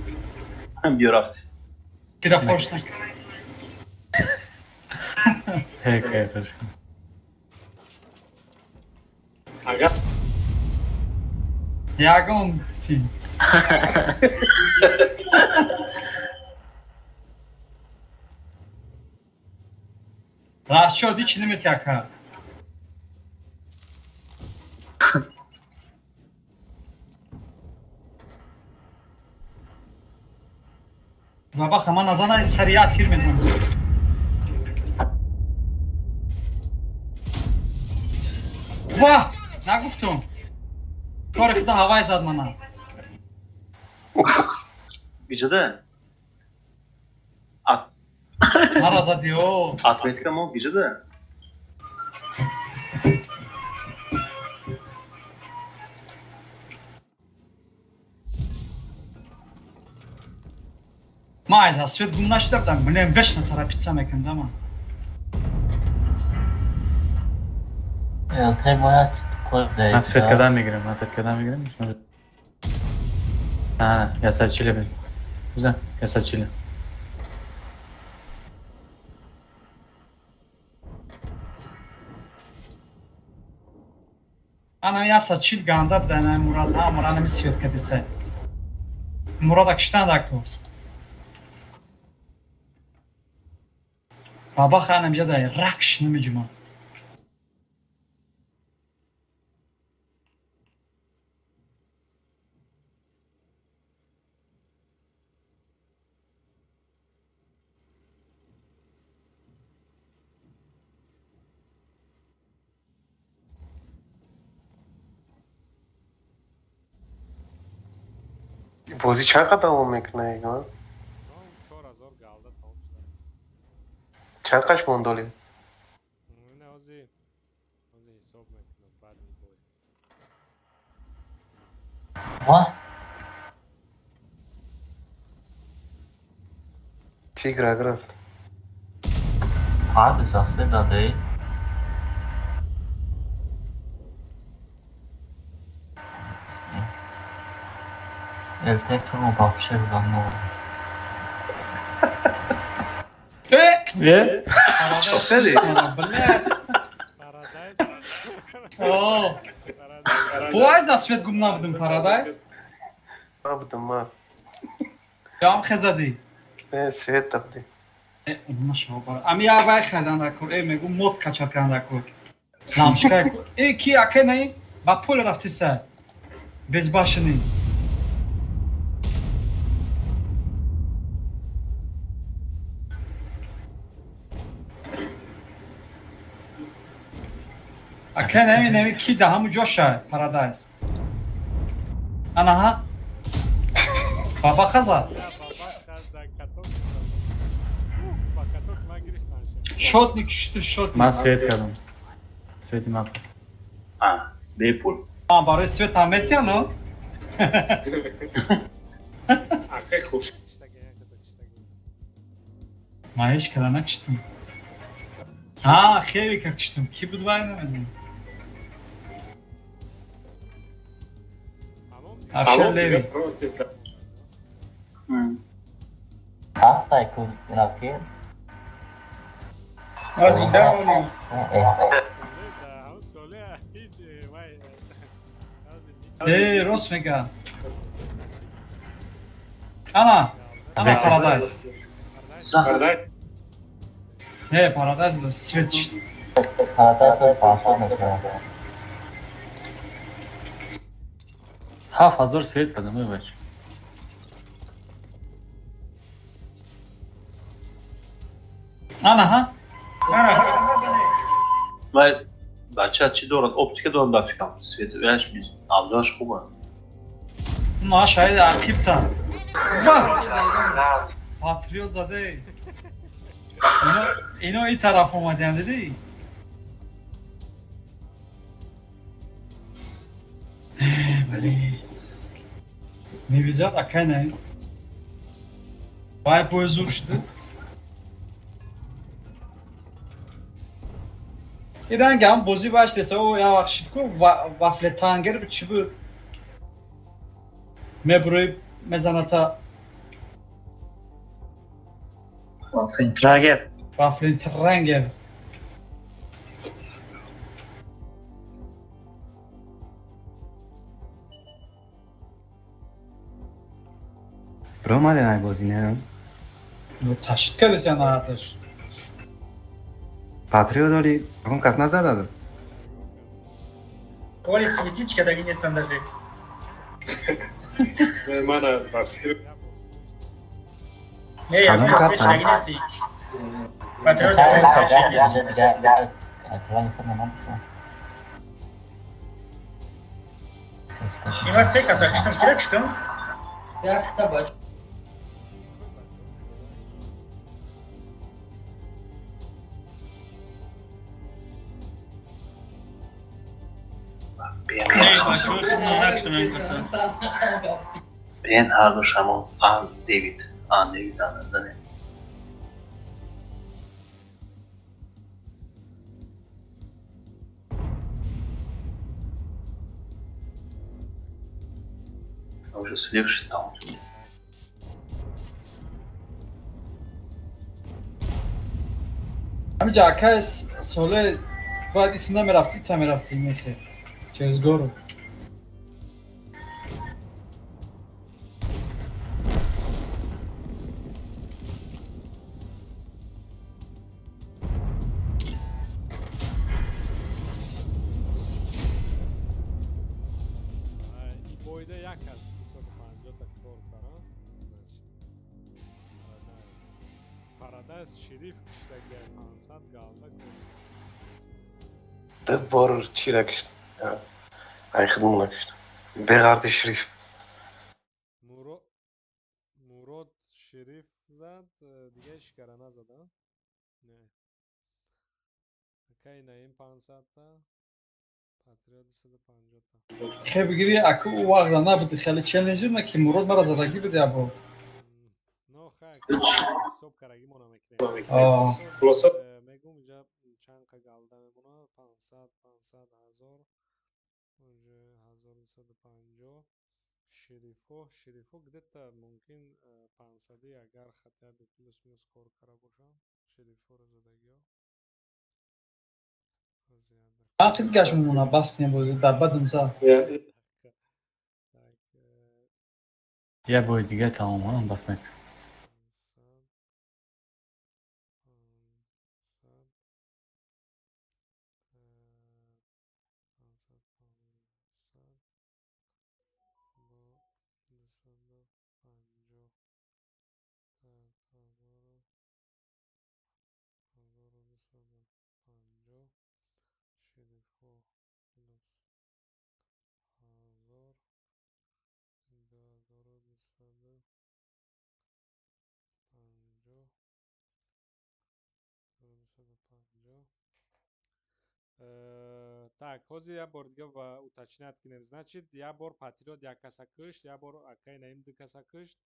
بیا رفتیم. Tira força. Hek hek. Aga. Yagam sim. Raşo diçini mi yaka? Baba hemen azana seriya tir mezun. واه نگفتم کار خدا هوای زد منم بیجده مرا زدی او اتلتیکا ما بیجده ما از اسوید گم نشده بودم بنیم وشن تراپیتسا میکندم من التهی باید کد دهید من سفید کدام میگیرم من سفید کدام میگیرم نه یاسر چیله بید بزن یاسر چیله انا یاسر چیل گانده بدن مراد ها مراد نمی سفید کدیسه مراد اکشتن دکتر بابا خانم جدای رکش نمیجمع بازی چقدر دوام میکنه اینا؟ 4000 galda tamam şular. چند قش موندالیم؟ Ne ozi hesap meکنم بعد این boy. ها؟ تیگر گرفت harbi zasved zade ای التهی تو مبابشه بودم نو یه؟ افتادی؟ بوای زاسوید گم نبودم پارادایز نبودم ما یا هم خزدی نه سفید تبدی ماشا بارا امی آبای خیدن دکور ای میگو موت کچر کن دکور نامشکای کور ای کی اکه نی با پول رفتی سر bezbaşını. Aken emin ki daha mı coşa Paradise. Ana ha? Baba kaza. Şotnik işte şotnik. من سوید کردم سوید مپ دیپول برای سوید همت یا نه؟ خیلی خوش من هیچ کلا نکشتم خیلی کشتم کی بود باید نمیدونم افشار لیوی هست ایکون راکیل از این دارم راست میگم انا پارادایز نه پارادایز سویچ پارادایز فاشا میکنم 7000 سوید کردم ای بچه انا ها من بچه چی دارن اپتیک دارن بفکرم سویت ویش میز عبداش خوبه ما شاید عقیب تا پاتریوت زده اینو این طرف اومدن دیدی بله میویزاد اکنه وای بوی زور شده İran gam bozu başlasa o ya vakşit ko vafle tanger bir çibu mebruy mezanata وافین تراگر vafle tranger برو اومده نه گزینه taşıt kaldı sen artık پاتریو داری؟ اون کس نزد داد ولی سویتی چی کدagi نیستن داری من بفکر نه یا کدوم من کارت سویچ کدagi نیستی پاتریوت خیلی زمان سرگست سویچ دیگه اکران کنم نمیشون اینا سه کسا کشتم کره کشتم یختا باش Ben her gün şamı David anladım. Уже следующий там. همین جاکه ساله بعد ایسنا میرفتی تا میرفتی میخه چیزگارو شریف کشتگی 500 galda ده بار چی را کشت ای خدمون نکشت بغرد شریف مراد شریف زد دیگه اشکره نزد نه اکی نیم 500 تا پاتریوت 250 تا خیلی بگیری اکو او وقت نبود خیلی چلنجی نه که مراد مرا زدگی بده ابا حساب کرگی مانا میکنیم خلاصه میگم اینجا چند galda میمونه 500 هزار اونجا 1250 شریفو گدتا ممکن 500 اگر خطر به پلوس میوس کار کرده باشم شریفو رو زدگی ها خیلی گشت میمونه بس کنیم بازی در بدم زد یه بای دیگه تمام هم بس نکن Так, хози я бор дига ва уточнять кинем. Значит, я бор Патриот я каса кышт, я бор акай наим ду каса кышт,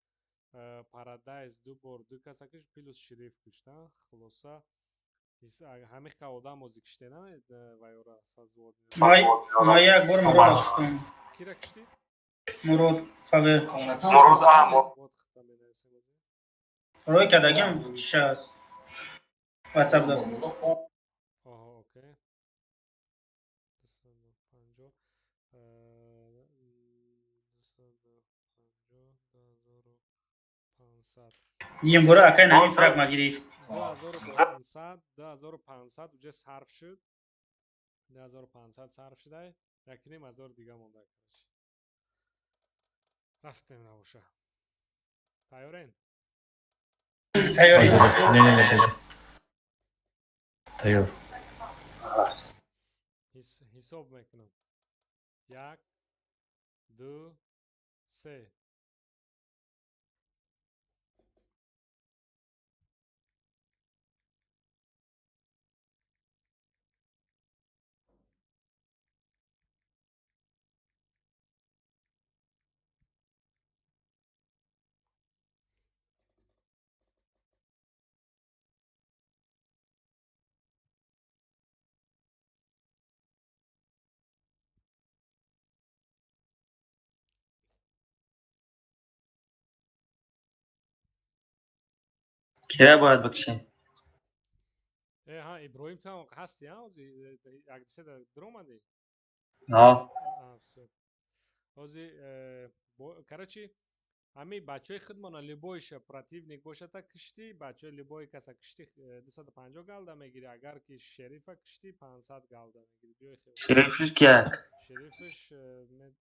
Paradise ду бор ду каса кышт, плюс Шериф кышт, хулоса. Ҳамин қавода мози киште на вайора сазвод. ма як бор мурод кыштам. Кира кишти? Мурод фавер. Мурод амо. Рой кадагам шас. WhatsApp да. Окей. 250 дигем бора акай нами фраг ма гирифт 2500 уже сарф шуд 2500 сарф шуда якним 1000 дига монда караш рафтем набоша тайёрен тайёр ҳисоб мекунам 1 2 3 کیا باید بکشیم ها ابراهیم تو هستی ها اگه در درومندی ها اوزی کرچی همی بچه خدمانه لیبویش پراتیونیک باشه تا کشتی بچه لیبوی کسا کشتی 250 galda میگیری اگر که شریف کشتی 500 galda میگیری شریفش کیا شریفش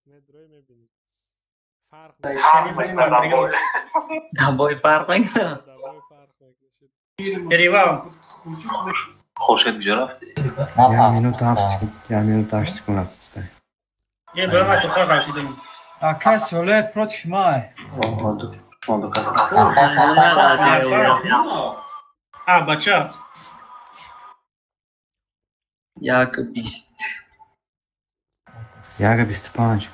مدروی میبینی فرق دبای فرق میکنه شریفا خوشت بیجا رفتی یه مینوت 7 سکون رفت استایی یه برای تو خواه قشیدیم Akai Solet против Mai. Mondo casa. بچه یک 20 یک 25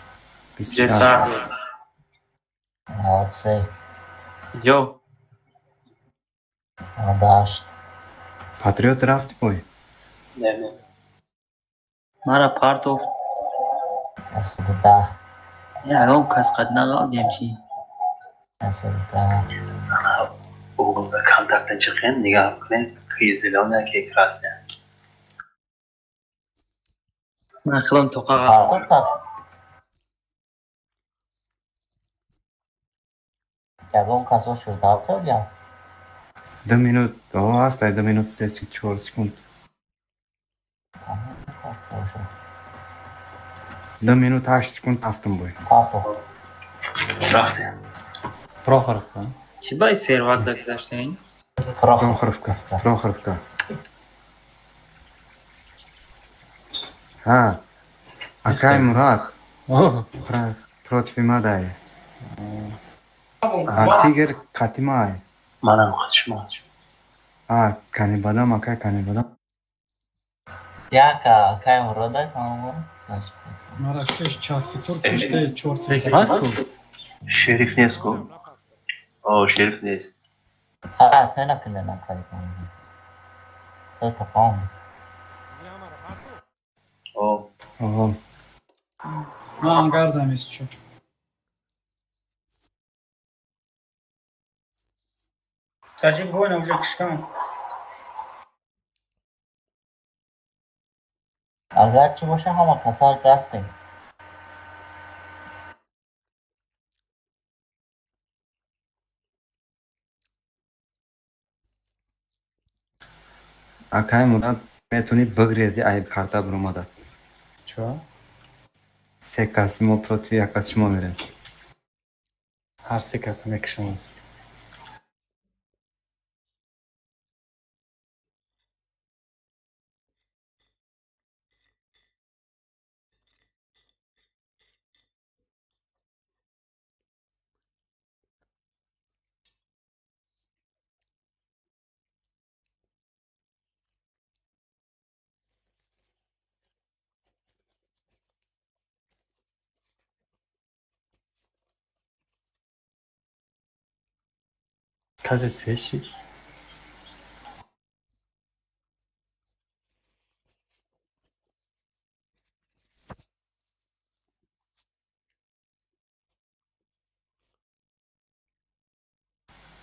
24 93 جو داشت پاتریوت رفتی پای نه مرا پارتوف اصل ده یارم کس قد نقدیم چی اصل ده او کانتاکتن چخین نگاه کنین خیزلونه که کراسنه من خلم تو قاقا Jaką kasą szukał, co ja? 2 minut o asta 2 minut 34 sekund 2 minut 8 sekund رفتم بای رفته Прохоровка. چی باید سروک داشتین؟ Прохоровка ها Акай Мурат против Имадай Тигр Катимай منم خودشم Канибадам Акай Канибадам Jaka, Akaj Muroda, Marrakesh çarpıtır kuşta çortu. شریف نیست کو او شریف نیست Ha, sen akıllı nakayı kanka. Sen tapam. او Man gardam istiyor. تاجیک بوین اوجه کشتم اگر چی باشه همه کسار دستیم. Акай Мурат метуни бигрези айб карта бромада Чё? Се касимо против якас шумо мерем Har se kasım yakışamaz. Kaze sveşi.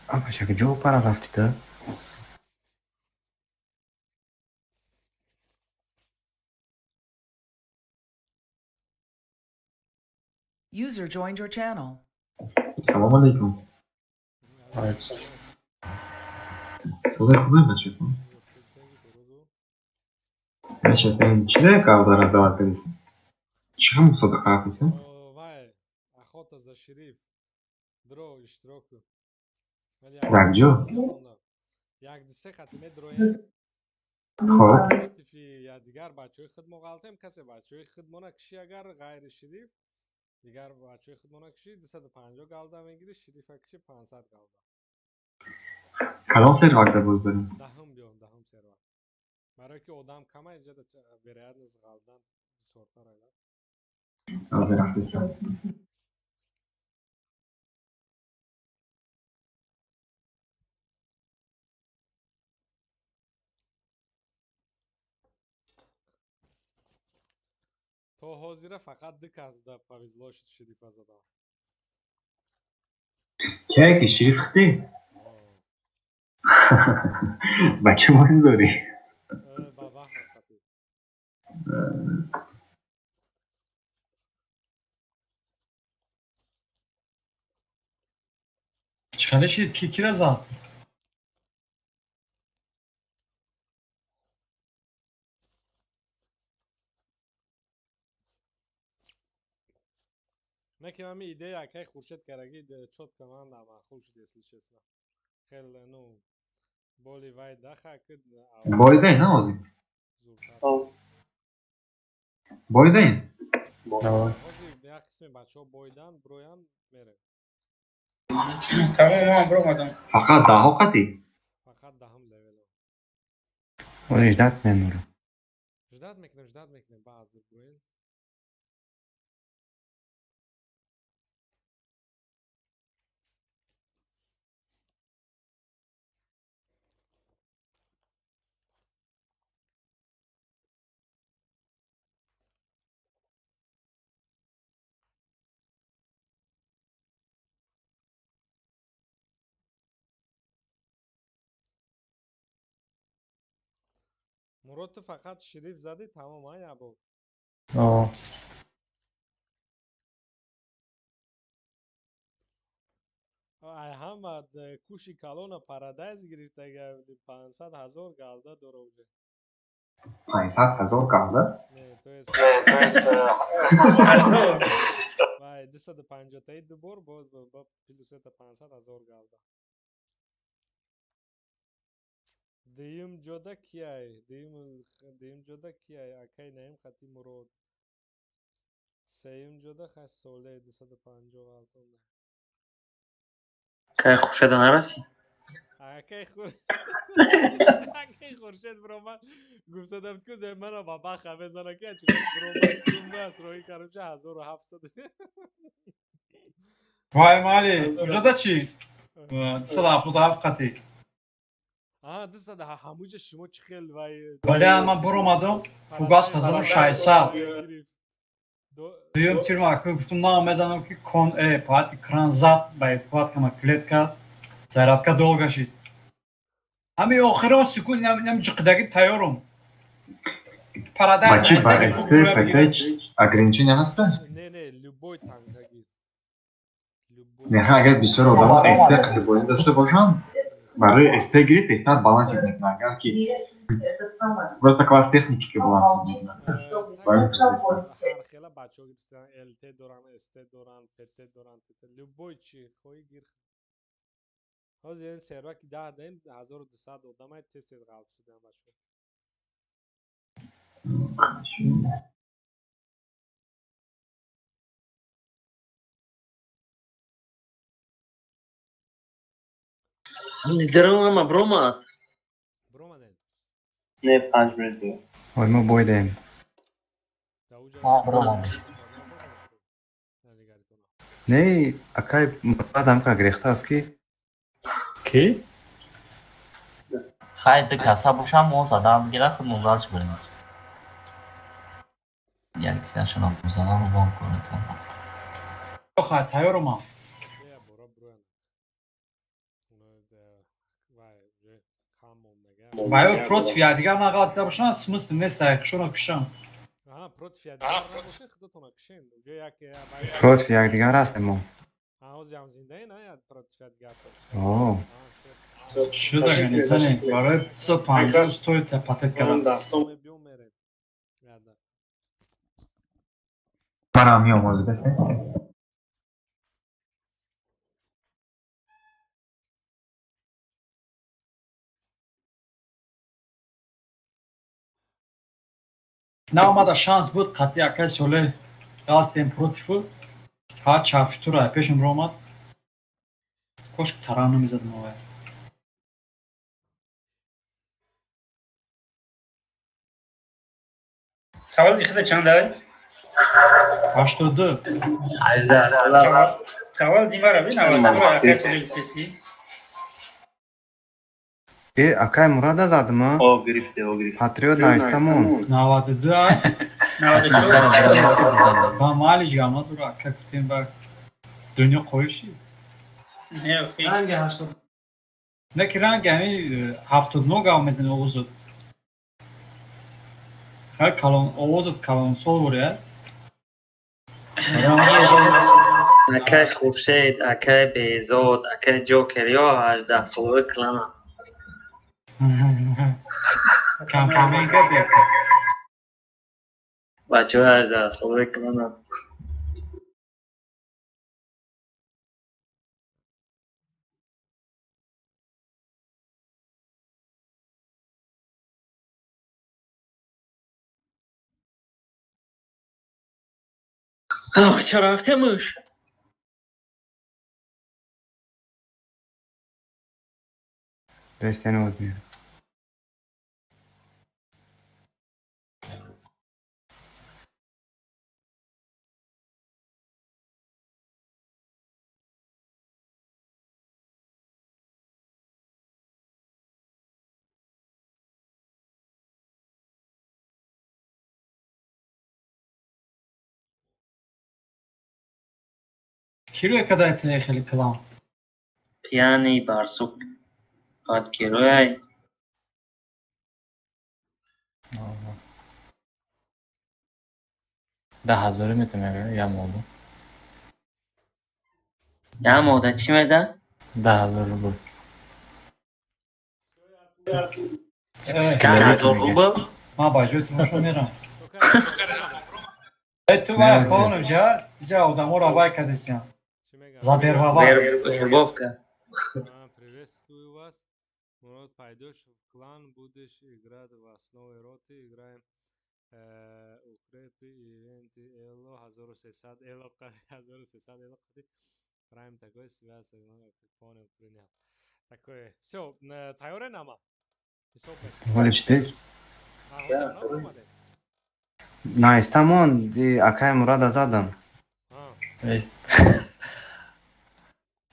Ama şaka jo para rafti da User joined your channel. Salam alaikum. Evet. Kolay kolay bachcho. Bachcho ben чья кавдара даватез? Чья мусадақа хасан? Вай, охота за шериф. Дро иштироку. Рагҷо? Як дисе хатиме дроем. Хоб. Против я дигар бачои хидмо галтем касе бачои хидмона киши агар гайри шериф дигар бачои хидмона киши 250 галда мегири шерифа киши 500 галда. Калон сервакда боз барем. Дахм биём, дахм сервак. Барои ки одам кама инҷа вероятность галдан бисёртар аст. Азыр афиса. То ҳозира фақат ду кас да павизлоши шерифа задам. Кия ки шериф хти? Бачо моз дори. Ба вақт хати. Çıkarışı kiraz al. Неки мами идея якай хуршед караги чётко ман маъқул шуд если честно. Хеле ну боли вай даха кид Boydayın ha ozi. Boydayın. Boş қисми бачаҳо бойдан броян мерем. Tamam man bro madam. Faqat daho qati. Faqat daҳум левел. Оны ждать меморам. Ждат мекунем баъзир броен. Мурод ту фақат шириф задӣ тамом а ябо. Ай Ҳамад куши калона парадайз гирифтага 500,000 галда дора уже. 500,000 галда? Не, то есть вай 250 дубор боз плюс это 500,000 галда. Дуюм ҷода кияй? Дуюм ҷода кияй? Акай Наим Хати Мурод. Сеюм ҷода хас Соле 250,000. Кай Хуршеда нараси? Акай Хуршед биромад гуфтадам ку земана ба баха мезана ки ачи биромад кумас роҳи каримча 1700. Вай мали, ҷода чӣ? 277 қати. 200 ҳамуҷа шумо чӣ хел вай. Вале ман буромадам фугас 1600. Дуюм тир маку гуфтам ман мезанам ки кон пати кран зад ба паткама клетка зарядка долга шид. Ҳами охирон секунд нам ҷиқдаги тайёрум. Парадайз Бачи ба СТ пакет ограничения ҳаста? Не, любой танкаги. Не, агар бисёр одамон СТ қатибони дошта бошанд, барои СТ гирифт бештар балансид мекунад. Агар ки просто класс техники ки балансид мекунад. Ҳар хела бачаҳо гирифтан ЛТ доран, СТ доран, ПТ доран, любой чӣ хоҳӣ гир. Ҳозир ин серва ки 10 даим 1200 одамай тез ғалт шидан бачаҳо. Лидерам ама бромад. Бромаден. Не 5 минут дига. Ой, мо бойдем. Не, акай муродам ка грехтааст ки? Ки? Хайди каса бошам мо задам гира худ музалш бирем. Як кашона музалам вон конам. Охай тайёрум. Вай против якдигар нагалта бошанд смысл нест якшона кушам. Против якдигар набошед худотона кушен. Уҷо як Против якдигар ҳастем мо. ҳозир ҳам зиндаи на против якдигар. О. Шуда ганисане барои 250 стоит патетка дастом. Манам меомад бесне. Наомада шанс буд қати акай соле галстем противу. Ҳа чапшитура пешум ромад. Кош таранну мезадам овай. Tavall dixda chanday? 82. Tavall dimara bina wa akay solе gufteси. Акай Мурада задима? О гирифте. Патриот наистамон. 92. 92. Ба малиш гама дура акай гуфтем ба дунё қоиши. Не, ранги 80. Не ки ранги ҳами 79 гав мезани овозот. Ҳар калон овозот калонсол буря. Акай Хуршед, акай Беҳзод, акай Ҷокер ё 18 солаи клана. Кампаминга бехта. Бачаҳо 18 солаи клана. چرا رفتمش؟ Beşten olmuyor. Kiloya kadar tehlikeli kılan. پیانی بارسوک قد کیلوی 10,000 میتونه یا موضوع یا مدت چی میدن؟ 10,000 روبل 10,000 روبل؟ ما باجوت مشو میرم. تو وای خانم جا удаму ра вай кадисям. Забервава. Вербовка. Приветствую вас. Вот пойдешь в клан, будешь играть в основе роты, играем укрепи, ивенты, эло, 1300, эло, 1300, эло, играем такой связь, как понял, принял. Такое. Все, Тайоре нама. Валичтес. На истамон ди акай Мурада задан.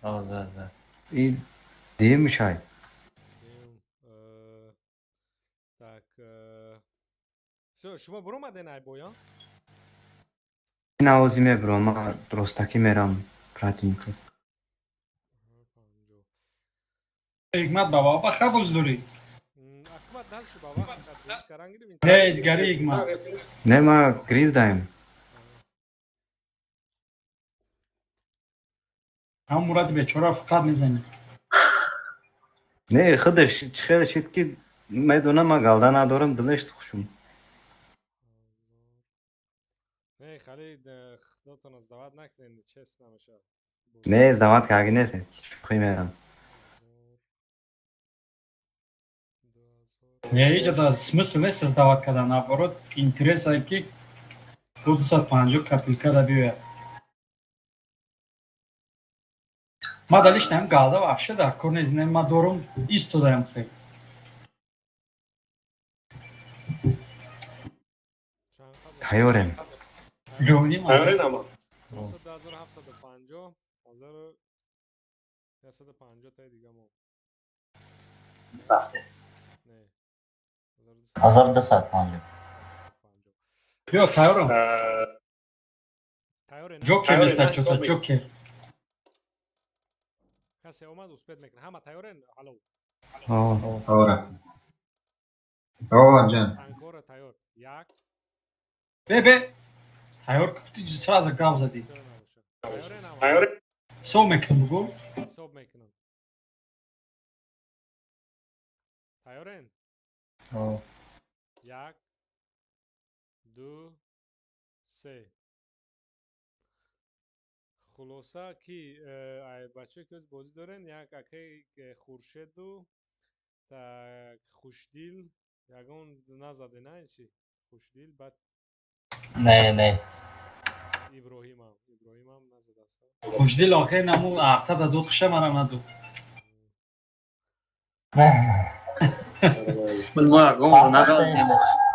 да. И дим шай. Так. Все, шумо буру маден ай боя? На озиме бро, ма простаки мерам пратинка. Hikmat baba, bak kabuz duri. Akmat dalşı baba. Ne edgari Hikmat. Ne ma grivdayım. Ham Murat Bey çorap fakat ne zannı? Ne xıdış çıkar şitki medona ma galdan adorum dılış sıkışım. Ne xali xdotun azdavat naklen честно маша. Ne izdavat kagi ne sen? Primeram. Не, это смысл не создавать, когда наоборот интерес айки буду сатпанжу капилка да биве. Ма дали штем галда вообще да, корне знем ма дорум исто даем хей. Tayorem. Gördün mü? Tayorem ama. 1750, 1750 tay digamo. Ne. 1010 bence. Yok Tayorem. Tayorem. Joker mesela çok Joker. Kase omad uspet mekne. Hama Tayorem halo. Ora. Ora can. Ancora Tayor. Yak. Bebe. Tayor kupti sразу гав зади. Tayorem. Сол мекнем гол. Сол mekne. Tayorem. یک دو سه خلاصه کی بچه که بازی دارن یک اکی خورشید و تا خوشدیل یکون نزده نه چی خوشدیل بعد نه ابراهیم هم نزده است خوشدیل آخر نمو اعتا دا دود خشه مرم ندو من ما اقوم نقل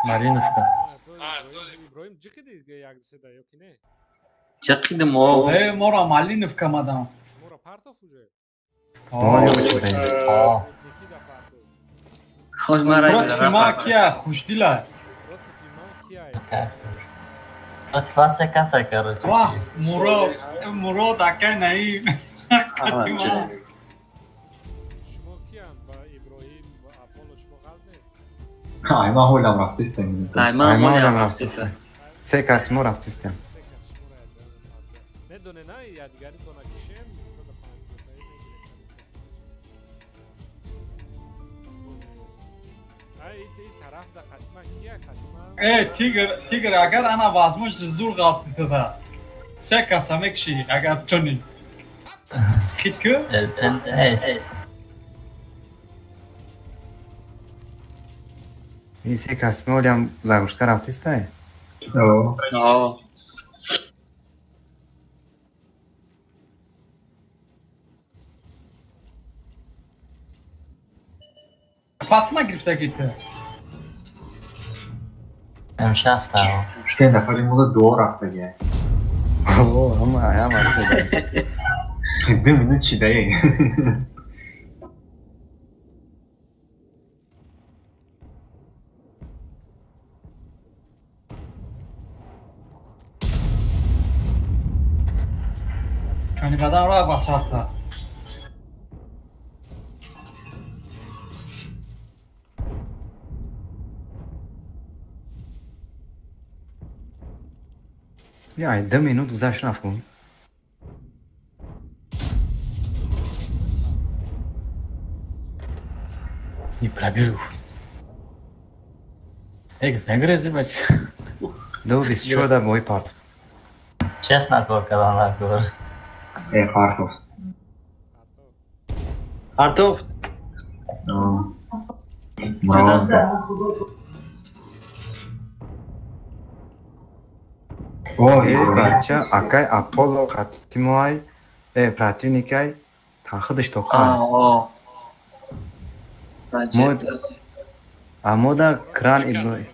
Marinovka. ابراهیم جقیدی یک دسته یا کی نه چقدر ما مورا Malinovka madam. شما را پارتاف وجه خوش مرا Против фима кия خوشдила. Против фима кия Против вас каса, короче. Вах, Мурод акай наи. Ayma holam rafte istemiyorum. Ayma holam rafte istemiyorum. Sekas mor rafte istemiyorum. Ne döne ne yadigarı tona kişem sada Ay taraf da katma kiya katma. Tigr agar ana vazmosh zur galti tada. Sekas amek shi agar toni. Khidku? И секас молям лагушка рafte istay. Oo. پاتما گرفته گیته امشه هست دارم 3 نفری مونده دو رفته گه اوه هم رفته ببینید چی دهی کنی بدن را وسط یا 10 minut گذشت رفتم Не пробил. Нагрези бачи. 2:24 мой парт. Честно, когда нахуй. Фартов. Артов. Бача, акай Аполло Хатимой, противникай танхидаш тоқан. Амода кран ибн.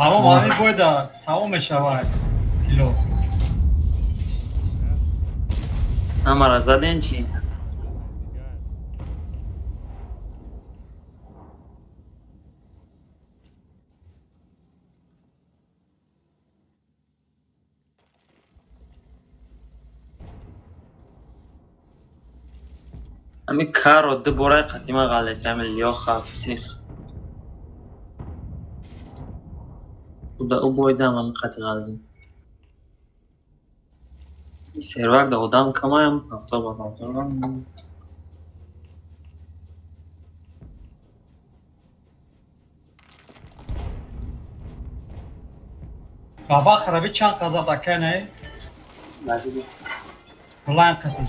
Ама мами бойда тамом мешавад. Тило. Амара заден чи? امی کار رو دو برای قدیما غلیس امی لیاخه پسیخ او بایدم امی قطع غلیس سیروک دا آدم کمایم هفته با هفته بابا خرابی چند قضا دکه نه؟ لازم بلایم قطعی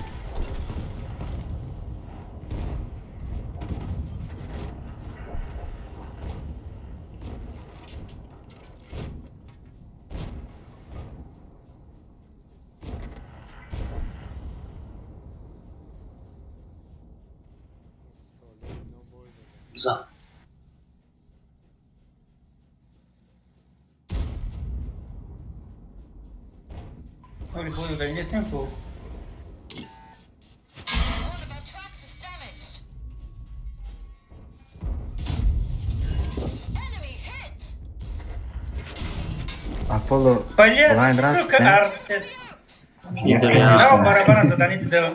Güzel. Abi bunu vermesin bu. Apollo Блин, blind rush. сука, арте. Підер я. Ну, барабана заданить дам.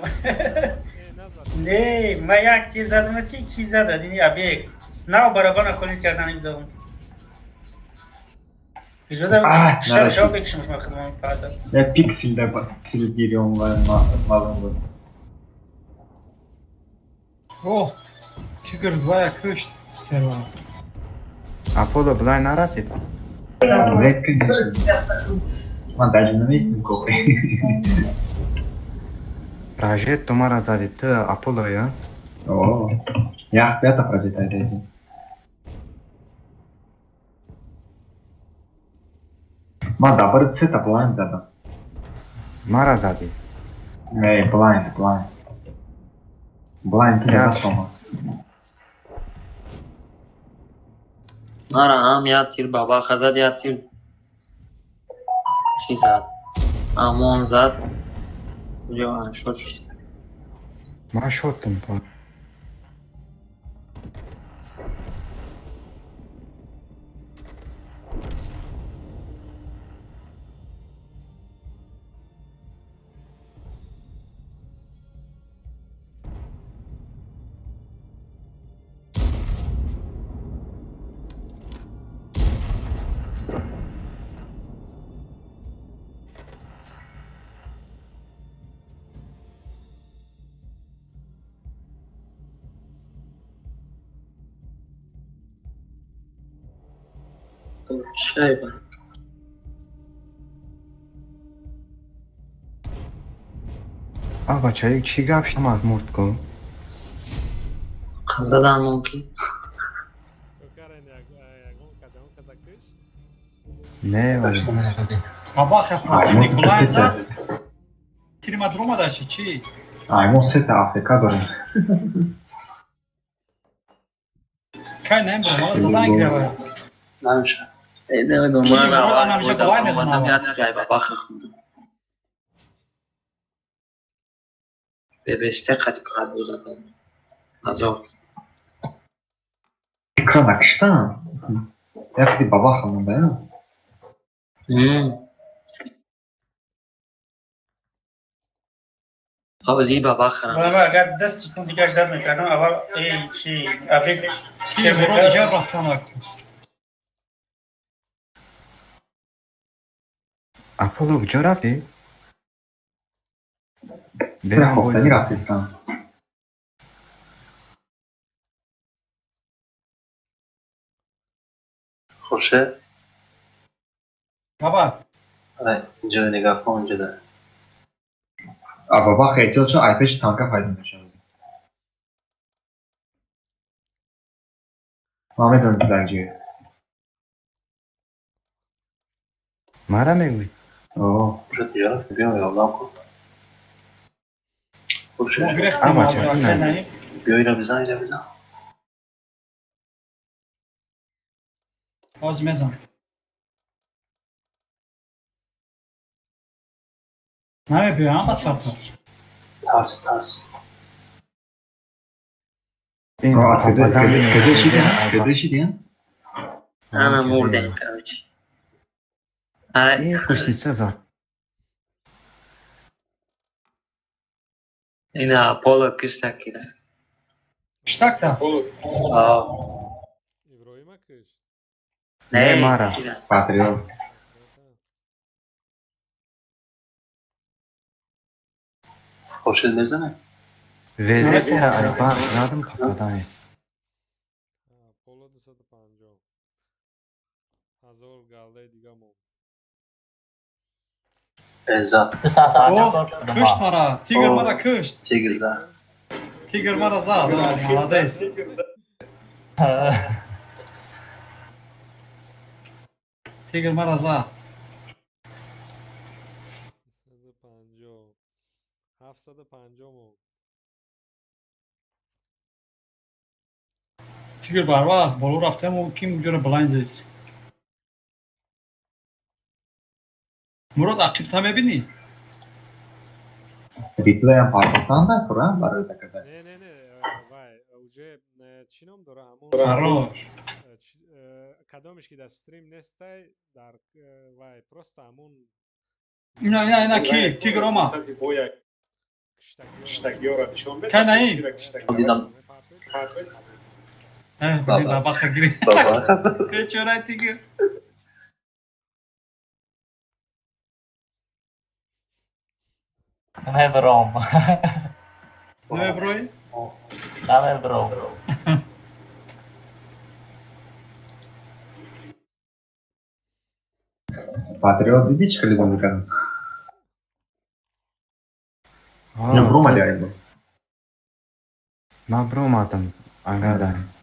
Не, моя ки задана ки зададини абек. На барабана колит кардани дам. Жуда шо бекшимш махман пада. Ya piksilde bak, piksel geliyorum var malımda. اوه چیکار دوای کشت استروا Apollo blind نرسید. Man даже на месте копай. Прожет тумара задит Apollo ya. О, я пята прожитая дайте. Man dabır seta blind dada. Mara zadit. Ne blind. Blind ne nasıl? آره هم یاد تیر بابا خزد یاد تیر چی زد امون زد کجا شد ما شدتم با شایبه بچه چی گفت شما مرد کن؟ زدن ممکن نه ولی بابا خفاتی بلند زد تیر مدروم داشته چی؟ Ajmo seta AFK داریم. Kaj ne, bro, zadanie grała. نمیشه ایده دومان اول بودم آدمیت که با بخ خوندم به بشته قد قد بودم نزاد Ekran akışta. Yakti baba hanım ben. حوزی با بخ بابا اگر دستی کن دیگه در میکنم اول ای چی ابریک کی برو دیگه رفتن Apollo کجا رفتی؟ برم خفتنی رفتیستم. خورشید بابا اینجا نگاه کن اونجا ده بابا خیلی چون آیپش تانکا فایده میشه. محمد اون درجه. مرا میگوی. خورشید دیگه بیام یادم کن. خورشید اما چرا نه؟ بیا اینو بزن. باز میزن. نه بیا هم بساطه. ترس. این کدشی دیگه؟ همه مردن کاوچی این کشتی سزا این اپولو کشتک کرد کشتک تا؟ İbrahim'e kış. نه مارا پاتریو خورشید میزنه وزیر ایبان یادم پاپادانی Polo 250. Hazır galde digamo. Ezat. Kışt mara. Tiger mara kışt. Tiger mara zad. Молодец. Tiger mara zad. 750. 750 mu? Tiger barba bolur raftem o kim göre blinds. Murat aktif tam ebini. ریپلی هم پارکستان ده کنم برای تکرده نه وای اوجه چینم داره همون کدامش که در استریم نسته در وای پروست همون نه کی تیگر اوما کنه این دیدم بابا خگری که چرا تیگر نه برام نه بروی نه برام پاتریو دیدی چه خیلی میکنم نه برو مداری من برو ماتم انگار داریم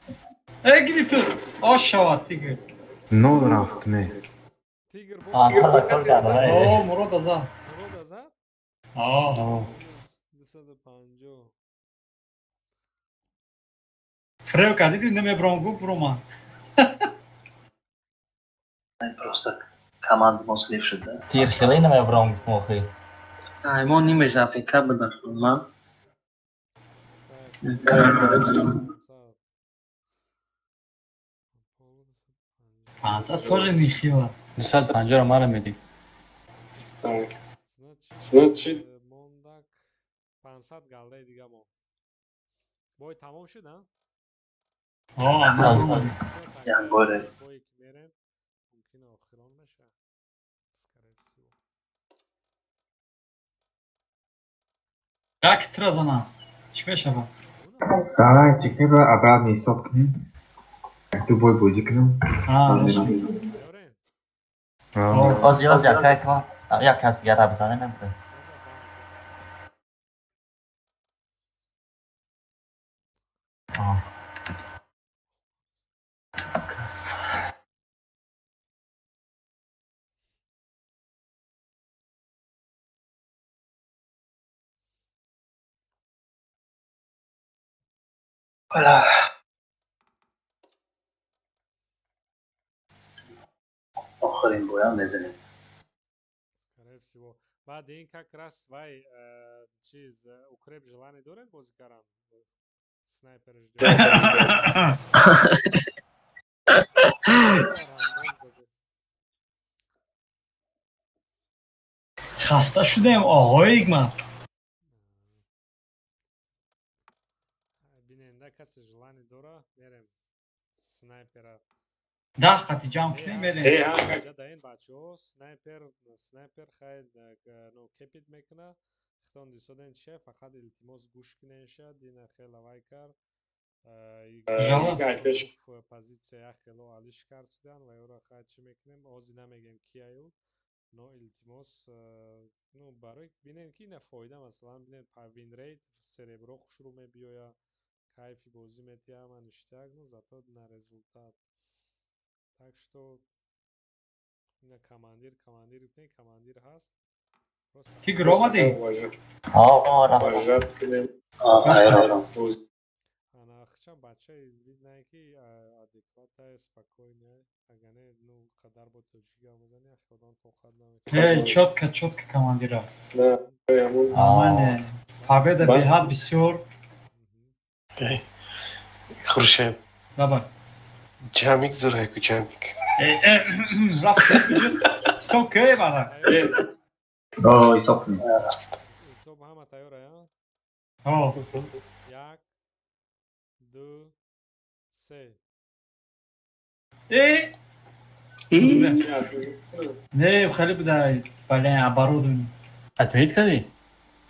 گیری تو آشوا تیگر نو رفت می آسان کل کرده مراد ازا 250 فریو کردی نمی برام برو ما просто команда مسلف شده تیر شلی نمی برام موخی ایمان نیمش افریقا بدن من Asa тоже михила. 250 رو مرا میدی. Значит, Мондак 500 галде دیگه ما. بای تمام شد ها؟ یعنی باره بایی که میرم ممکنه آخران بشه. Как тразана? چی بشه با؟ سارا چیکه رو ابراد نیساب کنیم تو بای بازی کنیم باز یک کس دیگر را بزنه نمیده Voilà. охирин боям мезанем. Скорее всего. Баъд ин как раз вай чиз укреп желание дорад бозӣ кардан? Снайпер хаста шудем оғои игман. Биненда касе желание дора, мерем снайпера. Да, хати ҷамъ кунем мерем. Даин бачаҳо снайпер хай ну кепит мекуна. Хитон дисоден че фақат илтимос гӯш кунеша дина хела вай кард. Позиция хело алиш кардан ва ёра хай чӣ мекунем? Ози намегем кияю. Но илтимос ну барои бинен ки на фоида масалан бинен винрейт серебро хушрӯ мебиёя. Кайфи бозӣ метиҳама ништяк, но зато на результат. Так что на командир гуфтем, командир ҳаст. Тигр омадӣ? Анахча бача видно ки адеквата спокойная. Агар не ну қадар бо тоҷики омӯзани ахёдан тоқат намекунад. Чётка командира. Аман победа беҳад бисёр. Хуршед. Давай. Ҷамик зурайку ҷамик. Рафт ҳисоб кӯе бара. Ҳисоб кунем. Ҳисоб ҳама тайёрая? Як, ду, се. Не, хеле буда бале оборудование. Отметь кади?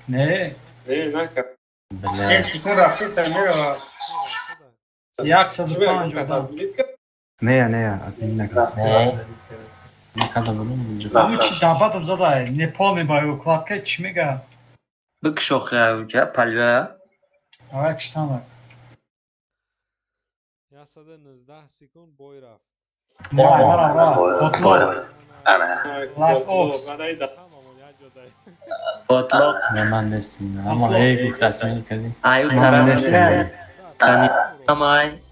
Не. накард. Секунд рафти самира. 105. Не, отметь накард. Ну чи дабатам задай, не помню баю кладка чи мега. Бикшохя, палва. Ай, штана. 119 секунд бой рафт. Потлок. Ман нестим. Ама гуфтасин кади. Аю тараф. Камай.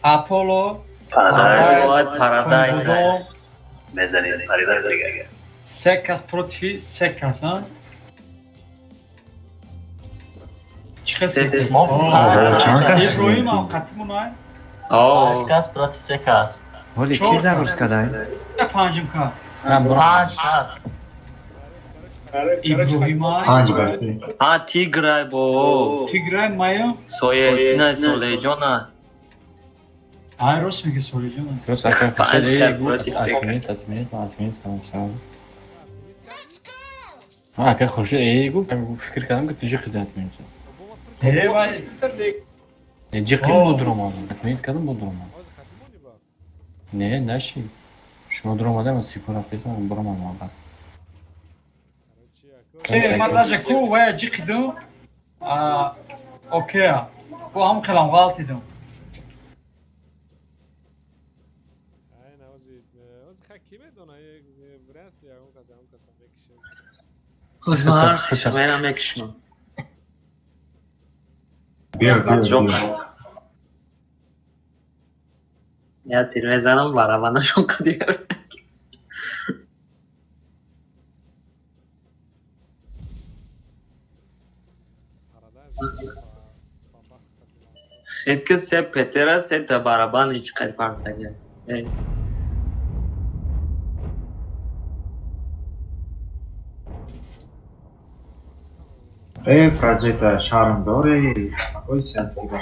Аполло. Paradise. Mezzanine, Paradise. Sekas protifi Sekas, ha? Çıkasın. İbrahim avukatım onay. Sekas protiv Sekas. Holy, ki Zagorska daj? Ne pancım ka? Pančas. İbrahim ay. Hangi versi? Tigray bo. Tigray mayo. Soye Solejona. Ay Rus mu ki söyleyeceğim? Просто отменить, как хуже эйгу, как фикр кардам ки туҷи қида отменить. Ҷи қим бодуром отменить кардам бодуром. Не, наши. Шумо дуромадам сипора фесам боромам вақт. Ман даже ку вая ҷи қидум. Окей. Бу ҳам хелам ғалат идум. Uzman, şişmeyene mekişme. Ya tirmezanım var bana şoka diyor. Etkisi se petera se de baraban hiç kalp artacak. Proġetta Sharon Dore, poi si attiva.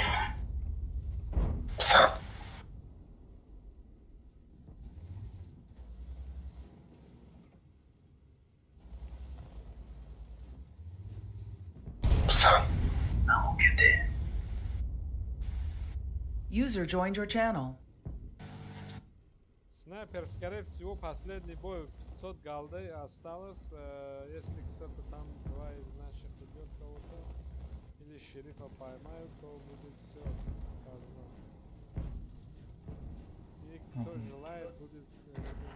Psan. User joined your channel. Снайпер, скорее всего, последний бой 500 голды осталось. Если кто-то там, два из наших убьет кого-то, или шерифа поймают, то будет все казно. И кто желает, будет катать.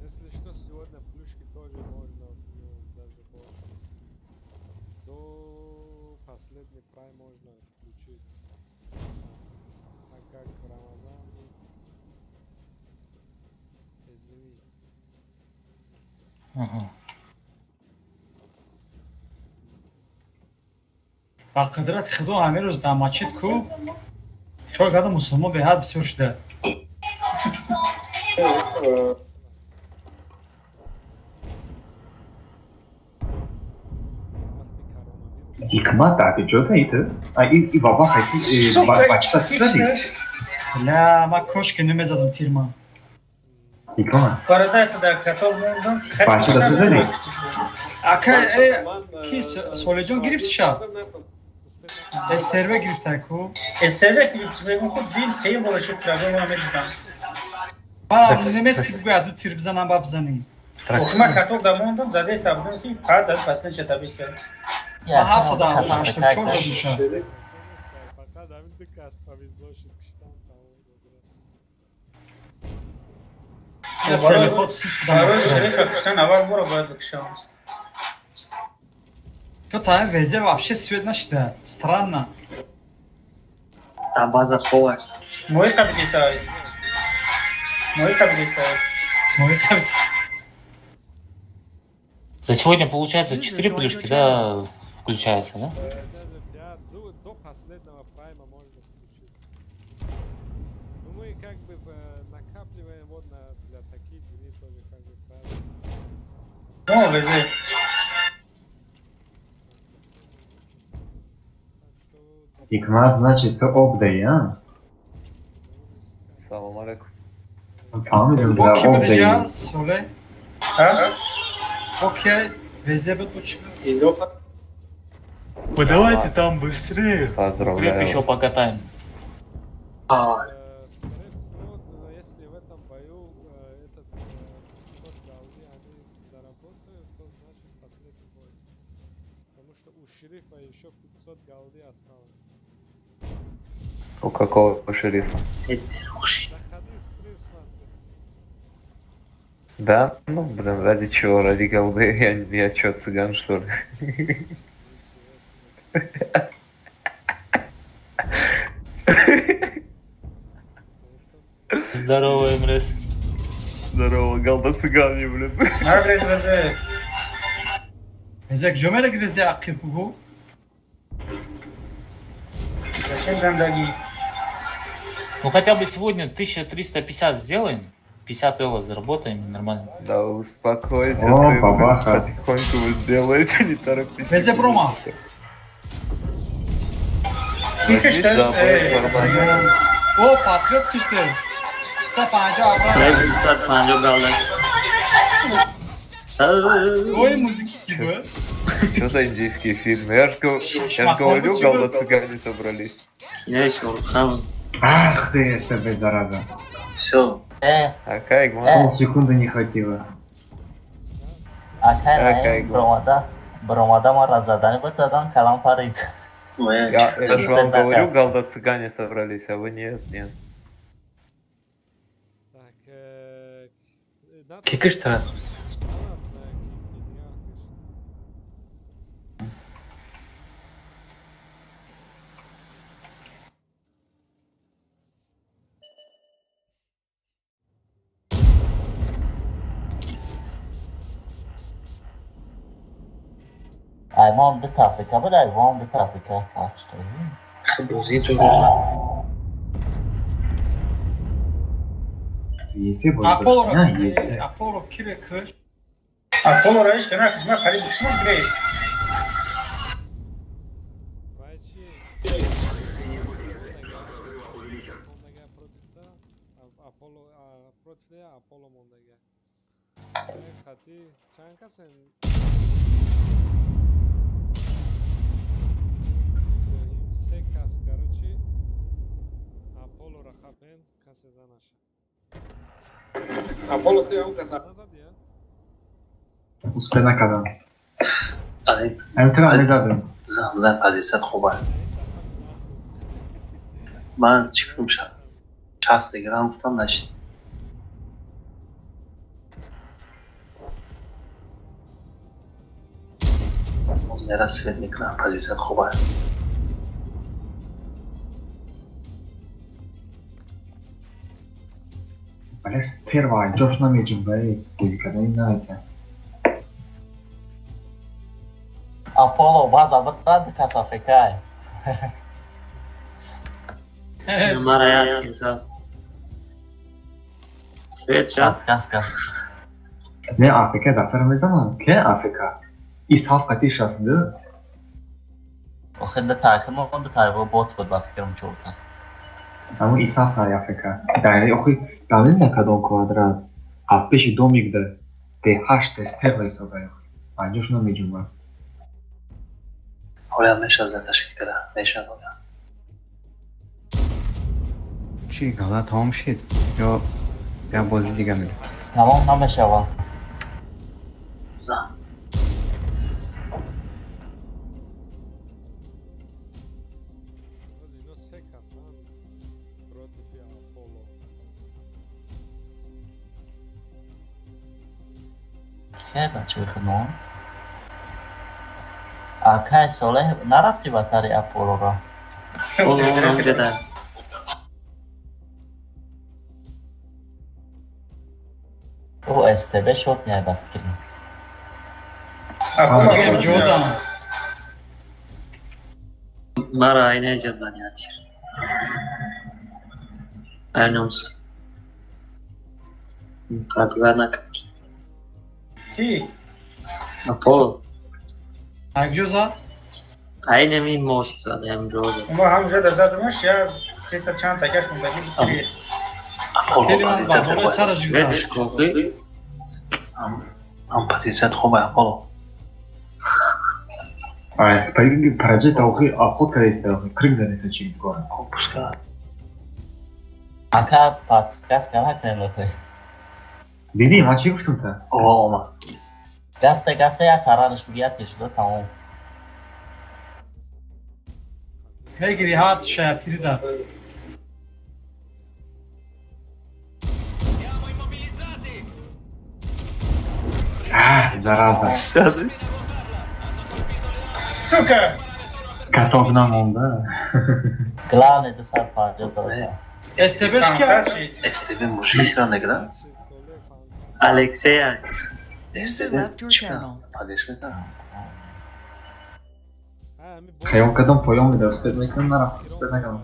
Если что, сегодня плюшки тоже можно, ну, даже больше. До последний прайм можно включить. А как в Рамазан, без лимита. Ага. با قدرت خدا همه روز در مسجد کو شاید قدر مسلمان به حد بسیار شده Hikmat abi جداییه؟ این بابا خیلی بچه تری. نه ما کاش که نمیزدم تیر ما. Hikmat. Paradise در کتاب موندم. بچه تری. اکه کی سولجون گرفت شب. استربه گرفت کو. استربه گرفت بگم خود دیل سه باشه ترابه ما میدم. ما نمیست که باید تیر بزنم با بزنیم. ما کتاب در موندم زده استابدم که هر دست پس نشه تابیش کرد. ما هفت صدا هشتاد چهار میشه. فقط همین دو کس پاویزلو شد کشتم تلفن سیس بدم. شریف کشتن اول برو باید بکشم. تو там везде вообще свет нashda. Странно. База хова. Мой как действует? Мой как действует? Мой как. За сегодня получается 4 плюшки, да, включается, да? До последнего прайма можно включить. Ну мы как бы накапливаем вот для таких дней тоже как бы правильно. Ну, везде. Hikmat значит to obday ha? Salam alaikum. Tamam ediyorum ya obday. Söyle. Ha? Окей, везде будет лучше. Вы давайте там быстрее. Поздравляю. Креп еще покатаем. Скорее всего, если в этом бою этот 500 голды они заработают, то значит последний бой. Потому что у шерифа еще 500 голды осталось. У какого шерифа? Заходи в стрим, смотри. Да? Ну, блин, ради чего? Ради голды? Я что, цыган, что ли? Здорово, Эмрес. Здорово, голда цыгане, блин. Агрес везе. Ezek jomere gidece akıl bu. Зачем гандagi? Ну хотя бы сегодня 1350 сделаем. 50 эла заработаем и нормально. Да успокойся, О, ты бабаха. потихоньку вы сделаете, не торопитесь. Везде промо. O patriot düştü. Sen panca abla. Saat panca kaldı. Ой, музыки gibi. Что за индийские фильмы? Я ж говорю, голда цыгане собрались. Я еще хавал. Ах ты, тебе зараза. Все. Акай, Полсекунды не хватило. Акай, бромада ма разадани бутадан, калам парид. Я же вам говорю, голда цыгане собрались, а вы нет. Кикиш-то. Ayman bir Afrika, bir ayvan bir Afrika açtı. Bozi çok Если бы Apollo kire kır. Apollo reis kana kızma kari düşman bile. Apollo Mondega. Kati çanka sen Секас, короче, Аполло Рахапен, касе за наша. Apollo te uказал. Назад я. Успена kadar. Ay. Emtira ne zaten? Zamzam hadisat خوبه. من çıktım şahs Telegram kutan da işte. باز میرن سفید میکنن پوزیشن خوبه ولی استر وای جاش نمیجیم برای بودی کردن این نایتن Apollo baza bıraktı kasafekay. Numara ya timsah. Sweatshot. Kaska. Ne Afrika da sana ne zaman? Ke Afrika? İshaf katı şahsında. O خدمت تاکم اون دو بوت بود با فکرم چوکن. Ama İshaf da Afrika. Yani o ki dalın ne kadar kuadrat. 62 miktar. De haş tester ve sobaya. Bence şuna mecbur var. Oraya meşe زندش کرده meşe oraya. چی حالا تمام شد یا بازی دیگه میره تمام نمیشه وا زن خیلی بچه خدمون آکای ساله نرفتی با سری اپولو را اونجا در او استبه شد نیبت کنیم اپولو جودم مرا اینه جزانی آتیر ارنوز کارگار نکن کی؟ اپولو اگجوزا؟ اینه می موشت زده هم جوزه ما همونجا در زدمش یا 300 چند تکش مندگی خیلی من بازاره سر از شویدش کوفی هم پوزیشن خوبه اپولو آره پراجه تاوخی آخود کرده است کریم زنیسته چی کنه خوب بشکن آکا پس کس کنه کنه لخوی دیدی من چی گفتم تا؟ اوه گسته یا ترانش بگیت که شده تمام میگیری هات شیاطیری دار zarazа. Сука! Katov namonda. Главное это сам пойдёт. استبش که استبه مشکل نگرم الکسیا خیام کدام پایان میده استاد میکنم نرفت استاد نگم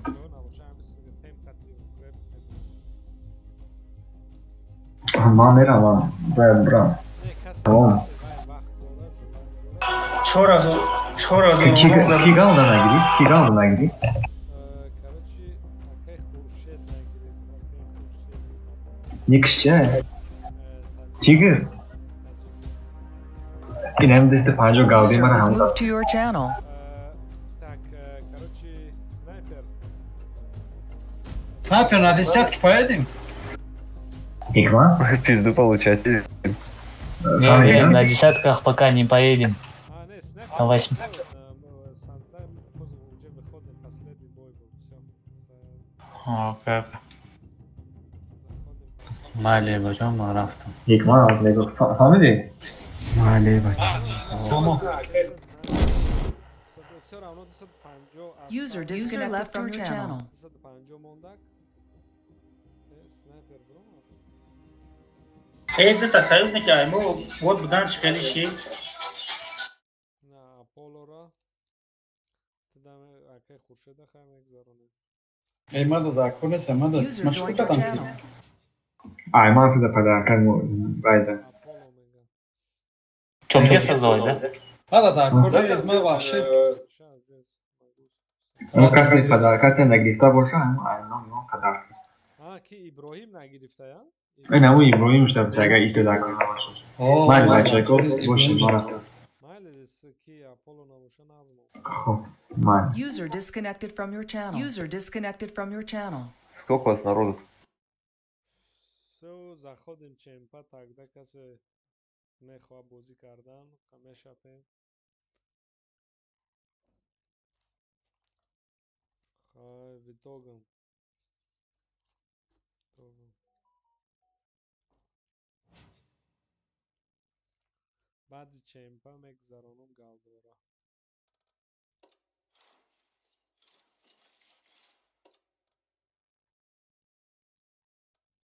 ما میرم برم تمام چهار از کی گاونده نگیری Nikşe. Tiger. این هم دست پنجو گاودی من هم داد. Снайпер на десятке поедем? Игма? Пизду получать. Не, на десятках пока не поедем. На 8. О, как. Мале бачам ما رفتم یک ما لگو فهمیدی؟ مالی بچه User disconnected from your channel. Evde tasarruf ama вот buradan çıkarışı. Eyma da kone sema da maşku kadam ki. Ай, мама да подарка вайда. Что, мне создавать, да? Да, кone изма вообще. Ну, как подарка ты на гифта больше, ну, подарка. Ki İbrahim ne girifte ya? Aynen bu İbrahim işte bitaga işte daha kolay başlar. Mali başlayko, boş mara. User disconnected from your channel. User disconnected from your channel. Сколько у вас народу? Все, заходим чемпа, тогда касе мехоа бози кардан, хамешапе. Хай, витогам. بعد چمپا مگذرانم گالدورا